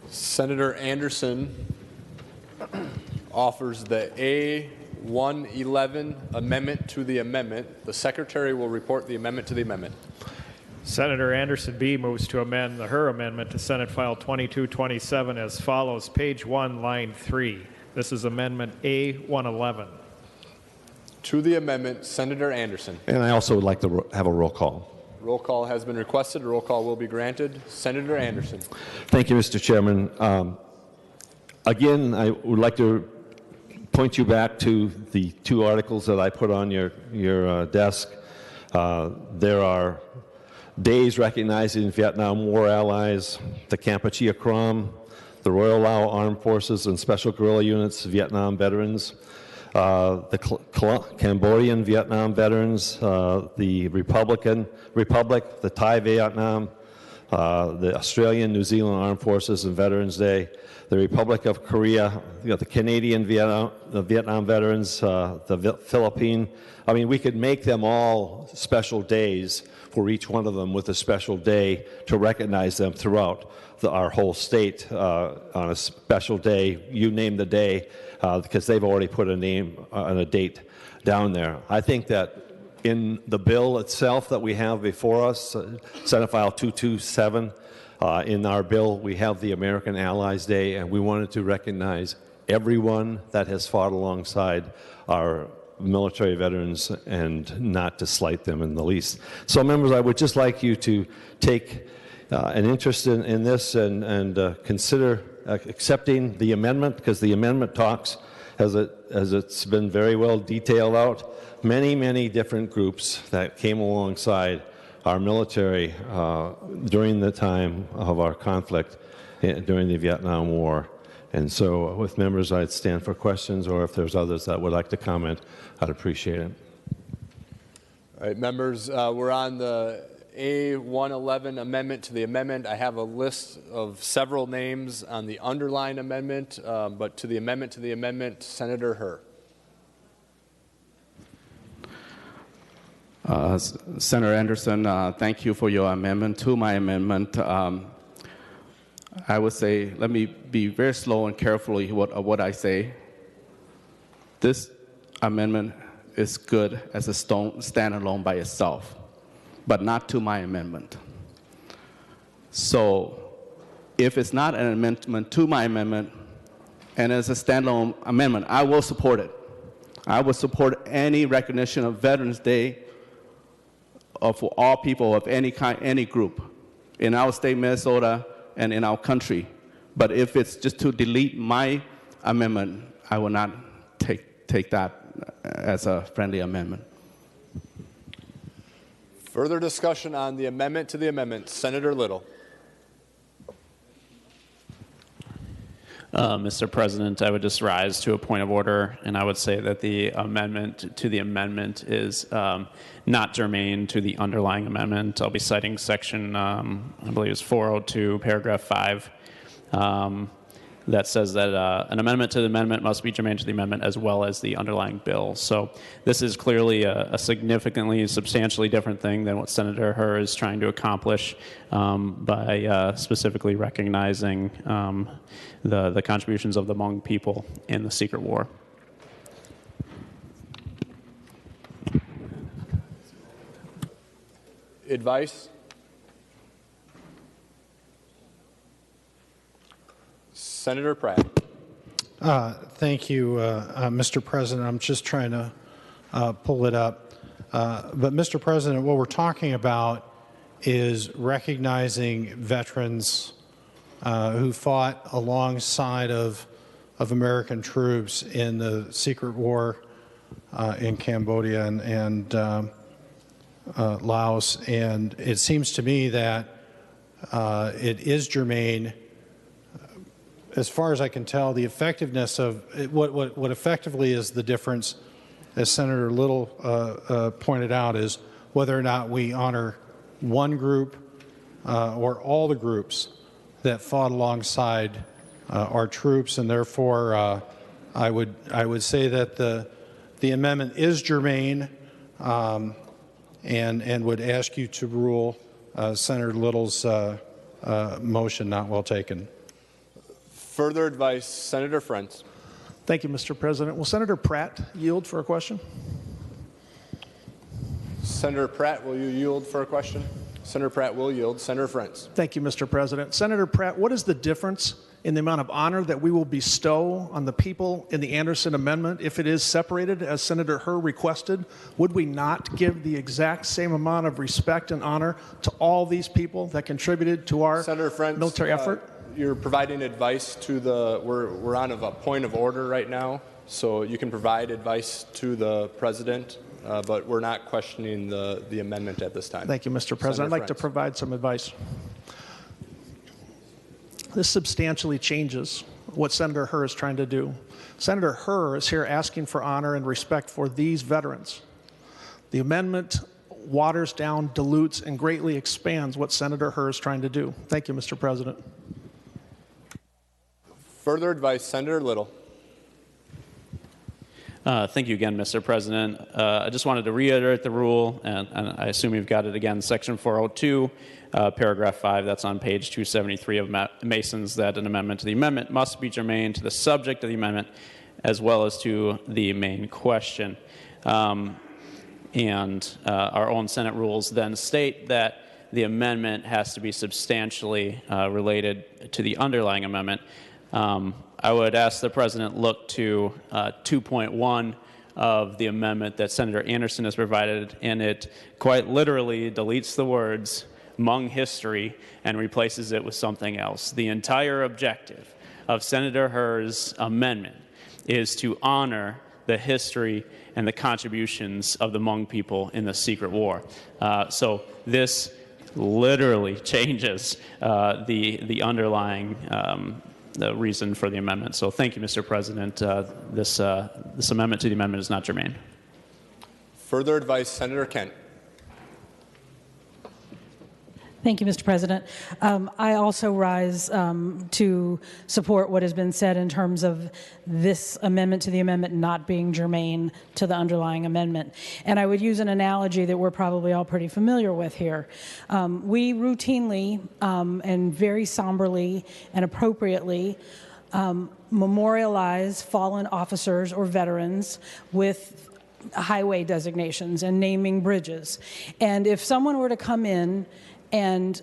Senator Anderson offers the A111 amendment to the amendment. The Secretary will report the amendment to the amendment.
Senator Anderson B. moves to amend the Her amendment to Senate File 2227 as follows, page 1, line 3. This is Amendment A111.
To the amendment, Senator Anderson.
And I also would like to have a roll call.
Roll call has been requested. Roll call will be granted. Senator Anderson.
Thank you, Mr. Chairman. Again, I would like to point you back to the two articles that I put on your desk. There are days recognizing Vietnam War allies, the Kampuchea Krom, the Royal Lao Armed Forces and Special Guerrilla Units Vietnam veterans, the Cambodian Vietnam veterans, the Republic, the Thai Vietnam, the Australian New Zealand Armed Forces and Veterans Day, the Republic of Korea, the Canadian Vietnam veterans, the Philippine. I mean, we could make them all special days for each one of them with a special day to recognize them throughout our whole state on a special day. You name the day because they've already put a name and a date down there. I think that in the bill itself that we have before us, Senate File 227, in our bill we have the American Allies Day, and we wanted to recognize everyone that has fought alongside our military veterans and not to slight them in the least. So members, I would just like you to take an interest in this and consider accepting the amendment, because the amendment talks, as it's been very well detailed out, many different groups that came alongside our military during the time of our conflict during the Vietnam War. And so with members, I'd stand for questions, or if there's others that would like to comment, I'd appreciate it.
All right, members, we're on the A111 amendment to the amendment. I have a list of several names on the underlying amendment, but to the amendment, Senator Her.
Senator Anderson, thank you for your amendment to my amendment. I would say, let me be very slow and carefully what I say. This amendment is good as a standalone by itself, but not to my amendment. So if it's not an amendment to my amendment and it's a standalone amendment, I will support it. I will support any recognition of Veterans Day for all people of any kind, any group in our state, Minnesota, and in our country. But if it's just to delete my amendment, I will not take that as a friendly amendment.
Further discussion on the amendment to the amendment, Senator Little.
Mr. President, I would just rise to a point of order, and I would say that the amendment to the amendment is not germane to the underlying amendment. I'll be citing section, I believe it's 402, paragraph 5, that says that an amendment to the amendment must be germane to the amendment as well as the underlying bill. So this is clearly a significantly, substantially different thing than what Senator Her is trying to accomplish by specifically recognizing the contributions of the Hmong people in the secret war.
Advice? Senator Pratt.
Thank you, Mr. President. I'm just trying to pull it up. But, Mr. President, what we're talking about is recognizing veterans who fought alongside of American troops in the secret war in Cambodia and Laos. And it seems to me that it is germane. As far as I can tell, the effectiveness of what effectively is the difference, as Senator Little pointed out, is whether or not we honor one group or all the groups that fought alongside our troops, and therefore I would say that the amendment is germane, and would ask you to rule Senator Little's motion not well taken.
Further advice, Senator Frentz.
Thank you, Mr. President. Will Senator Pratt yield for a question?
Senator Pratt, will you yield for a question? Senator Pratt will yield. Senator Frentz.
Thank you, Mr. President. Senator Pratt, what is the difference in the amount of honor that we will bestow on the people in the Anderson Amendment if it is separated, as Senator Herr requested? Would we not give the exact same amount of respect and honor to all these people that contributed to our
Senator Frentz,
military effort?
You're providing advice to we're on a point of order right now, so you can provide advice to the President, but we're not questioning the amendment at this time.
Thank you, Mr. President. I'd like to provide some advice. This substantially changes what Senator Herr is trying to do. Senator Herr is here asking for honor and respect for these veterans. The amendment waters down, dilutes, and greatly expands what Senator Herr is trying to do. Thank you, Mr. President.
Further advice, Senator Little.
Thank you again, Mr. President. I just wanted to reiterate the rule, and I assume you've got it again, Section 402, Paragraph 5, that's on page 273 of Mason's, that an amendment to the amendment must be germane to the subject of the amendment as well as to the main question. And our own Senate rules then state that the amendment has to be substantially related to the underlying amendment. I would ask the President look to 2.1 of the amendment that Senator Anderson has provided, and it quite literally deletes the words Hmong history and replaces it with something else. The entire objective of Senator Herr's amendment is to honor the history and the contributions of the Hmong people in the secret war. So this literally changes the underlying the reason for the amendment. So thank you, Mr. President. This amendment to the amendment is not germane.
Further advice, Senator Kent.
Thank you, Mr. President. I also rise to support what has been said in terms of this amendment to the amendment not being germane to the underlying amendment. And I would use an analogy that we're probably all pretty familiar with here. We routinely and very somberly and appropriately memorialize fallen officers or veterans with highway designations and naming bridges. And if someone were to come in and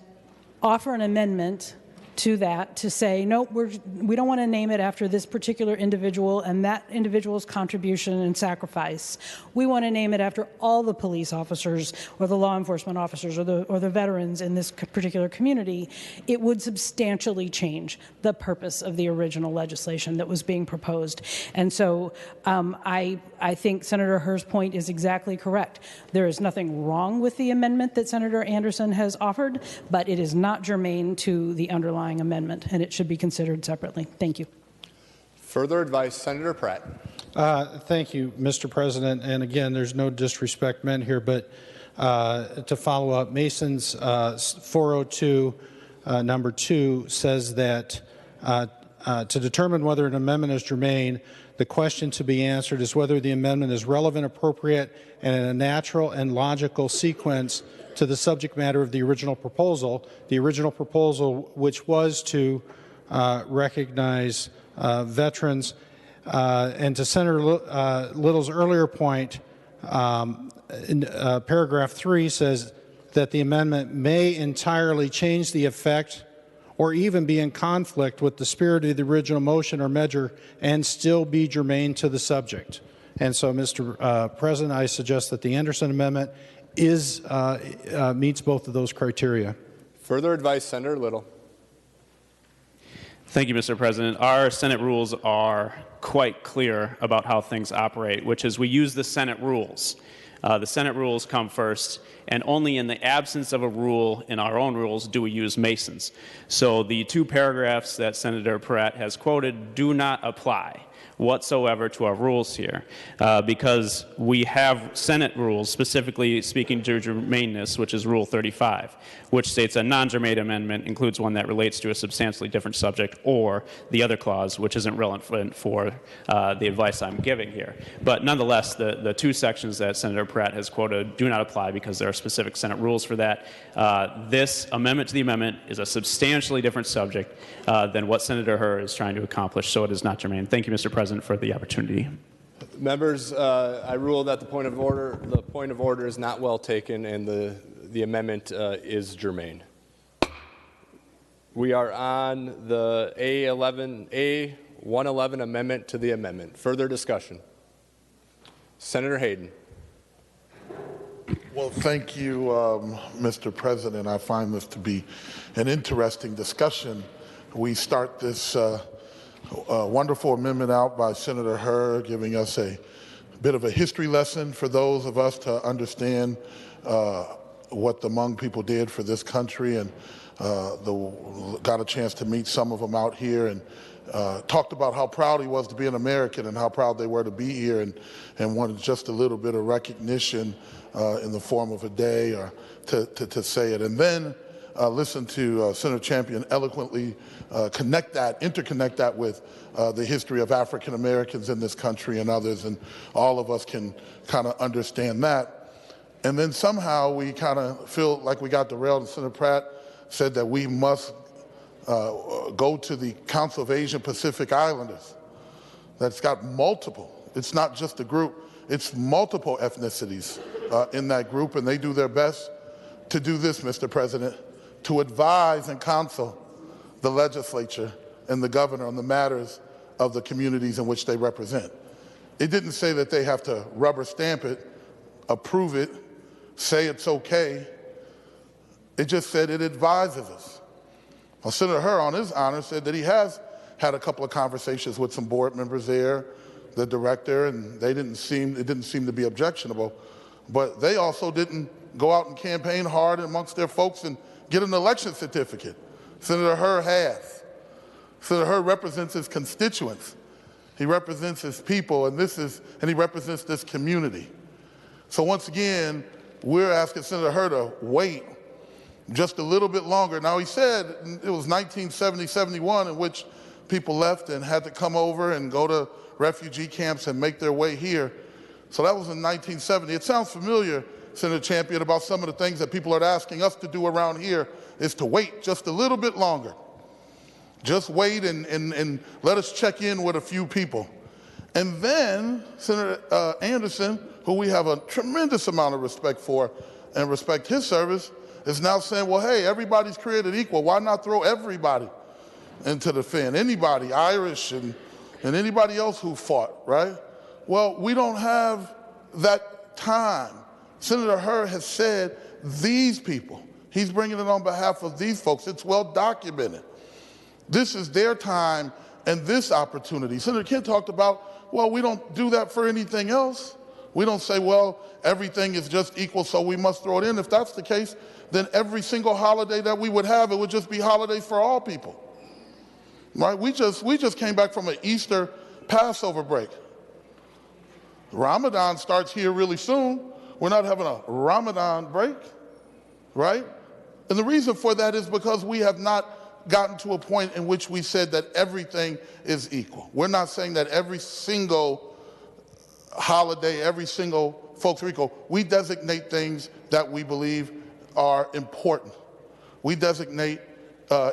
offer an amendment to that to say, no, we don't want to name it after this particular individual and that individual's contribution and sacrifice. We want to name it after all the police officers or the law enforcement officers or the veterans in this particular community. It would substantially change the purpose of the original legislation that was being proposed. And so I think Senator Herr's point is exactly correct. There is nothing wrong with the amendment that Senator Anderson has offered, but it is not germane to the underlying amendment, and it should be considered separately. Thank you.
Further advice, Senator Pratt.
Thank you, Mr. President. And again, there's no disrespect meant here, but to follow up, Mason's 402 number 2 says that to determine whether an amendment is germane, the question to be answered is whether the amendment is relevant, appropriate, and in a natural and logical sequence to the subject matter of the original proposal, which was to recognize veterans. And to Senator Little's earlier point, paragraph 3 says that the amendment may entirely change the effect or even be in conflict with the spirit of the original motion or measure and still be germane to the subject. And so, Mr. President, I suggest that the Anderson Amendment meets both of those criteria.
Further advice, Senator Little.
Thank you, Mr. President. Our Senate rules are quite clear about how things operate, which is we use the Senate rules. The Senate rules come first, and only in the absence of a rule in our own rules do we use Masons. So the two paragraphs that Senator Pratt has quoted do not apply whatsoever to our rules here, because we have Senate rules specifically speaking to germaneness, which is Rule 35, which states a non-germane amendment includes one that relates to a substantially different subject, or the other clause, which isn't relevant for the advice I'm giving here. But nonetheless, the two sections that Senator Pratt has quoted do not apply because there are specific Senate rules for that. This amendment to the amendment is a substantially different subject than what Senator Hur is trying to accomplish, so it is not germane. Thank you, Mr. President, for the opportunity.
Members, I rule that the point of order is not well taken, and the amendment is germane. We are on the A111 amendment to the amendment. Further discussion. Senator Hayden.
Well, thank you, Mr. President. I find this to be an interesting discussion. We start this wonderful amendment out by Senator Hur, giving us a bit of a history lesson for those of us to understand what the Hmong people did for this country, and got a chance to meet some of them out here, and talked about how proud he was to be an American and how proud they were to be here, and wanted just a little bit of recognition in the form of a day or to say it. And then listen to Senator Champion eloquently interconnect that with the history of African Americans in this country and others, and all of us can kind of understand that. And then somehow we kind of feel like we got derailed, and Senator Pratt said that we must go to the Council of Asian Pacific Islanders. That's got multiple. It's not just a group, it's multiple ethnicities in that group, and they do their best to do this, Mr. President, to advise and counsel the legislature and the governor on the matters of the communities in which they represent. It didn't say that they have to rubber stamp it, approve it, say it's okay. It just said it advises us. Well, Senator Hur, on his honor, said that he has had a couple of conversations with some board members there, the director, and it didn't seem to be objectionable. But they also didn't go out and campaign hard amongst their folks and get an election certificate. Senator Hur has. Senator Hur represents his constituents. He represents his people, and he represents this community. So once again, we're asking Senator Hur to wait just a little bit longer. Now, he said it was 1970, 71 in which people left and had to come over and go to refugee camps and make their way here. So that was in 1970. It sounds familiar, Senator Champion, about some of the things that people are asking us to do around here is to wait just a little bit longer. Just wait and let us check in with a few people. And then Senator Anderson, who we have a tremendous amount of respect for and respect his service, is now saying, well, hey, everybody's created equal. Why not throw everybody into the fin? Anybody, Irish and anybody else who fought, right? Well, we don't have that time. Senator Hur has said these people. He's bringing it on behalf of these folks. It's well documented. This is their time and this opportunity. Senator Kent talked about, well, we don't do that for anything else. We don't say, well, everything is just equal, so we must throw it in. If that's the case, then every single holiday that we would have, it would just be holidays for all people. Right? We just came back from an Easter Passover break. Ramadan starts here really soon. We're not having a Ramadan break, right? And the reason for that is because we have not gotten to a point in which we said that everything is equal. We're not saying that every single holiday, every single folks are equal. We designate things that we believe are important. We designate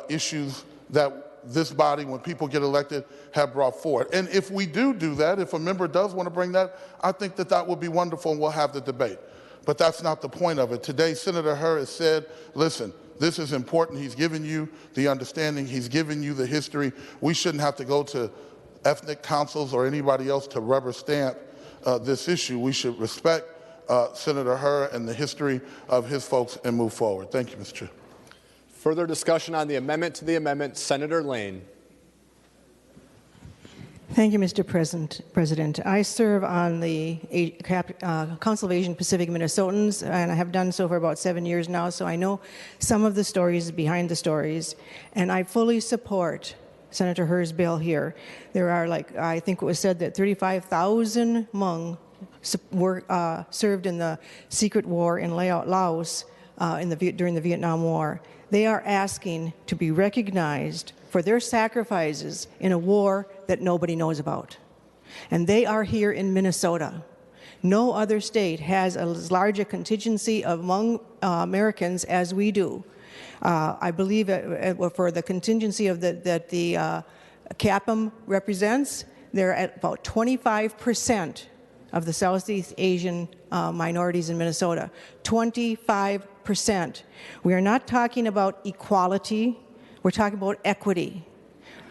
issues that this body, when people get elected, have brought forward. And if we do that, if a member does want to bring that, I think that would be wonderful and we'll have the debate. But that's not the point of it. Today, Senator Hur has said, listen,
This is important. He's given you the understanding. He's given you the history. We shouldn't have to go to ethnic councils or anybody else to rubber stamp this issue. We should respect Senator Hur and the history of his folks and move forward. Thank you, Mr. Chair.
Further discussion on the amendment to the amendment. Senator Lane.
Thank you, Mr. President. I serve on the Council of Asian Pacific Minnesotans, and I have done so for about 7 years now, so I know some of the stories behind the stories, and I fully support Senator Hur's bill here. There are, like, I think it was said that 35,000 Hmong were served in the secret war in Laos during the Vietnam War. They are asking to be recognized for their sacrifices in a war that nobody knows about. And they are here in Minnesota. No other state has as large a contingency of Hmong Americans as we do. I believe for the contingency that the CAPM represents, they're at about 25% of the Southeast Asian minorities in Minnesota. 25%. We are not talking about equality. We're talking about equity.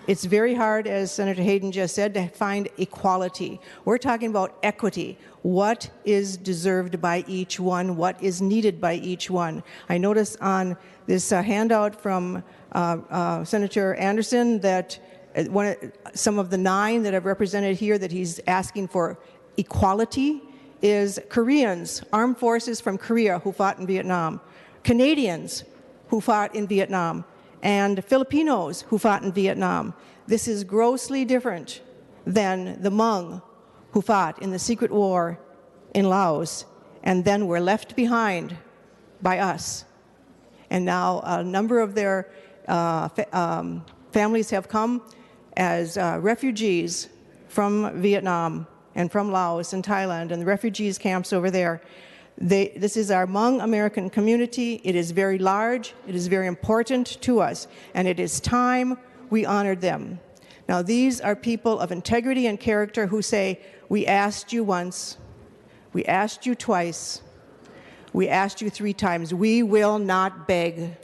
It's very hard, as Senator Hayden just said, to find equality. We're talking about equity. What is deserved by each one? What is needed by each one? I notice on this handout from Senator Anderson that some of the 9 that I've represented here that he's asking for equality is Koreans, armed forces from Korea who fought in Vietnam, Canadians who fought in Vietnam, and Filipinos who fought in Vietnam. This is grossly different than the Hmong who fought in the secret war in Laos and then were left behind by us. And now a number of their families have come as refugees from Vietnam and from Laos and Thailand and the refugees camps over there. This is our Hmong American community. It is very large. It is very important to us. And it is time we honored them. Now, these are people of integrity and character who say, we asked you once, we asked you twice, we asked you 3 times. We will not beg.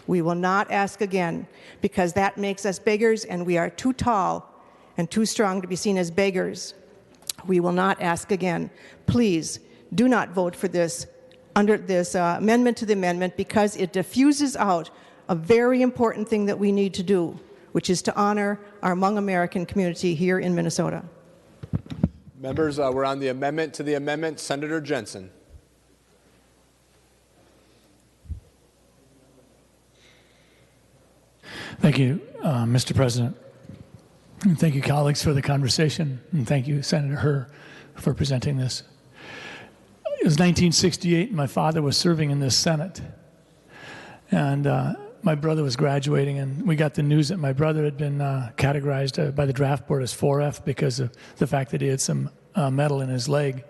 We will not ask again, because that makes us beggars, and we are too tall and too strong to be seen as beggars. We will not ask again. Please, do not vote for this under this amendment to the amendment, because it diffuses out a very important thing that we need to do, which is to honor our Hmong American community here in Minnesota.
Members, we're on the amendment to the amendment. Senator Jensen.
Thank you, Mr. President. And thank you, colleagues, for the conversation. And thank you, Senator Hur, for presenting this. It was 1968, and my father was serving in the Senate. And my brother was graduating, and we got the news that my brother had been categorized by the draft board as 4F because of the fact that he had some metal in his leg.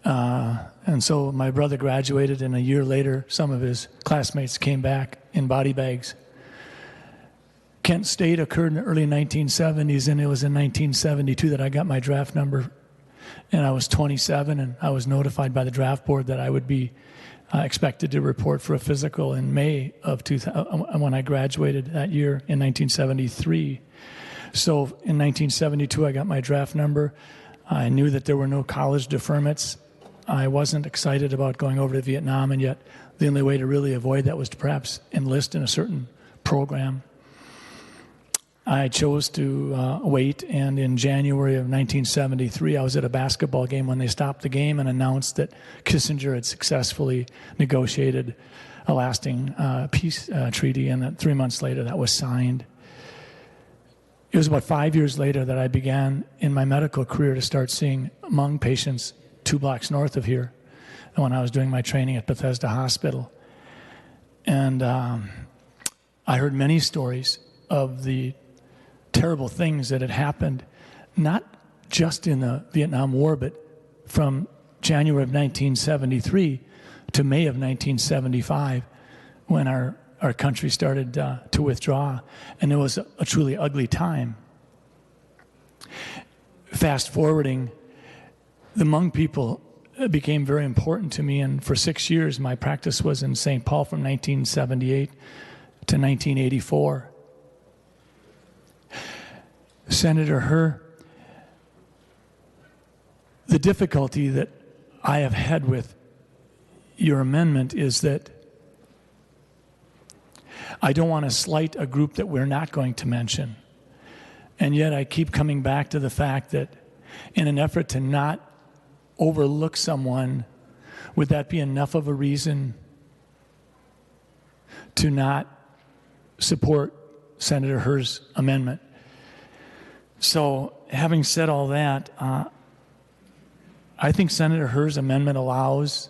And so my brother graduated, and a year later, some of his classmates came back in body bags. Kent State occurred in the early 1970s, and it was in 1972 that I got my draft number. And I was 27, and I was notified by the draft board that I would be expected to report for a physical in May of 2000, when I graduated that year in 1973. So in 1972, I got my draft number. I knew that there were no college deferments. I wasn't excited about going over to Vietnam, and yet the only way to really avoid that was to perhaps enlist in a certain program. I chose to wait, and in January of 1973, I was at a basketball game when they stopped the game and announced that Kissinger had successfully negotiated a lasting peace treaty, and that 3 months later that was signed. It was about 5 years later that I began in my medical career to start seeing Hmong patients 2 blocks north of here, when I was doing my training at Bethesda Hospital. And I heard many stories of the terrible things that had happened, not just in the Vietnam War, but from January of 1973 to May of 1975, when our country started to withdraw, and it was a truly ugly time. Fast forwarding, the Hmong people
became very important to me, and for 6 years my practice was in St. Paul from 1978 to 1984. Senator Herr, the difficulty that I have had with your amendment is that I don't want to slight a group that we're not going to mention. And yet I keep coming back to the fact that in an effort to not overlook someone, would that be enough of a reason to not support Senator Herr's amendment? So having said all that, I think Senator Herr's amendment allows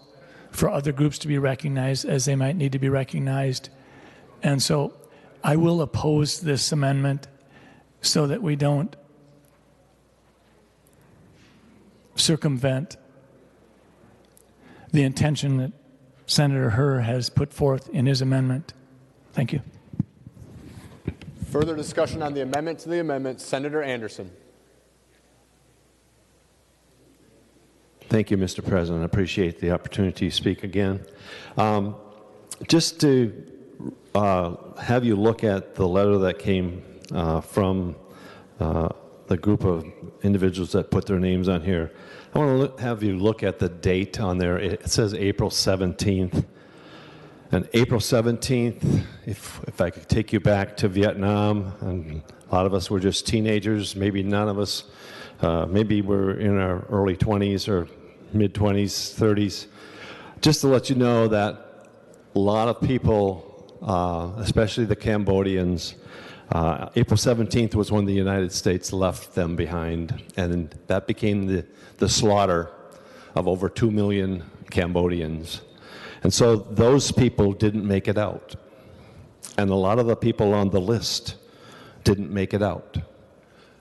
for other groups to be recognized as they might need to be recognized. And so I will oppose this amendment so that we don't circumvent the intention that Senator Herr has put forth in his amendment. Thank you.
Further discussion on the amendment to the amendment, Senator Anderson.
Thank you, Mr. President. I appreciate the opportunity to speak again. Just to have you look at the letter that came from the group of individuals that put their names on here. I want to have you look at the date on there. It says April 17th. And April 17th, if I could take you back to Vietnam, and a lot of us were just teenagers, maybe none of us, maybe we're in our early 20s or mid-20s, 30s. Just to let you know that a lot of people, especially the Cambodians, April 17th was when the United States left them behind, and that became the slaughter of over 2 million Cambodians. And so those people didn't make it out. And a lot of the people on the list didn't make it out.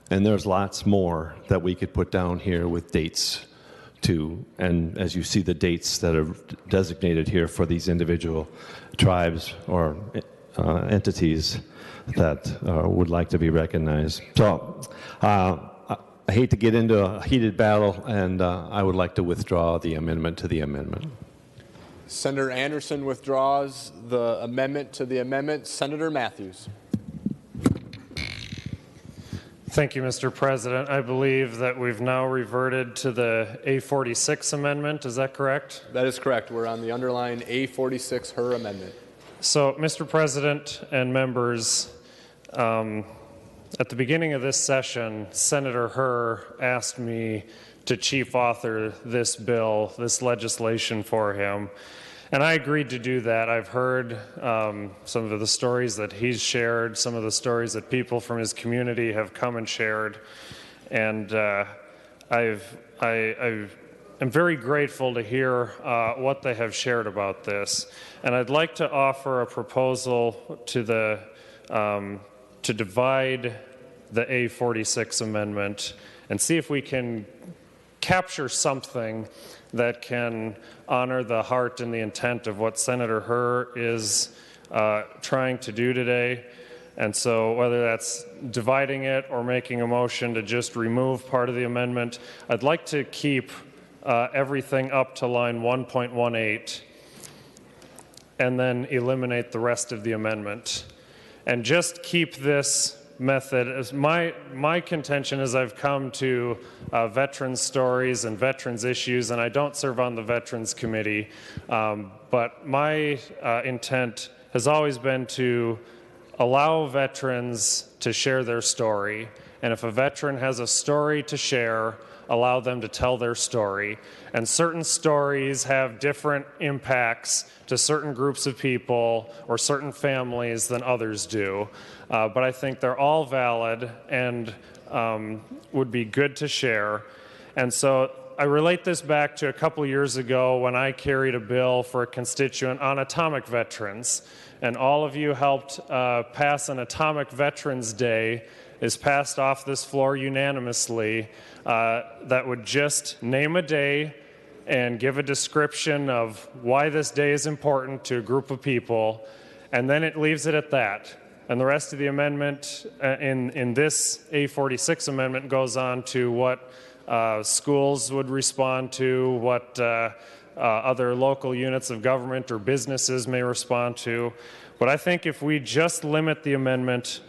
And there's lots more that we could put down here with dates to, and as you see the dates that are designated here for these individual tribes or entities that would like to be recognized. So I hate to get into a heated battle, and I would like to withdraw the amendment to the amendment.
Senator Anderson withdraws the amendment to the amendment. Senator Matthews.
Thank you, Mr. President. I believe that we've now reverted to the A46 amendment. Is that correct?
That is correct. We're on the underlying A46 Herr amendment.
So, Mr. President and members, at the beginning of this session, Senator Herr asked me to chief author this bill, this legislation for him. And I agreed to do that. I've heard some of the stories that he's shared, some of the stories that people from his community have come and shared. And I am very grateful to hear what they have shared about this. And I'd like to offer a proposal to to divide the A46 amendment and see if we can capture something that can honor the heart and the intent of what Senator Herr is trying to do today. And so whether that's dividing it or making a motion to just remove part of the amendment, I'd like to keep everything up to line 1.18 and then eliminate the rest of the amendment. And just keep this method as my contention as I've come to veterans stories and veterans issues, and I don't serve on the Veterans Committee, but my intent has always been to allow veterans to share their story, and if a veteran has a story to share, allow them to tell their story. And certain stories have different impacts to certain groups of people or certain families than others do. But I think they're all valid and would be good to share. And so I relate this back to a couple years ago when I carried a bill for a constituent on atomic veterans. And all of you helped pass an Atomic Veterans Day, is passed off this floor unanimously, that would just name a day and give a description of why this day is important to a group of people, and then it leaves it at that. And the rest of the amendment in this A46 amendment goes on to what
schools would respond to, what other local units of government or businesses may respond to. But I think if we just limit the amendment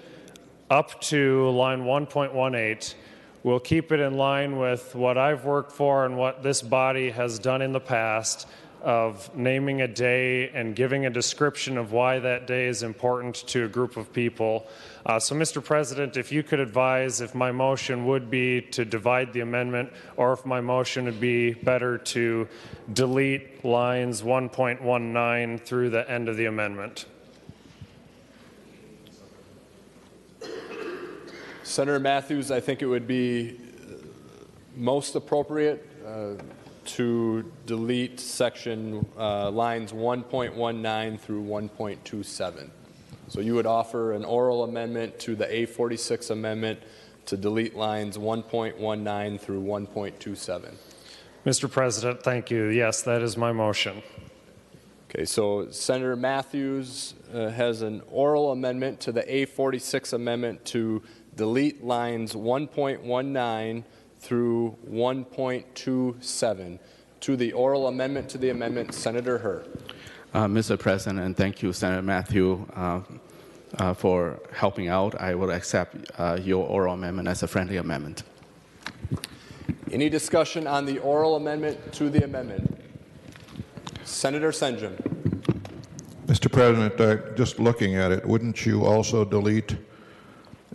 up to line 1.18, we'll keep it in line with what I've worked for and what this body has done in the past of naming a day and giving a description of why that day is important to a group of people. So, Mr. President, if you could advise if my motion would be to divide the amendment or if my motion would be better to delete lines 1.19 through the end of the amendment.
Senator Matthews, I think it would be most appropriate to delete section lines 1.19 through 1.27. So you would offer an oral amendment to the A46 amendment to delete lines 1.19 through 1.27.
Mr. President, thank you. Yes, that is my motion.
Okay, so Senator Matthews has an oral amendment to the A46 amendment to delete lines 1.19 through 1.27. To the oral amendment to the amendment, Senator Her.
Mr. President, and thank you, Senator Matthew, for helping out. I will accept your oral amendment as a friendly amendment.
Any discussion on the oral amendment to the amendment? Senator Senjum.
Mr. President, just looking at it, wouldn't you also delete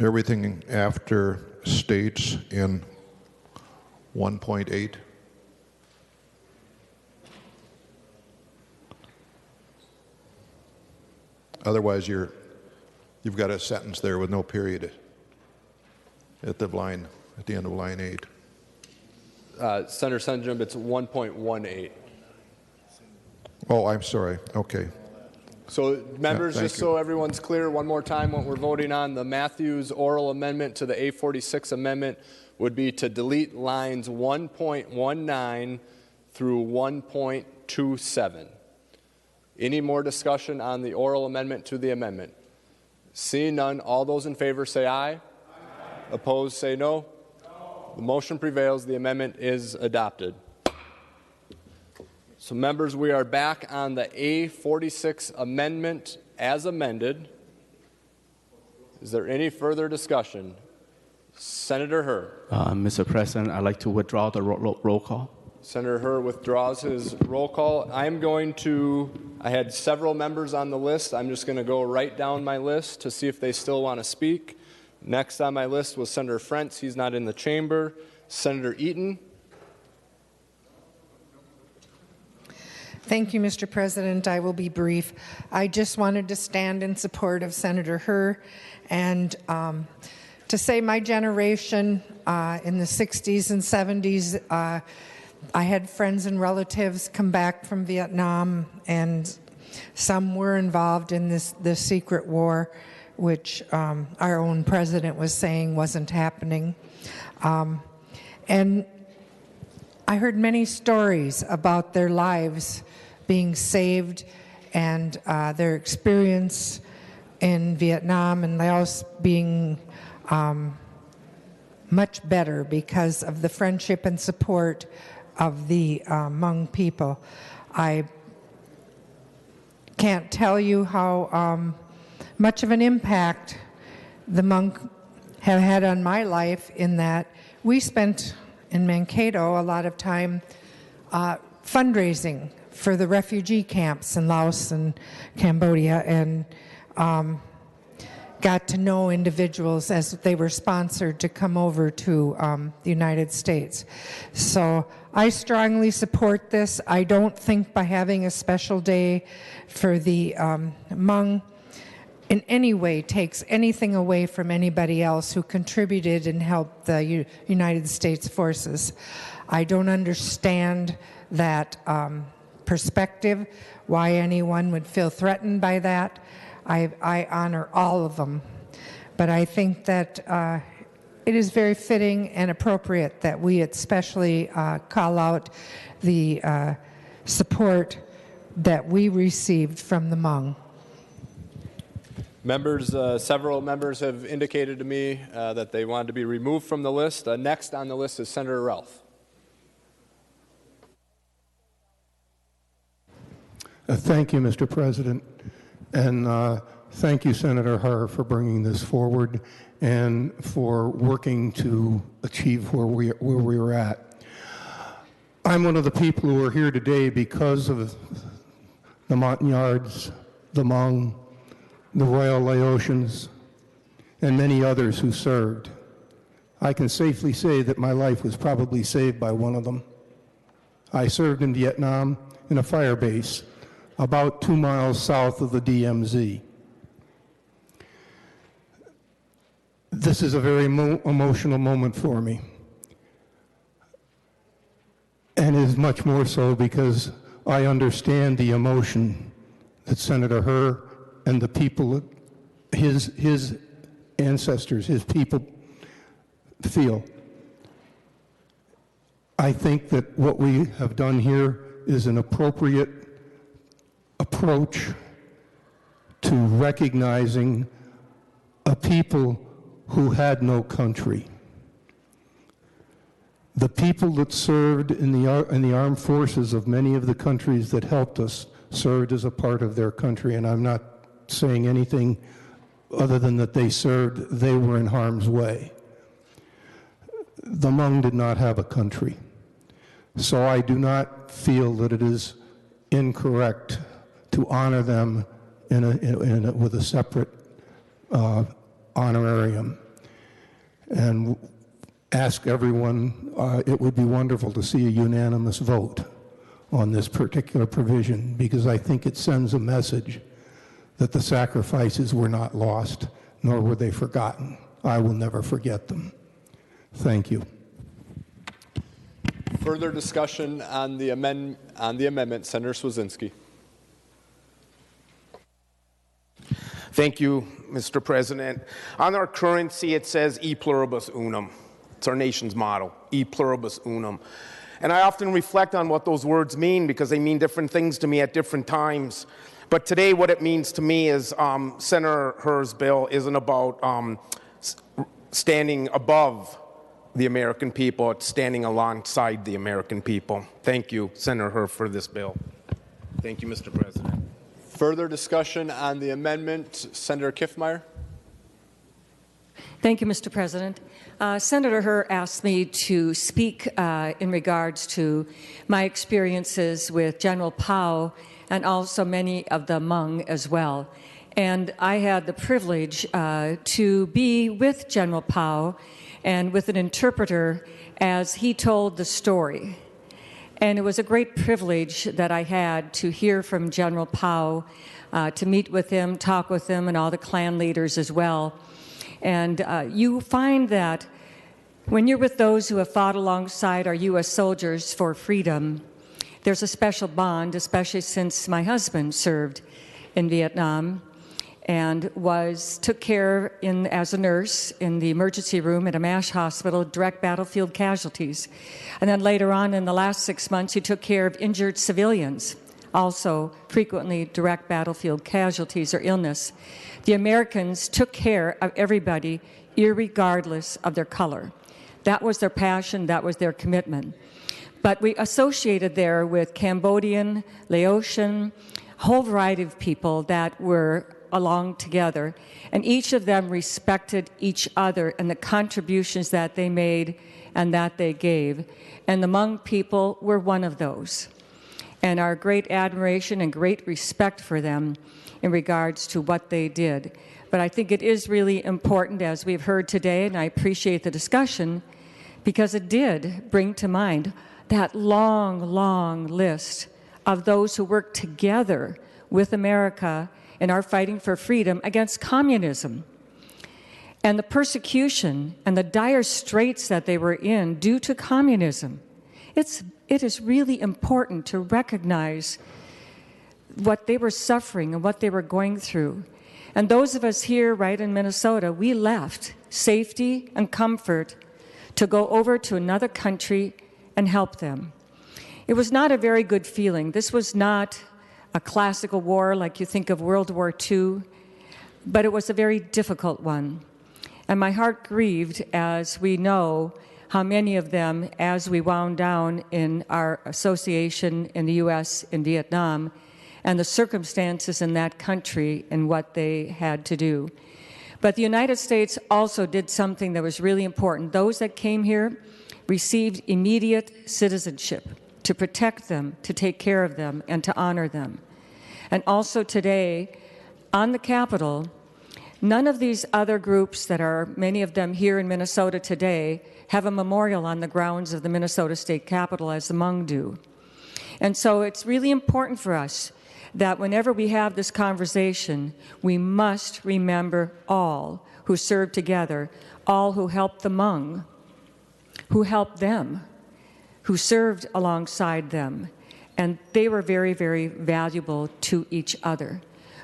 everything after states in 1.8? Otherwise, you've got a sentence there with no period at the line, at the end of line 8.
Senator Senjum, it's 1.18.
Oh, I'm sorry. Okay.
So, members, just
you.
so everyone's clear, one more time, what we're voting on, the Matthews oral amendment to the A46 amendment would be to delete lines 1.19 through 1.27. Any more discussion on the oral amendment to the amendment? Seeing none, all those in favor say aye. Aye. Opposed say no. No. The motion prevails. The amendment is adopted. So, members, we are back on the A46 amendment as amended. Is there any further discussion? Senator Her.
Mr. President, I'd like to withdraw the roll call.
Senator Her withdraws his roll call. I had several members on the list. I'm just going to go right down my list to see if they still want to speak. Next on my list was Senator Frentz. He's not in the chamber. Senator Eaton.
Thank you, Mr. President. I will be brief. I just wanted to stand in support of Senator Her and to say my generation in the 60s and 70s, I had friends and relatives come back from Vietnam, and some were involved in this secret war, which our own president was saying wasn't happening. And I heard many stories about their lives being saved and their experience in Vietnam and Laos being much better because of the friendship and support of the Hmong people. I can't tell you how much of an impact the Hmong have had on my life, in that we spent in Mankato a lot of time fundraising for the refugee camps in Laos and Cambodia, and got to know individuals as they were sponsored to come over to the United States. So I strongly support this. I don't think by having a special day for the Hmong in any way takes anything away from anybody else who contributed and helped the United States forces. I don't understand that perspective, why anyone would feel threatened by that. I honor all of them, but I think that it is very fitting and appropriate that we especially call out the support that we received from the Hmong.
Several members have indicated to me that they wanted to be removed from the list. Next on the list is Senator Ralph.
Thank you, Mr. President, and thank you, Senator Hawj, for bringing this forward and for working to achieve where we're at. I'm one of the people who are here today because of the Montagnards, the Hmong, the Royal Laotians, and many others who served. I can safely say that my life was probably saved by one of them. I served in Vietnam in a fire base about 2 miles south of the DMZ. This is a very emotional moment for me, and is much more so because I understand the emotion that Senator Hawj and the people, his ancestors, his people feel. I think that what we have done here is an appropriate approach to recognizing a people who had no country. The people that served in the armed forces of many of the countries that helped us served as a part of their country, and I'm not saying anything other than that they served, they were in harm's way. The Hmong did not have a country. So I do not feel that it is incorrect to honor them with a separate honorarium. And ask everyone, it would be wonderful to see a unanimous vote on this particular provision, because I think it sends a message that the sacrifices were not lost, nor were they forgotten. I will never forget them. Thank you.
Further discussion on the amendment, Senator Swedzinski.
Thank you, Mr. President. On our currency, it says e pluribus unum. It's our nation's motto, e pluribus unum. And I often reflect on what those words mean, because they mean different things to me at different times. But today what it means to me is Senator Hawj's bill isn't about standing above the American people, it's standing alongside the American people. Thank you, Senator Hawj, for this bill. Thank you, Mr. President.
Further discussion on the amendment, Senator Kiffmeyer.
Thank you, Mr. President. Senator Hawj asked me to speak in regards to my experiences with General POW and also many of the Hmong as well. And I had the privilege to be with General POW and with an interpreter as he told the story. And it was a great privilege that I had to hear from General POW, to meet with him, talk with him, and all the clan leaders as well. And you find that when you're with those who have fought alongside our U.S. soldiers for freedom, there's a special bond, especially since my husband served in Vietnam and took care as a nurse in the emergency room at a MASH hospital, direct battlefield casualties. And then later on, in the last 6 months, he took care of injured civilians, also frequently direct battlefield casualties or illness. The Americans took care of everybody, irregardless of their color. That was their passion, that was their commitment. But we associated there with Cambodian, Laotian, a whole variety of people that were along together, and each of them respected each other and the contributions that they made and that they gave. And the Hmong people were one of those. And our great admiration and great respect for them in regards to what they did. But I think it is really important, as we've heard today, and I appreciate the discussion, because it did bring to mind that long, long list of those who worked together with America in our fighting for freedom against communism, and the persecution and the dire straits that they were in due to communism. It is really important to recognize what they were suffering and what they were going through. And those of us here right in Minnesota, we left safety and comfort to go over to another country and help them. It was not a very good feeling. This was not a classical war like you think of World War II. but it was a very difficult one. And my heart grieved as we know how many of them, as we wound down in our association in the U.S. in Vietnam, and the circumstances in that country and what they had to do. But the United States also did something that was really important. Those that came here received immediate citizenship to protect them, to take care of them, and to honor them. And also today, on the Capitol, none of these other groups that are, many of them here in Minnesota today, have a memorial on the grounds of the Minnesota State Capitol as the Hmong do. And so it's really important for us that whenever we have this conversation, we must remember all who served together, all who helped the Hmong, who helped them, who served alongside them. And they were very, very valuable to each other.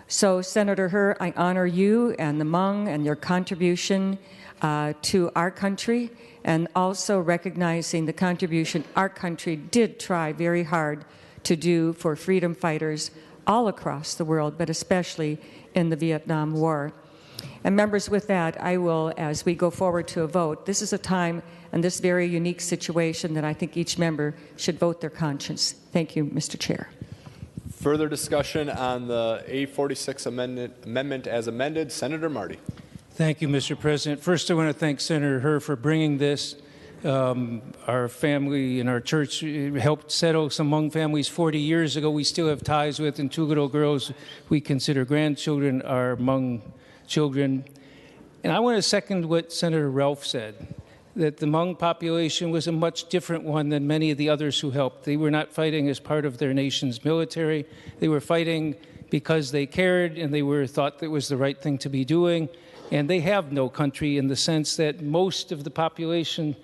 So, Senator Her, I honor you and the Hmong and your contribution to our country, and also recognizing the contribution our country did try very hard to do for freedom fighters all across the world, but especially in the Vietnam War. And members, with that, I will, as we go forward to a vote, this is a time and this very unique situation that I think each member should vote their conscience. Thank you, Mr. Chair.
Further discussion on the A46 amendment as amended. Senator Marty.
Thank you, Mr. President. First, I want to thank Senator Her for bringing this. Our family and our church helped settle some Hmong families 40 years ago. We still have ties with, and two little girls we consider grandchildren are Hmong children. And I want to second what Senator Ralph said, that the Hmong population was a much different one than many of the others who helped. They were not fighting as part of their nation's military. They were fighting because they cared and they thought that was the right thing to be doing. And they have no country in the sense that most of the population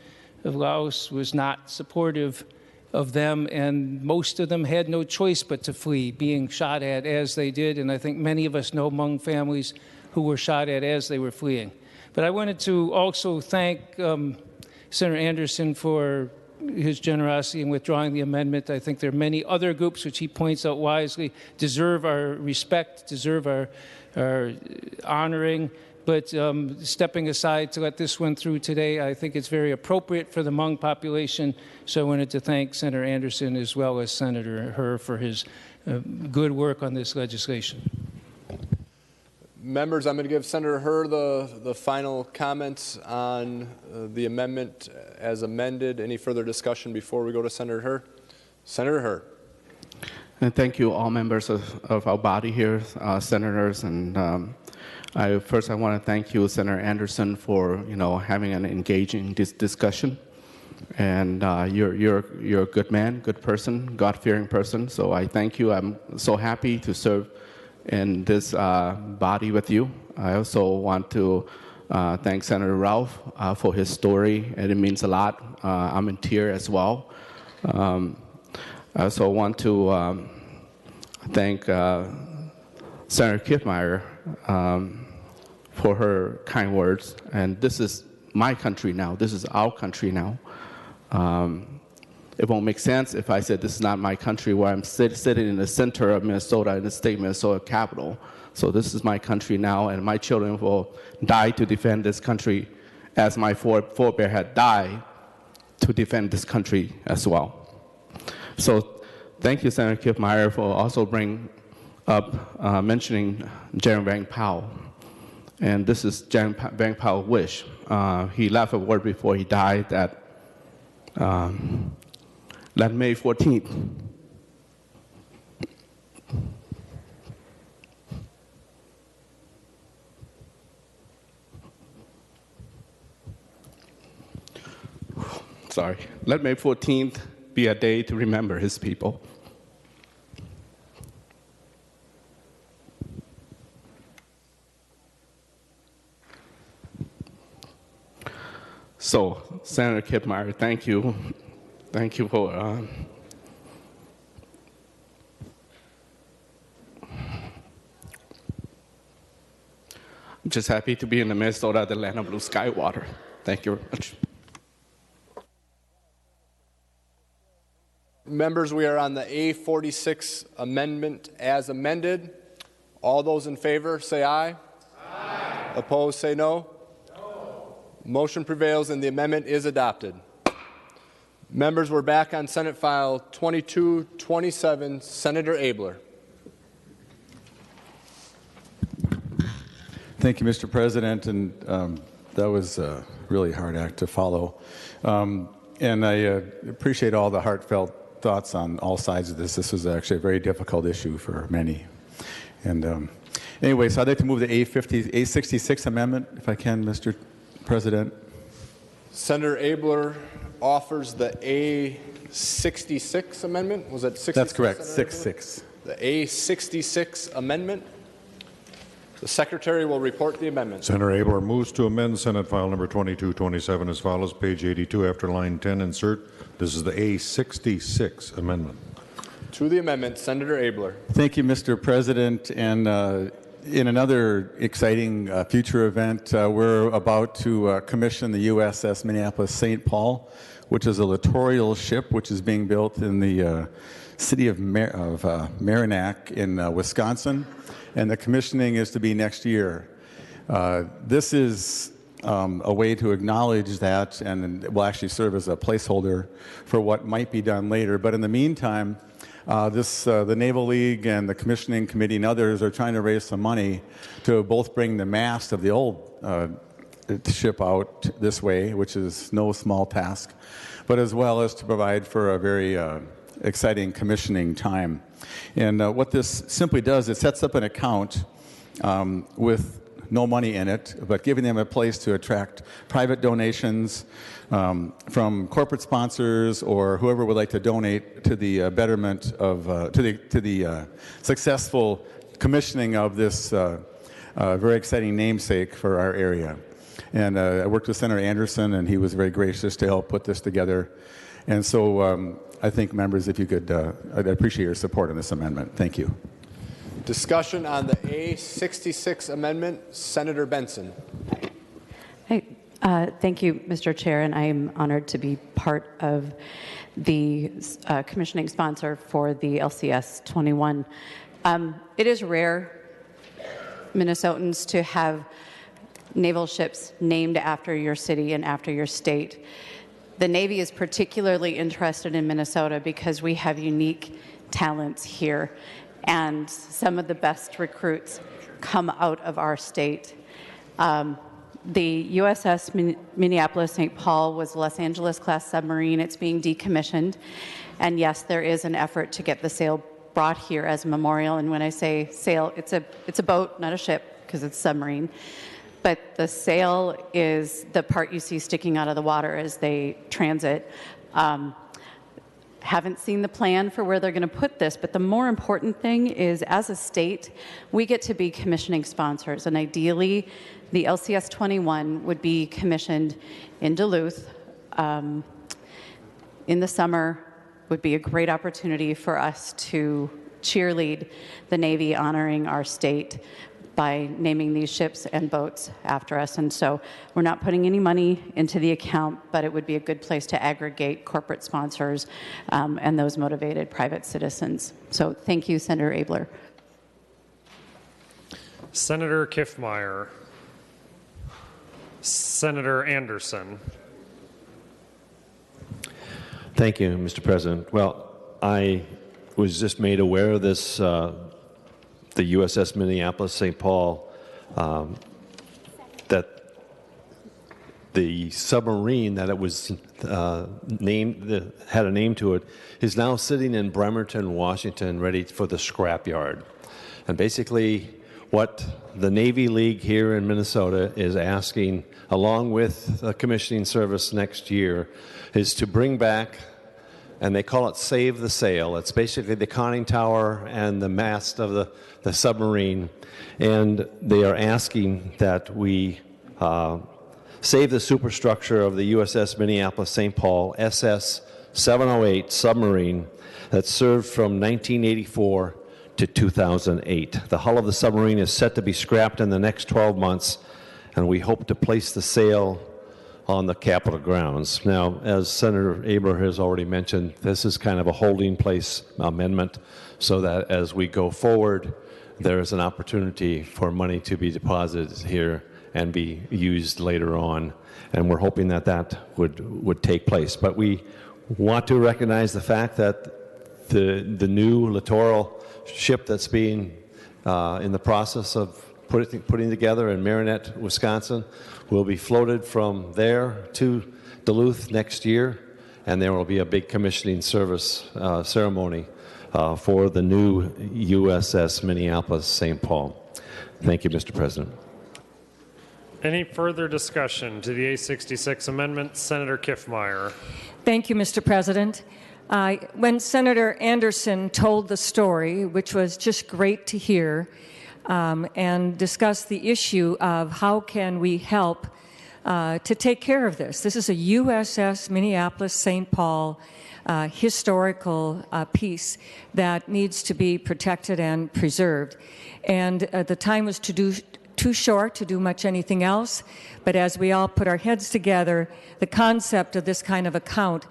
of Laos was not supportive of them, and most of them had no choice but to flee, being shot at as they did. And I think many of us know Hmong families who were shot at as they were fleeing. But I wanted to also thank Senator Anderson for his generosity in withdrawing the amendment. I think there are many other groups, which he points out wisely, deserve our respect, deserve our honoring. But stepping aside to let this one through today, I think it's very appropriate for the Hmong population. So I wanted to thank Senator Anderson as well as Senator Her for his good work on this legislation.
Members, I'm going to give Senator Her the final comments on the amendment as amended. Any further discussion before we go to Senator Her? Senator Her.
And thank you, all members of our body here, senators, and first I want to thank you, Senator Anderson, for having an engaging discussion. And you're a good man, good person, God-fearing person. So I thank you. I'm so happy to serve in this body with you. I also want to thank Senator Ralph for his story, and it means a lot. I'm in tears as well. I also want to thank Senator Kiffmeyer for her kind words. And this is my country now. This is our country now. It won't make sense if I said this is not my country, where I'm sitting in the center of Minnesota, in the state Minnesota capital. So this is my country now, and my children will die to defend this country as my forebear had died to defend this country as well. So thank you, Senator Kiffmeyer, for also bringing up mentioning General Vang Pao. And this is General Vang Pao's wish. He left a word before he died that May 14th, let May 14th be a day to remember his people. So, Senator Kiffmeyer, thank you. Thank you for I'm just happy to be in the Minnesota, the land of blue sky water. Thank you very much.
Members, we are on the A46 amendment as amended. All those in favor, say aye. Aye. Opposed, say no. Motion prevails and the amendment is adopted. Members, we're back on Senate File 2227, Senator Abler.
Thank you, Mr. President, and that was a really hard act to follow. And I appreciate all the heartfelt thoughts on all sides of this. This was actually a very difficult issue for many. And anyway, so I'd like to move the A66 amendment, if I can, Mr. President.
Senator Abler offers the A66 amendment. Was that 66?
That's correct,
Senator
66.
The A66 amendment. The Secretary will report the amendment.
Senator Abler moves to amend Senate File number 2227 as follows. Page 82 after line 10, insert. This is the A66 amendment.
To the amendment, Senator Abler.
Thank you, Mr. President. And in another exciting future event, we're about to commission the USS Minneapolis-St. Paul, which is a littoral ship which is being built in the city of Merrimack in Wisconsin. And the commissioning is to be next year. This is a way to acknowledge that, and it will actually serve as a placeholder for what might be done later. But in the meantime, the Naval League and the Commissioning Committee and others are trying to raise some money to both bring the mast of the old ship out this way, which is no small task, but as well as to provide for a very exciting commissioning time. And what this simply does, it sets up an account with no money in it, but giving them a place to attract private donations from corporate sponsors or whoever would like to donate to the betterment of, to the successful commissioning of this very exciting namesake for our area. And I worked with Senator Anderson, and he was very gracious to help put this together. And so I think, members, if you could, I'd appreciate your support on this amendment. Thank you.
Discussion on the A66 amendment. Senator Benson.
Hey, thank you, Mr. Chair, and I am honored to be part of the commissioning sponsor for the LCS 21. It is rare, Minnesotans, to have naval ships named after your city and after your state. The Navy is particularly interested in Minnesota because we have unique talents here, and some of the best recruits come out of our state. The USS Minneapolis-St. Paul was a Los Angeles-class submarine. It's being decommissioned, and yes, there is an effort to get the sail brought here as a memorial. And when I say sail, it's a boat, not a ship, because it's a submarine. But the sail is the part you see sticking out of the water as they transit. Haven't seen the plan for where they're going to put this, but the more important thing is, as a state, we get to be commissioning sponsors, and ideally, the LCS 21 would be commissioned in Duluth. In the summer would be a great opportunity for us to cheerlead the Navy honoring our state by naming these ships and boats after us. And so we're not putting any money into the account, but it would be a good place to aggregate corporate sponsors and those motivated private citizens. So thank you, Senator Abler.
Senator Kiffmeyer. Senator Anderson.
Thank you, Mr. President. Well, I was just made aware of this the USS Minneapolis-St. Paul, that the submarine that it was named, had a name to it, is now sitting in Bremerton, Washington, ready for the scrapyard. And basically, what the Navy League here in Minnesota is asking, along with the commissioning service next year, is to bring back, and they call it Save the Sail. It's basically the conning tower and the mast of the submarine. And they are asking that we save the superstructure of the USS Minneapolis-St. Paul SS 708 submarine that served from 1984 to 2008. The hull of the submarine is set to be scrapped in the next 12 months, and we hope to place the sail on the Capitol grounds. Now, as Senator Abler has already mentioned, this is kind of a holding place amendment so that as we go forward, there is an opportunity for money to be deposited here and be used later on. And we're hoping that that would take place. But we want to recognize the fact that the new littoral ship that's being in the process of putting together in Marinette, Wisconsin, will be floated from there to Duluth next year, and there will be a big commissioning service ceremony for the new USS Minneapolis-St. Paul. Thank you, Mr. President.
Any further discussion to the A66 amendment? Senator Kiffmeyer. Thank you, Mr. President. When Senator Anderson told the story, which was just great to hear, and discussed the issue of how can we help to take care of this. This is a USS Minneapolis-St. Paul historical piece that needs to be protected and preserved. And the time was too short to do much anything else, but as we all put our heads together, the concept of this kind of account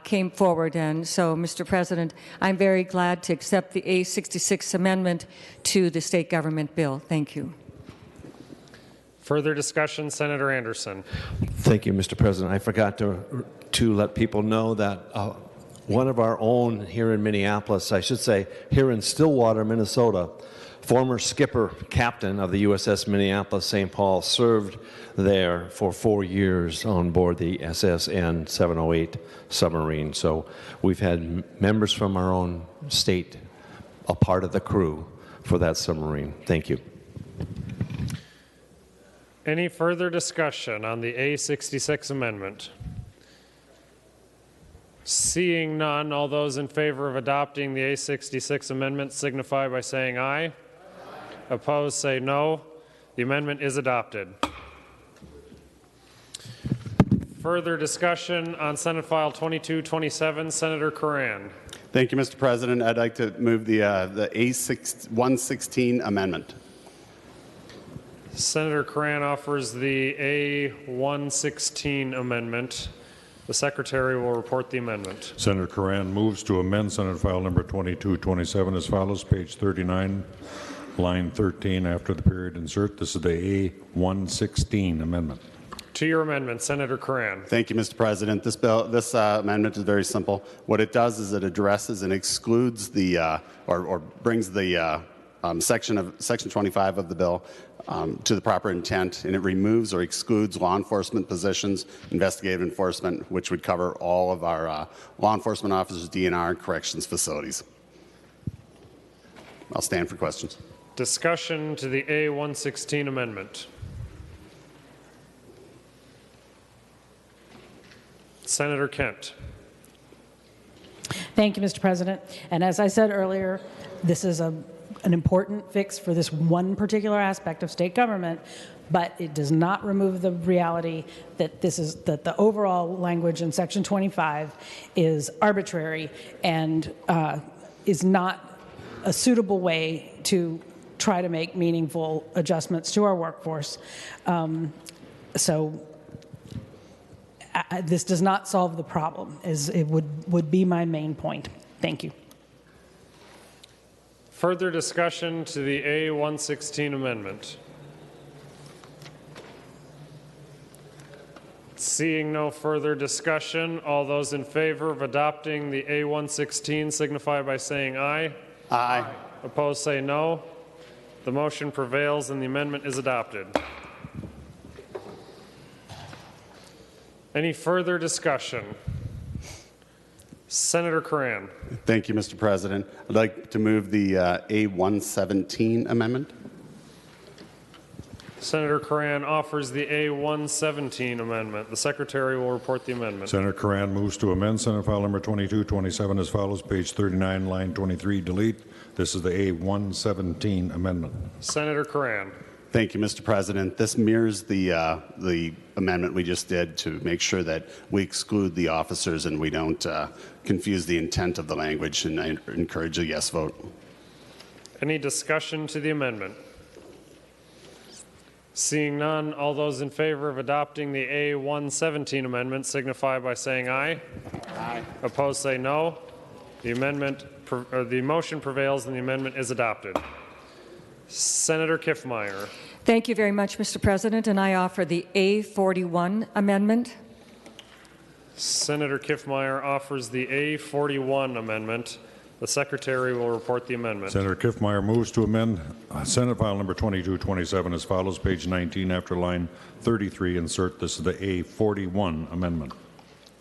came forward. And so, Mr. President, I'm very glad to accept the A66 amendment to the state government bill. Thank you. Further discussion, Senator Anderson.
Thank you, Mr. President. I forgot to let people know that one of our own here in Minneapolis, I should say here in Stillwater, Minnesota, former skipper captain of the USS Minneapolis-St. Paul, served there for 4 years on board the SSN 708 submarine. So we've had members from our own state a part of the crew for that submarine. Thank you.
Any further discussion on the A66 amendment? Seeing none, all those in favor of adopting the A66 amendment signify by saying aye. Opposed, say no. The amendment is adopted. Further discussion on Senate File 2227, Senator Curran.
Thank you, Mr. President. I'd like to move the A116 amendment.
Senator Curran offers the A116 amendment. The Secretary will report the amendment.
Senator Curran moves to amend Senate File number 2227 as follows, page 39. Line 13 after the period insert. This is the A116 amendment.
To your amendment, Senator Curran.
Thank you, Mr. President. This amendment is very simple. What it does is it addresses and excludes the or brings the section 25 of the bill to the proper intent, and it removes or excludes law enforcement positions, investigative enforcement, which would cover all of our law enforcement officers, DNR, and corrections facilities. I'll stand for questions.
Discussion to the A116 amendment. Senator Kent.
Thank you, Mr. President. And as I said earlier, this is an important fix for this one particular aspect of state government, but it does not remove the reality that that the overall language in Section 25 is arbitrary and is not a suitable way to try to make meaningful adjustments to our workforce. This does not solve the problem, as it would be my main point. Thank you.
Further discussion to the A116 amendment. Seeing no further discussion, all those in favor of adopting the A116 signify by saying aye.
Aye.
Opposed, say no. The motion prevails and the amendment is adopted. Any further discussion? Senator Curran.
Thank you, Mr. President. I'd like to move the A117 amendment.
Senator Curran offers the A117 amendment. The Secretary will report the amendment.
Senator Curran moves to amend Senate File number 2227 as follows, page 39, line 23, delete. This is the A117 amendment.
Senator Curran.
Thank you, Mr. President. This mirrors the amendment we just did to make sure that we exclude the officers and we don't confuse the intent of the language, and I encourage a yes vote.
Any discussion to the amendment? Seeing none, all those in favor of adopting the A117 amendment signify by saying aye.
Aye.
Opposed, say no. The motion prevails and the amendment is adopted. Senator Kiffmeyer. Thank you very much, Mr. President, and I offer the A41 amendment. Senator Kiffmeyer offers the A41 amendment. The Secretary will report the amendment.
Senator Kiffmeyer moves to amend Senate File Number 2227 as follows. Page 19 after line 33, insert this is the A41 amendment.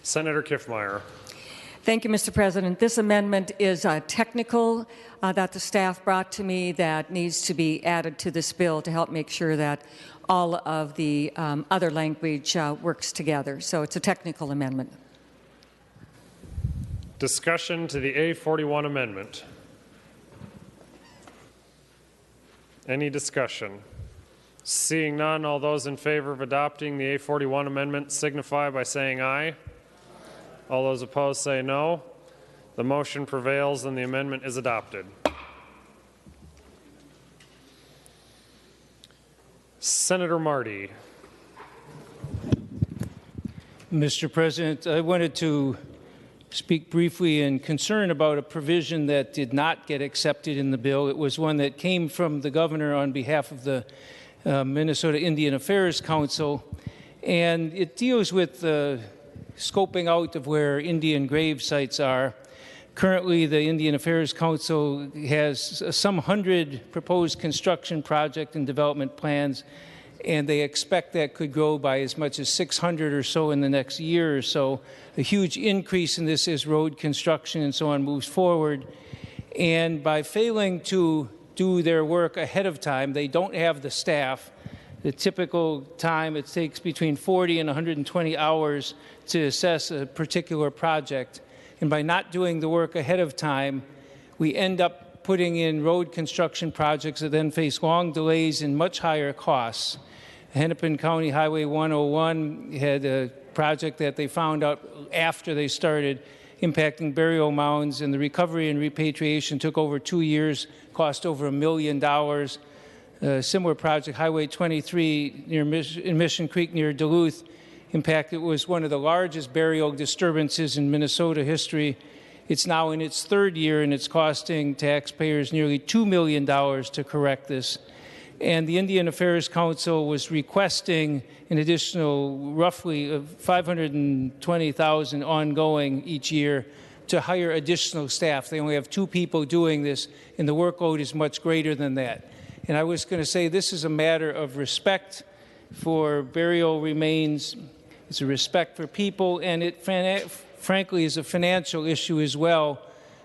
Senator Kiffmeyer. Thank you, Mr. President. This amendment is technical that the staff brought to me that needs to be added to this bill to help make sure that all of the other language works together. So it's a technical amendment. Discussion to the A41 amendment. Any discussion? Seeing none, all those in favor of adopting the A41 amendment signify by saying aye. All those opposed say no. The motion prevails and the amendment is adopted. Senator Marty.
Mr. President, I wanted to speak briefly in concern about a provision that did not get accepted in the bill. It was one that came from the governor on behalf of the Minnesota Indian Affairs Council, and it deals with the scoping out of where Indian grave sites are. Currently, the Indian Affairs Council has some 100 proposed construction project and development plans, and they expect that could grow by as much as 600 or so in the next year or so. A huge increase in this as road construction and so on moves forward. And by failing to do their work ahead of time, they don't have the staff. The typical time, it takes between 40 and 120 hours to assess a particular project. And by not doing the work ahead of time, we end up putting in road construction projects that then face long delays and much higher costs. Hennepin County Highway 101 had a project that they found out after they started impacting burial mounds, and the recovery and repatriation took over 2 years, cost over $1 million. A similar project, Highway 23 in Mission Creek near Duluth, impacted was one of the largest burial disturbances in Minnesota history. It's now in its third year, and it's costing taxpayers nearly $2 million to correct this. And the Indian Affairs Council was requesting an additional roughly $520,000 ongoing each year to hire additional staff. They only have 2 people doing this, and the workload is much greater than that. And I was going to say this is a matter of respect for burial remains. It's a respect for people, and it frankly is a financial issue as well.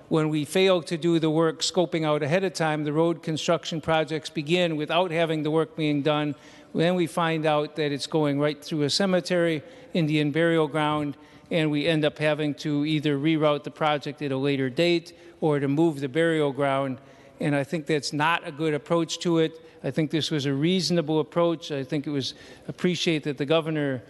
When we fail to do the work scoping out ahead of time, the road construction projects begin without having the work being done. Then we find out that it's going right through a cemetery, Indian burial ground, and we end up having to either reroute the project at a later date or to move the burial ground. And I think that's not a good approach to it. I think this was a reasonable approach. I think it was appreciate that the governor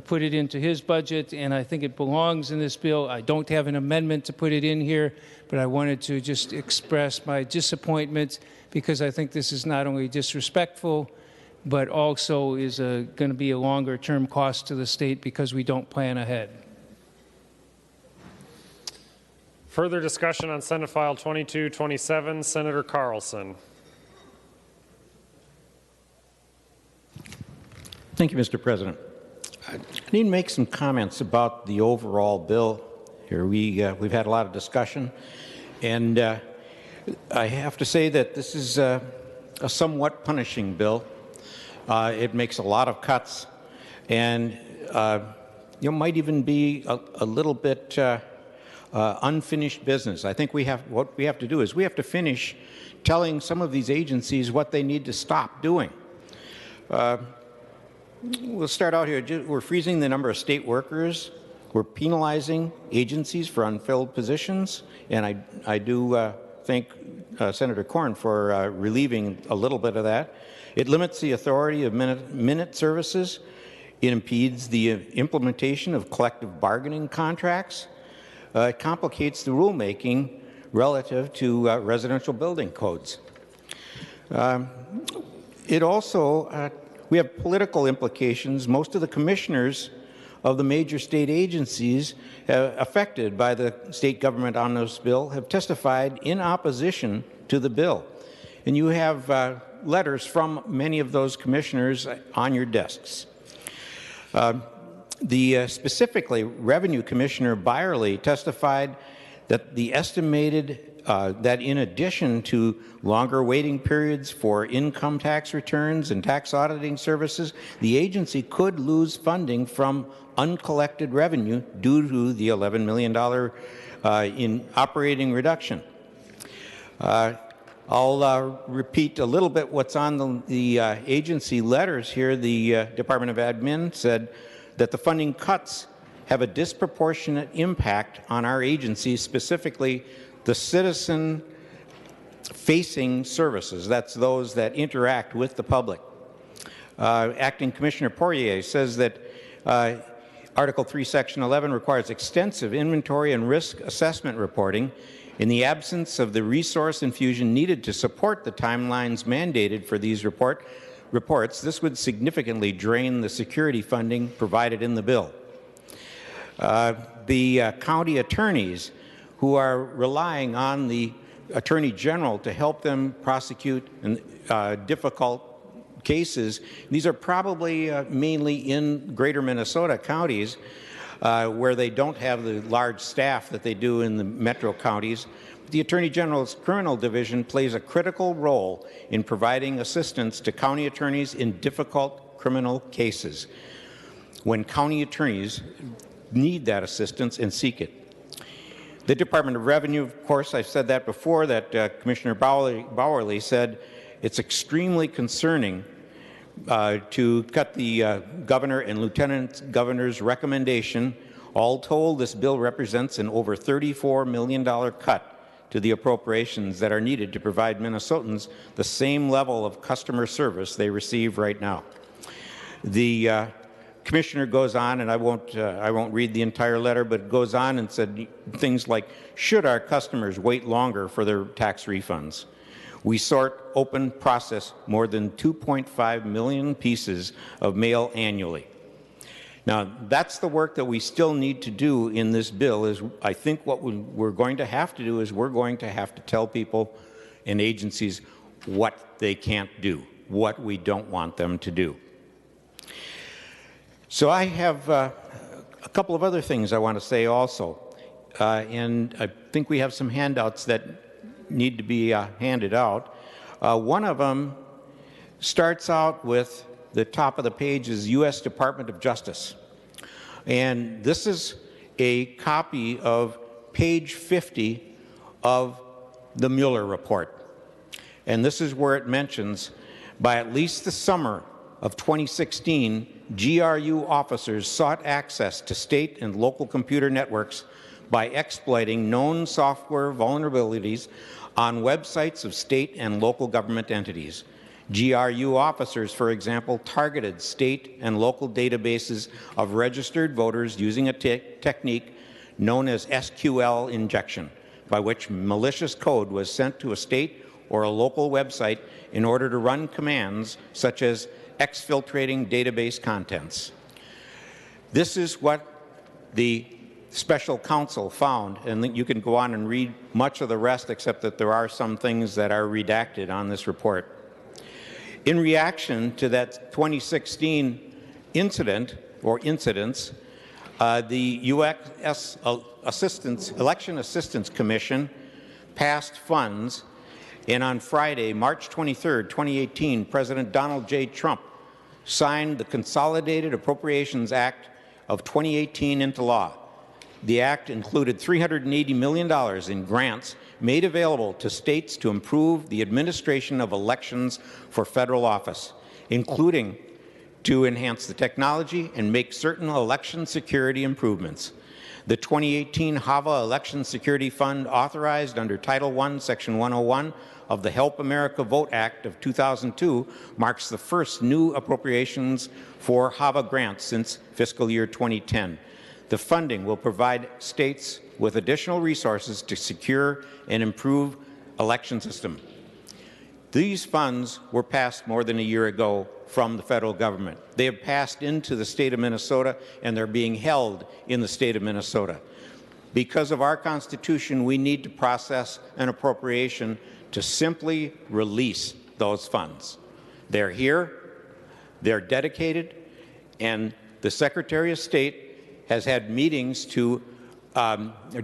put it into his budget, and I think it belongs in this bill. I don't have an amendment to put it in here, but I wanted to just express my disappointment because I think this is not only disrespectful, but also is going to be a longer-term cost to the state because we don't plan ahead.
Further discussion on Senate File 2227, Senator Carlson.
Thank you, Mr. President. I need to make some comments about the overall bill here. We've had a lot of discussion, and I have to say that this is a somewhat punishing bill. It makes a lot of cuts, and might even be a little bit unfinished business. I think what we have to do is we have to finish telling some of these agencies what they need to stop doing. We'll start out here. We're freezing the number of state workers. We're penalizing agencies for unfilled positions. And I do thank Senator Corn for relieving a little bit of that. It limits the authority of minute services. It impedes the implementation of collective bargaining contracts. It complicates the rulemaking relative to residential building codes. It also we have political implications. Most of the commissioners of the major state agencies affected by the state government omnibus bill have testified in opposition to the bill. And you have
letters from many of those commissioners on your desks. Specifically, Revenue Commissioner Byerly testified that the estimated that in addition to longer waiting periods for income tax returns and tax auditing services, the agency could lose funding from uncollected revenue due to the $11 million in operating reduction. I'll repeat a little bit what's on the agency letters here. The Department of Admin said that the funding cuts have a disproportionate impact on our agency, specifically the citizen-facing services. That's those that interact with the public. Acting Commissioner Poirier says that Article 3, Section 11 requires extensive inventory and risk assessment reporting. In the absence of the resource infusion needed to support the timelines mandated for these reports, this would significantly drain the security funding provided in the bill. The county attorneys who are relying on the Attorney General to help them prosecute difficult cases, these are probably mainly in greater Minnesota counties where they don't have the large staff that they do in the metro counties. The Attorney General's Criminal Division plays a critical role in providing assistance to county attorneys in difficult criminal cases when county attorneys need that assistance and seek it. The Department of Revenue, of course, I've said that before, that Commissioner Bowerly said it's extremely concerning to cut the governor and lieutenant governor's recommendation. All told, this bill represents an over $34 million cut to the appropriations that are needed to provide Minnesotans the same level of customer service they receive right now. The Commissioner goes on, and I won't read the entire letter, but goes on and said things like, should our customers wait longer for their tax refunds? We sort, open, process more than 2.5 million pieces of mail annually. Now, that's the work that we still need to do in this bill. Is I think what we're going to have to do is we're going to have to tell people and agencies what they can't do, what we don't want them to do. So I have a couple of other things I want to say also, and I think we have some handouts that need to be handed out. One of them starts out with the top of the page is U.S. Department of Justice, and this is a copy of page 50 of the Mueller report, and this is where it mentions by at least the summer of 2016, GRU officers sought access to state and local computer networks by exploiting known software vulnerabilities on websites of state and local government entities. GRU officers, for example, targeted state and local databases of registered voters using a technique known as SQL injection, by which malicious code was sent to a state or a local website in order to run commands such as exfiltrating database contents. This is what the special counsel found, and you can go on and read much of the rest, except that there are some things that are redacted on this report. In reaction to that 2016 incident or incidents, the U.S. Election Assistance Commission passed funds, and on Friday, March 23, 2018, President Donald J. Trump signed the Consolidated Appropriations Act of 2018 into law. The act included $380 million in grants made available to states to improve the administration of elections for federal office, including to enhance the technology and make certain election security improvements. The 2018 HAVA Election Security Fund, authorized under Title I, Section 101 of the Help America Vote Act of 2002, marks the first new appropriations for HAVA grants since fiscal year 2010. The funding will provide states with additional resources to secure and improve election system. These funds were passed more than a year ago from the federal government. They have passed into the state of Minnesota, and they're being held in the state of Minnesota. Because of our Constitution, we need to process an appropriation to simply release those funds. They're here, they're dedicated, and the Secretary of State has had meetings to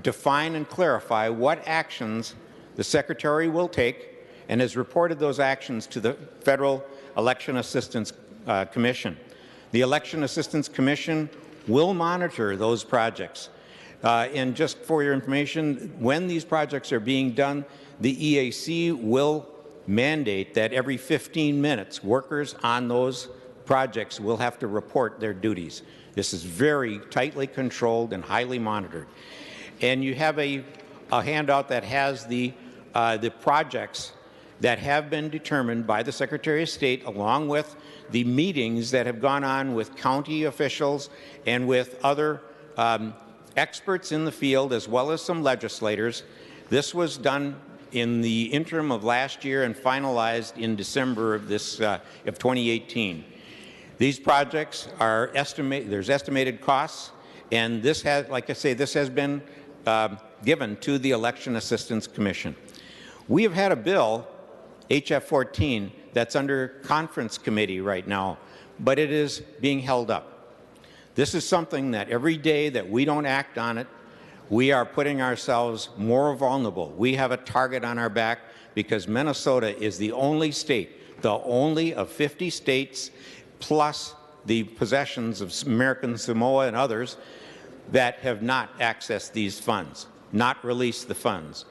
define and clarify what actions the Secretary will take, and has reported those actions to the Federal Election Assistance Commission. The Election Assistance Commission will monitor those projects. And just for your information, when these projects are being done, the EAC will mandate that every 15 minutes, workers on those projects will have to report their duties. This is very tightly controlled and highly monitored. And you have a handout that has the projects that have been determined by the Secretary of State, along with the meetings that have gone on with county officials and with other experts in the field, as well as some legislators. This was done in the interim of last year and finalized in December of 2018. These projects are there's estimated costs, and this has, like I say, this has been given to the Election Assistance Commission. We have had a bill, HF 14, that's under conference committee right now, but it is being held up. This is something that every day that we don't act on it, we are putting ourselves more vulnerable. We have a target on our back because Minnesota is the only state, the only of 50 states, plus the possessions of American Samoa and others, that have not accessed these funds, not released the funds.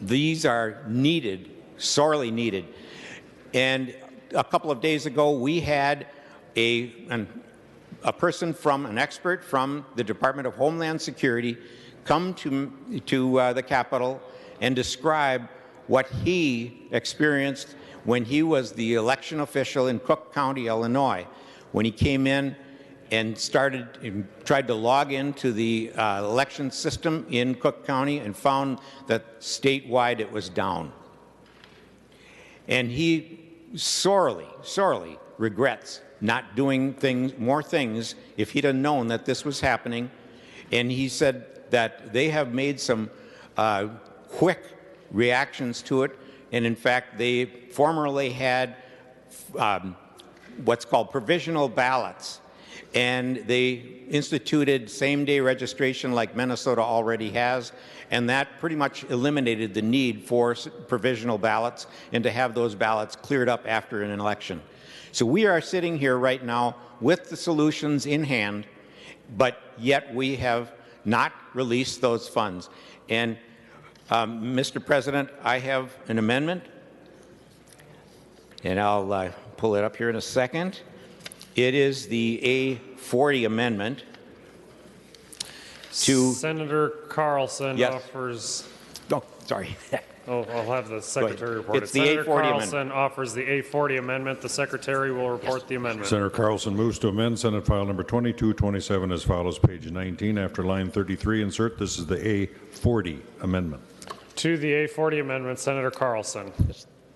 These are needed, sorely needed. And a couple of days ago, we had a person from, an expert from the Department of Homeland Security come to the Capitol and describe what he experienced when he was the election official in Cook County, Illinois, when he came in and tried to log into the election system in Cook County and found that statewide it was down. And he sorely, sorely regrets not doing more things if he'd have known that this was happening. And he said that they have made some quick reactions to it. And in fact, they formerly had what's called provisional ballots. And they instituted same-day registration like Minnesota already has, and that pretty much eliminated the need for provisional ballots and to have those ballots cleared up after an election. So we are sitting here right now with the solutions in hand, but yet we have not released those funds. And Mr. President, I have an amendment, and I'll pull it up here in a second. It is the A40 amendment to
Senator Carlson offers.
Oh, sorry.
I'll have the Secretary report it.
It's the
Senator
A40
Carlson
amendment.
offers the A40 amendment. The Secretary will report the amendment.
Senator Carlson moves to amend Senate File Number 2227 as follows, page 19. After line 33, insert this is the A40 amendment.
To the A40 amendment, Senator Carlson.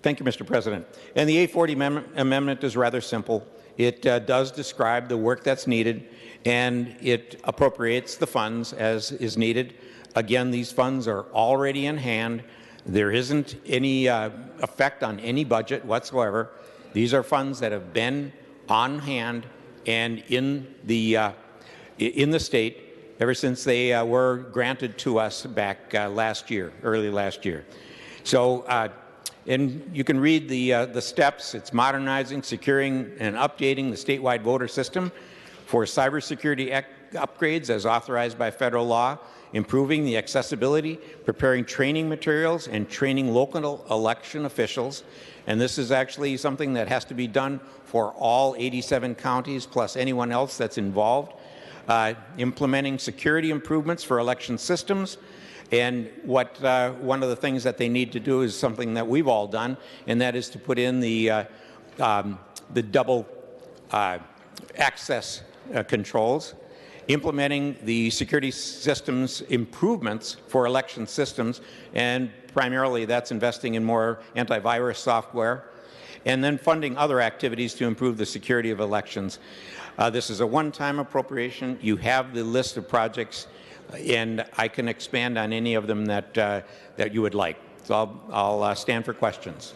Thank you, Mr. President. And the A40 amendment is rather simple. It does describe the work that's needed, and it appropriates the funds as is needed. Again, these funds are already in hand. There isn't any effect on any budget whatsoever. These are funds that have been on hand and in the state ever since they were granted to us back last year, early last year. So. And you can read the steps. It's modernizing, securing, and updating the statewide voter system for cybersecurity upgrades as authorized by federal law, improving the accessibility, preparing training materials, and training local election officials. And this is actually something that has to be done for all 87 counties plus anyone else that's involved. Implementing security improvements for election systems. And what one of the things that they need to do is something that we've all done, and that is to put in the double access controls, implementing the security systems improvements for election systems, and primarily that's investing in more antivirus software, and then funding other activities to improve the security of elections. This is a one-time appropriation. You have the list of projects, and I can expand on any of them that you would like. So I'll stand for questions.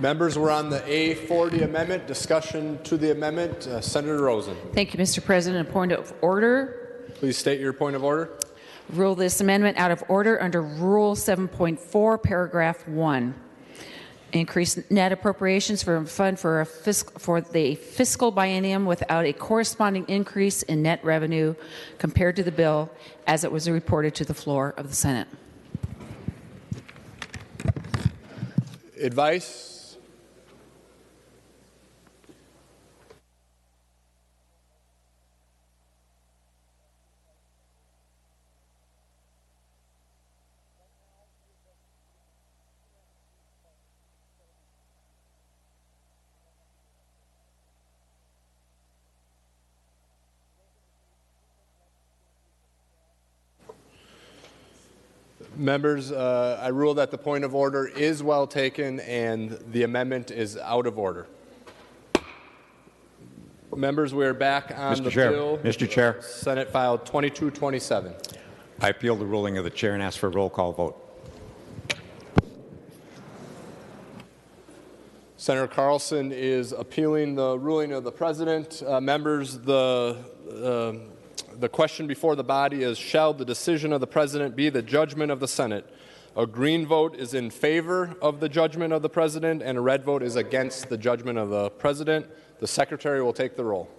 Members were on the A40 amendment. Discussion to the amendment. Senator Rosen.
Thank you, Mr. President. A point of order.
Please state your point of order.
Rule this amendment out of order under Rule 7.4, Paragraph 1. Increase net appropriations for a fund for the fiscal biennium without a corresponding increase in net revenue compared to the bill as it was reported to the floor of the Senate.
Advice? Members, I rule that the point of order is well taken and the amendment is out of order. Members, we are back on the bill.
Mr. Chair.
Senate File 2227.
I appeal the ruling of the chair and ask for a roll call vote.
Senator Carlson is appealing the ruling of the President. Members, the question before the body is, shall the decision of the President be the judgment of the Senate? A green vote is in favor of the judgment of the President, and a red vote is against the judgment of the President. The Secretary will take the roll.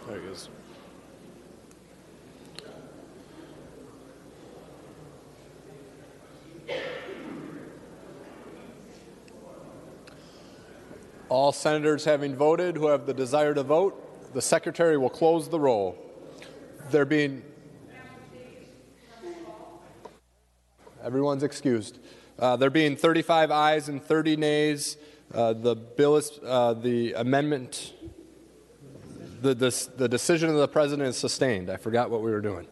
There he is. All senators having voted who have the desire to vote, the Secretary will close the roll. Everyone's excused. There being 35 ayes and 30 nays, the amendment The decision of the President is sustained. I forgot what we were doing.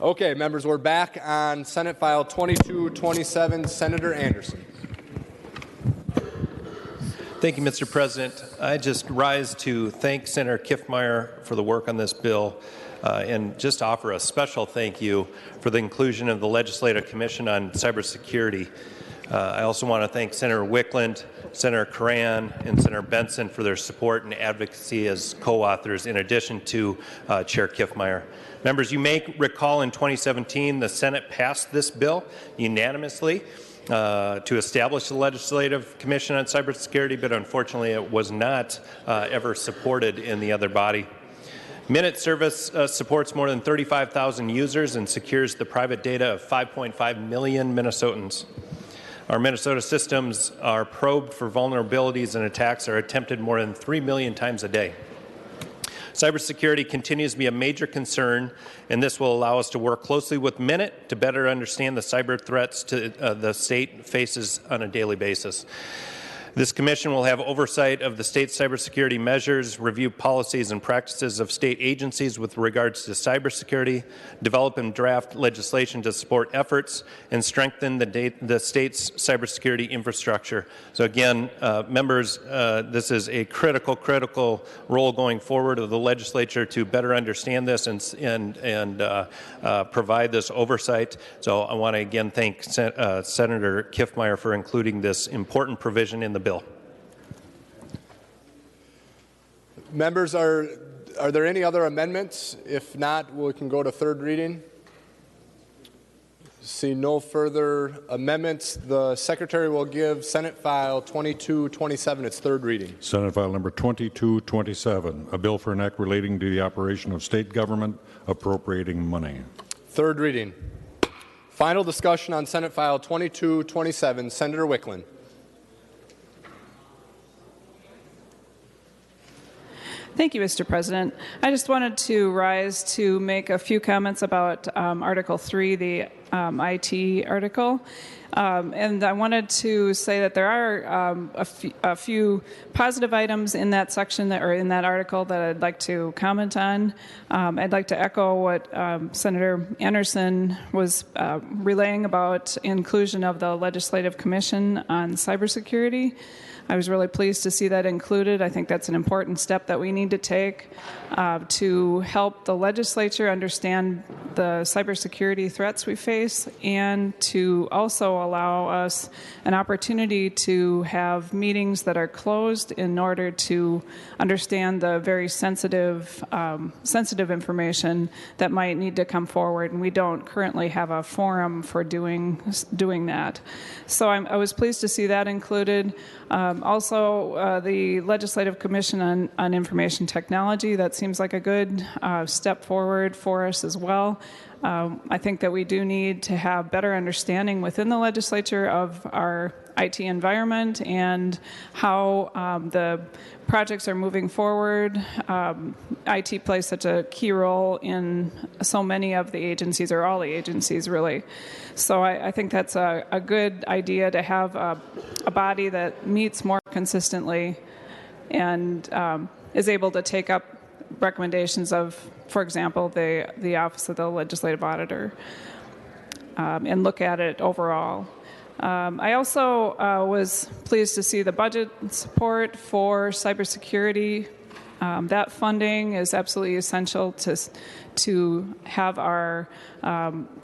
Okay, members, we're back on Senate File 2227. Senator Anderson.
Thank you, Mr. President. I just rise to thank Senator Kiffmeyer for the work on this bill and just offer a special thank you for the inclusion of the Legislative Commission on Cybersecurity. I also want to thank Senator Wickland, Senator Coran, and Senator Benson for their support and advocacy as co-authors, in addition to Chair Kiffmeyer. Members, you may recall in 2017 the Senate passed this bill unanimously to establish the Legislative Commission on Cybersecurity, but unfortunately it was not ever supported in the other body. Minute Service supports more than 35,000 users and secures the private data of 5.5 million Minnesotans. Our Minnesota systems are probed for vulnerabilities, and attacks are attempted more than 3 million times a day. Cybersecurity continues to be a major concern, and this will allow us to work closely with Minute to better understand the cyber threats to the state faces on a daily basis. This commission will have oversight of the state's cybersecurity measures, review policies and practices of state agencies with regards to cybersecurity, develop and draft legislation to support efforts, and strengthen the state's cybersecurity infrastructure. So again, members, this is a critical role going forward of the legislature to better understand this and provide this oversight. So I want to again thank Senator Kiffmeyer for including this important provision in the bill.
Members, are there any other amendments? If not, we can go to third reading. See no further amendments. The Secretary will give Senate File 2227 its third reading.
Senate File number 2227, a bill for an act relating to the operation of state government appropriating money.
Third reading. Final discussion on Senate File 2227. Senator Wickland.
Thank you, Mr. President. I just wanted to rise to make a few comments about Article 3, the IT article. And I wanted to say that there are a few positive items in that section or in that article that I'd like to comment on. I'd like to echo what Senator Anderson was relaying about inclusion of the Legislative Commission on Cybersecurity. I was really pleased to see that included. I think that's an important step that we need to take to help the legislature understand the cybersecurity threats we face, and to also allow us an opportunity to have meetings that are closed in order to understand the very sensitive information that might need to come forward. And we don't currently have a forum for doing that. So I was pleased to see that included. Also, the Legislative Commission on Information Technology, that seems like a good step forward for us as well. I think that we do need to have better understanding within the legislature of our IT environment and how the projects are moving forward. IT plays such a key role in so many of the agencies, or all the agencies really. So I think that's a good idea to have a body that meets more consistently and is able to take up recommendations of, for example, the Office of the Legislative Auditor and look at it overall. I also was pleased to see the budget support for cybersecurity. That funding is absolutely essential to have our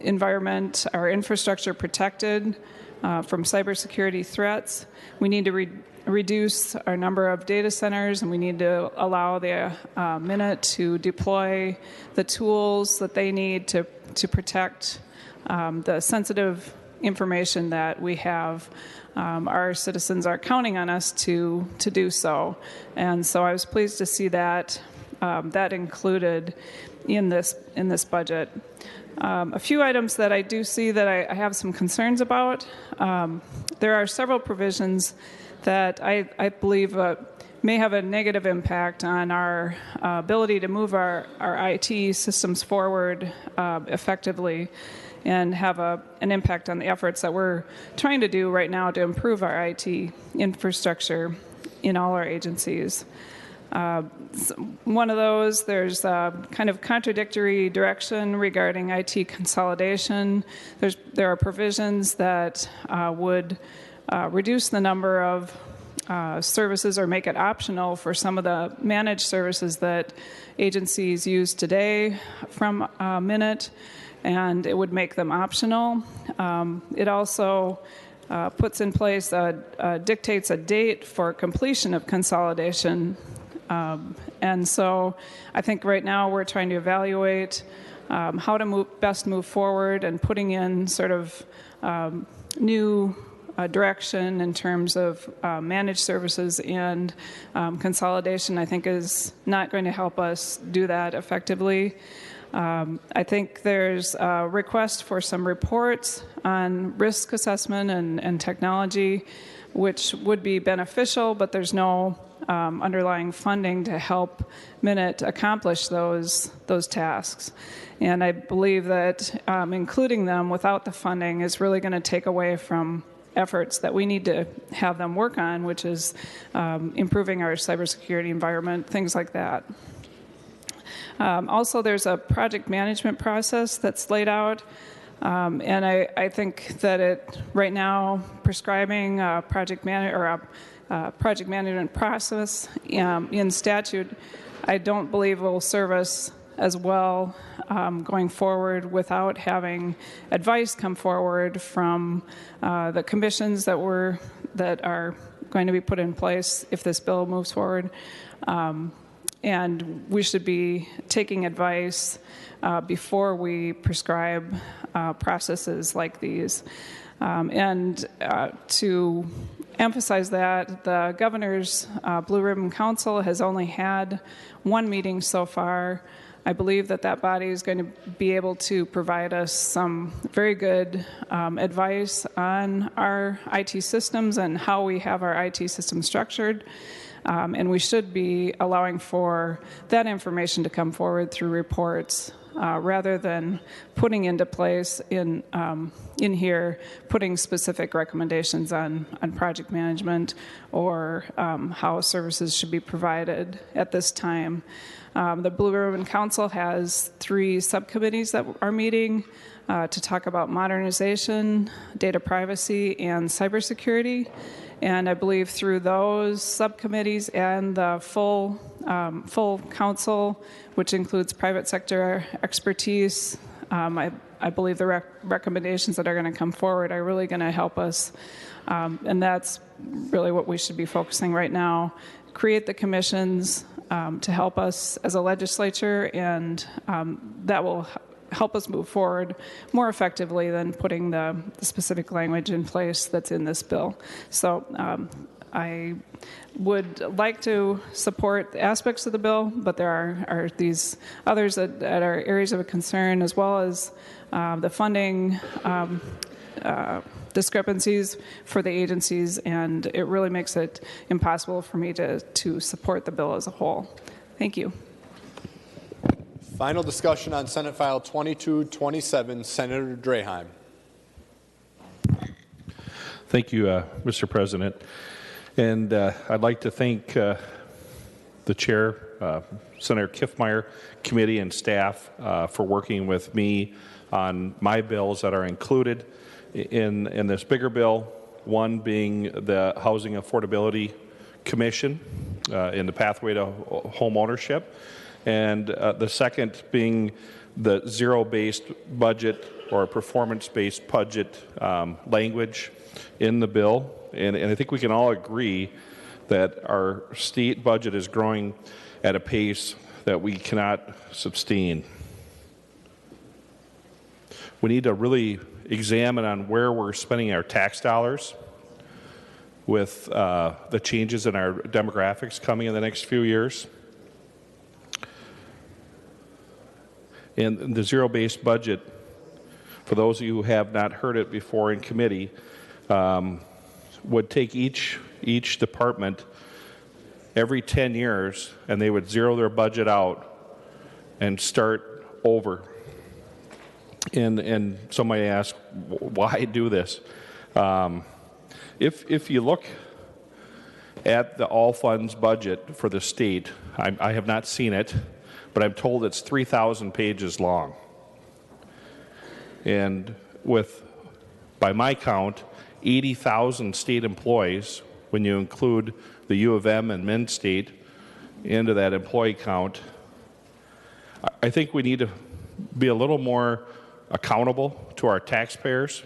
environment, our infrastructure protected from cybersecurity threats. We need to reduce our number of data centers, and we need to allow the Minute to deploy the tools that they need to protect the sensitive information that we have. Our citizens are counting on us to do so, and so I was pleased to see that included in this budget. A few items that I do see that I have some concerns about. There are several provisions that I believe may have a negative impact on our ability to move our IT systems forward effectively, and have an impact on the efforts that we're trying to do right now to improve our IT infrastructure in all our agencies.
One of those, there's kind of contradictory direction regarding IT consolidation. There are provisions that would reduce the number of services or make it optional for some of the managed services that agencies use today from Minute, and it would make them optional. It also puts in place, dictates a date for completion of consolidation. And so I think right now we're trying to evaluate how to best move forward, and putting in sort of new direction in terms of managed services and consolidation, I think, is not going to help us do that effectively. I think there's a request for some reports on risk assessment and technology, which would be beneficial, but there's no underlying funding to help Minute accomplish those tasks. And I believe that including them without the funding is really going to take away from efforts that we need to have them work on, which is improving our cybersecurity environment, things like that. Also, there's a project management process that's laid out, and I think that right now prescribing project management process in statute, I don't believe will serve us as well going forward without having advice come forward from the commissions that are going to be put in place if this bill moves forward. And we should be taking advice before we prescribe processes like these. And to emphasize that, the Governor's Blue Ribbon Council has only had one meeting so far. I believe that body is going to be able to provide us some very good advice on our IT systems and how we have our IT system structured. And we should be allowing for that information to come forward through reports rather than putting into place in here, putting specific recommendations on project management or how services should be provided at this time. The Blue Ribbon Council has 3 subcommittees that are meeting to talk about modernization, data privacy, and cybersecurity. And I believe through those subcommittees and the full council, which includes private sector expertise, I believe the recommendations that are going to come forward are really going to help us. And that's really what we should be focusing right now. Create the commissions to help us as a legislature, and that will help us move forward more effectively than putting the specific language in place that's in this bill. So I would like to support the aspects of the bill, but there are these others that are areas of concern, as well as the funding discrepancies for the agencies, and it really makes it impossible for me to support the bill as a whole. Thank you.
Final discussion on Senate File 2227, Senator Draheim.
Thank you, Mr. President. And I'd like to thank the Chair, Senator Kiffmeyer, committee, and staff for working with me on my bills that are included in this bigger bill, one being the Housing Affordability Commission in the pathway to home ownership, and the second being the zero-based budget or performance-based budget language in the bill. And I think we can all agree that our state budget is growing at a pace that we cannot sustain. We need to really examine on where we're spending our tax dollars with the changes in our demographics coming in the next few years. And the zero-based budget, for those of you who have not heard it before in committee, would take each department every 10 years, and they would zero their budget out and start over. And somebody asked, why do this? If you look
at the all funds budget for the state. I have not seen it, but I'm told it's 3,000 pages long. And with, by my count, 80,000 state employees, when you include the U of M and Min State into that employee count, I think we need to be a little more accountable to our taxpayers.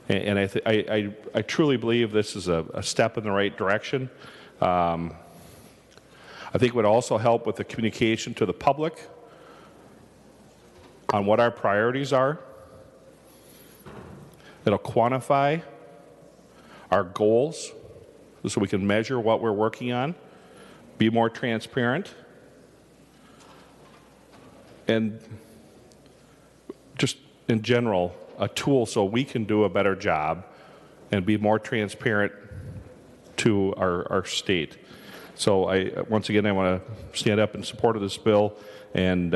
And I truly believe this is a step in the right direction. I think it would also help with the communication to the public on what our priorities are. It'll quantify our goals so we can measure what we're working on, be more transparent, and just in general, a tool so we can do a better job and be more transparent to our state. So once again, I want to stand up in support of this bill and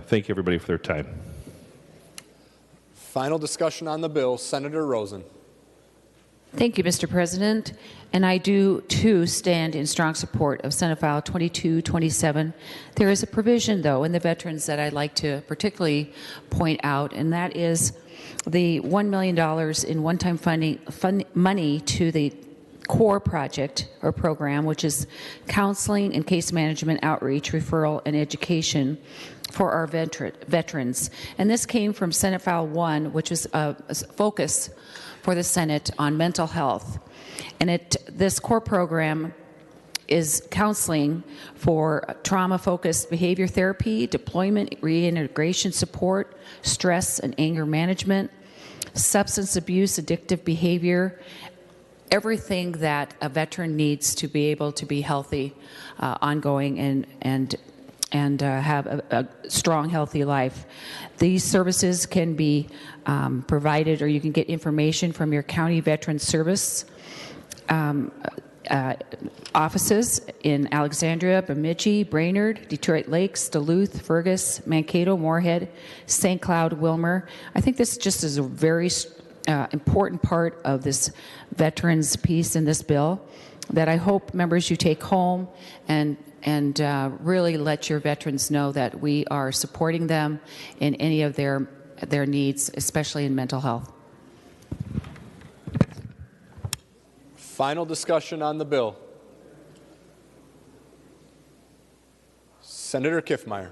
thank everybody for their time.
Final discussion on the bill, Senator Rosen.
Thank you, Mr. President. And I do, too, stand in strong support of Senate File 2227. There is a provision, though, in the veterans that I'd like to particularly point out, and that is the $1 million in one-time money to the C.O.R.E project or program, which is counseling and case management outreach, referral, and education for our veterans. And this came from Senate File 1, which is a focus for the Senate on mental health. And this C.O.R.E program is counseling for trauma-focused behavior therapy, deployment, reintegration support, stress and anger management, substance abuse, addictive behavior, everything that a veteran needs to be able to be healthy, ongoing, and have a strong, healthy life. These services can be provided, or you can get information from your county veteran service offices in Alexandria, Bemidji, Brainerd, Detroit Lakes, Duluth, Fergus, Mankato, Moorhead, St. Cloud, Wilmer. I think this just is a very important part of this veterans piece in this bill that I hope members you take home and really let your veterans know that we are supporting them in any of their needs, especially in mental health.
Final discussion on the bill. Senator Kiffmeyer.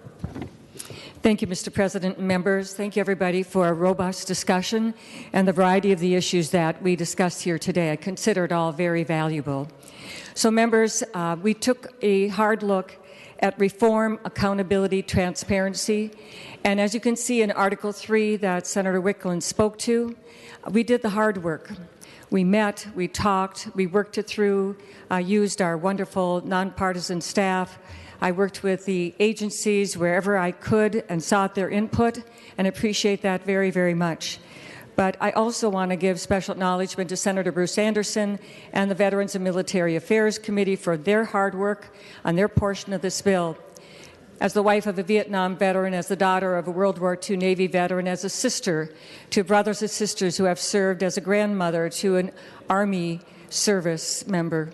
Thank you, Mr. President and members. Thank you, everybody, for a robust discussion and the variety of the issues that we discussed here today. I consider it all very valuable. So, members, we took a hard look at reform, accountability, transparency, and as you can see in Article 3 that Senator Wickland spoke to, we did the hard work. We met, we talked, we worked it through, used our wonderful nonpartisan staff. I worked with the agencies wherever I could and sought their input, and appreciate that very, very much. But I also want to give special acknowledgement to Senator Bruce Anderson and the Veterans and Military Affairs Committee for their hard work on their portion of this bill. As the wife of a Vietnam veteran, as the daughter of a World War II Navy veteran, as a sister to brothers and sisters who have served, as a grandmother to an Army service member,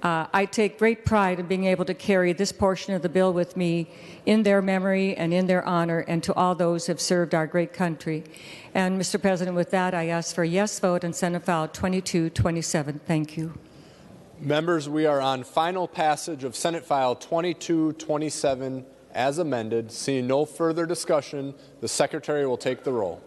I take great pride in being able to carry this portion of the bill with me in their memory and in their honor, and to all those who have served our great country. And, Mr. President, with that, I ask for a yes vote on Senate File 2227. Thank you.
Members, we are on final passage of Senate File 2227 as amended. Seeing no further discussion, the Secretary will take the roll.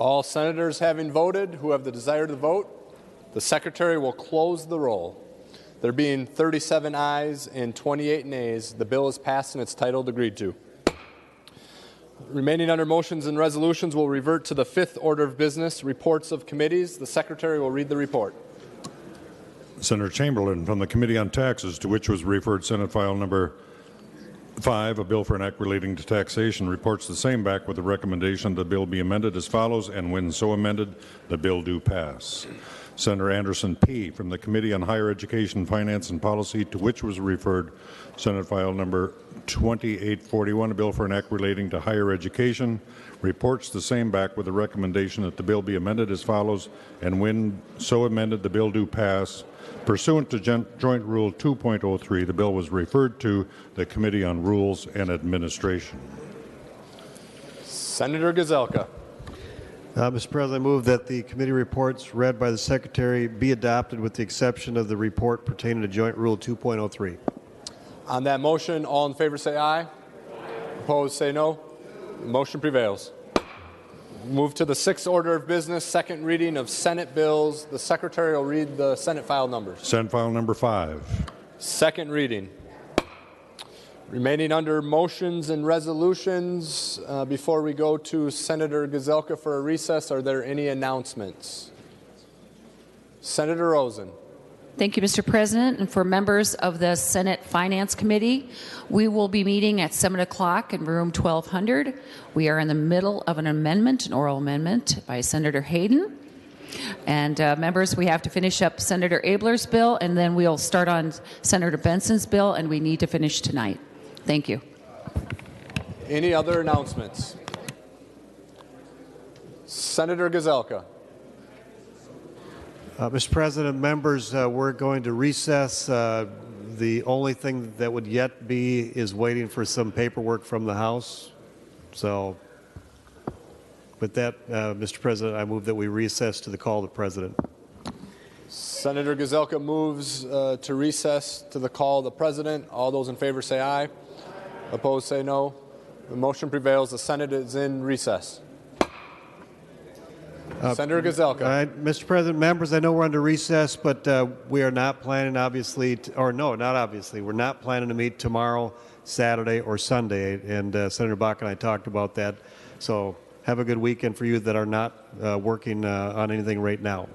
All senators having voted who have the desire to vote, the Secretary will close the roll. There being 37 ayes and 28 nays, the bill is passed and its title agreed to. Remaining under motions and resolutions will revert to the fifth order of business, reports of committees. The Secretary will read the report.
Senator Chamberlain from the Committee on Taxes, to which was referred Senate File Number 5, a bill for an act relating to taxation, reports the same back with the recommendation the bill be amended as follows, and when so amended, the bill do pass. Senator Anderson P. from the Committee on Higher Education, Finance, and Policy, to which was referred Senate File Number 2841, a bill for an act relating to higher education, reports the same back with the recommendation that the bill be amended as follows, and when so amended, the bill do pass. Pursuant to Joint Rule 2.03, the bill was referred to the Committee on Rules and Administration.
Senator Gazelka.
Mr. President, I move that the committee reports read by the Secretary be adopted with the exception of the report pertaining to Joint Rule 2.03.
On that motion, all in favor say aye. Opposed say no. The motion prevails. Move to the sixth order of business, second reading of Senate bills. The Secretary will read the Senate file numbers.
Senate File Number 5.
Second reading. Remaining under motions and resolutions, before we go to Senator Gazelka for a recess, are there any announcements? Senator Rosen.
Thank you, Mr. President. And for members of the Senate Finance Committee, we will be meeting at 7 o'clock in room 1200. We are in the middle of an amendment, an oral amendment by Senator Hayden. And members, we have to finish up Senator Abler's bill, and then we'll start on Senator Benson's bill, and we need to finish tonight. Thank you.
Any other announcements? Senator Gazelka.
Mr. President, members, we're going to recess. The only thing that would yet be is waiting for some paperwork from the House. So with that, Mr. President, I move that we recess to the call of the President.
Senator Gazelka moves to recess to the call of the President. All those in favor say aye. Opposed say no. The motion prevails. The Senate is in recess. Senator Gazelka.
Mr. President, members, I know we're under recess, but we are not planning, obviously, we're not planning to meet tomorrow, Saturday, or Sunday, and Senator Bach and I talked about that. So have a good weekend for you that are not working on anything right now.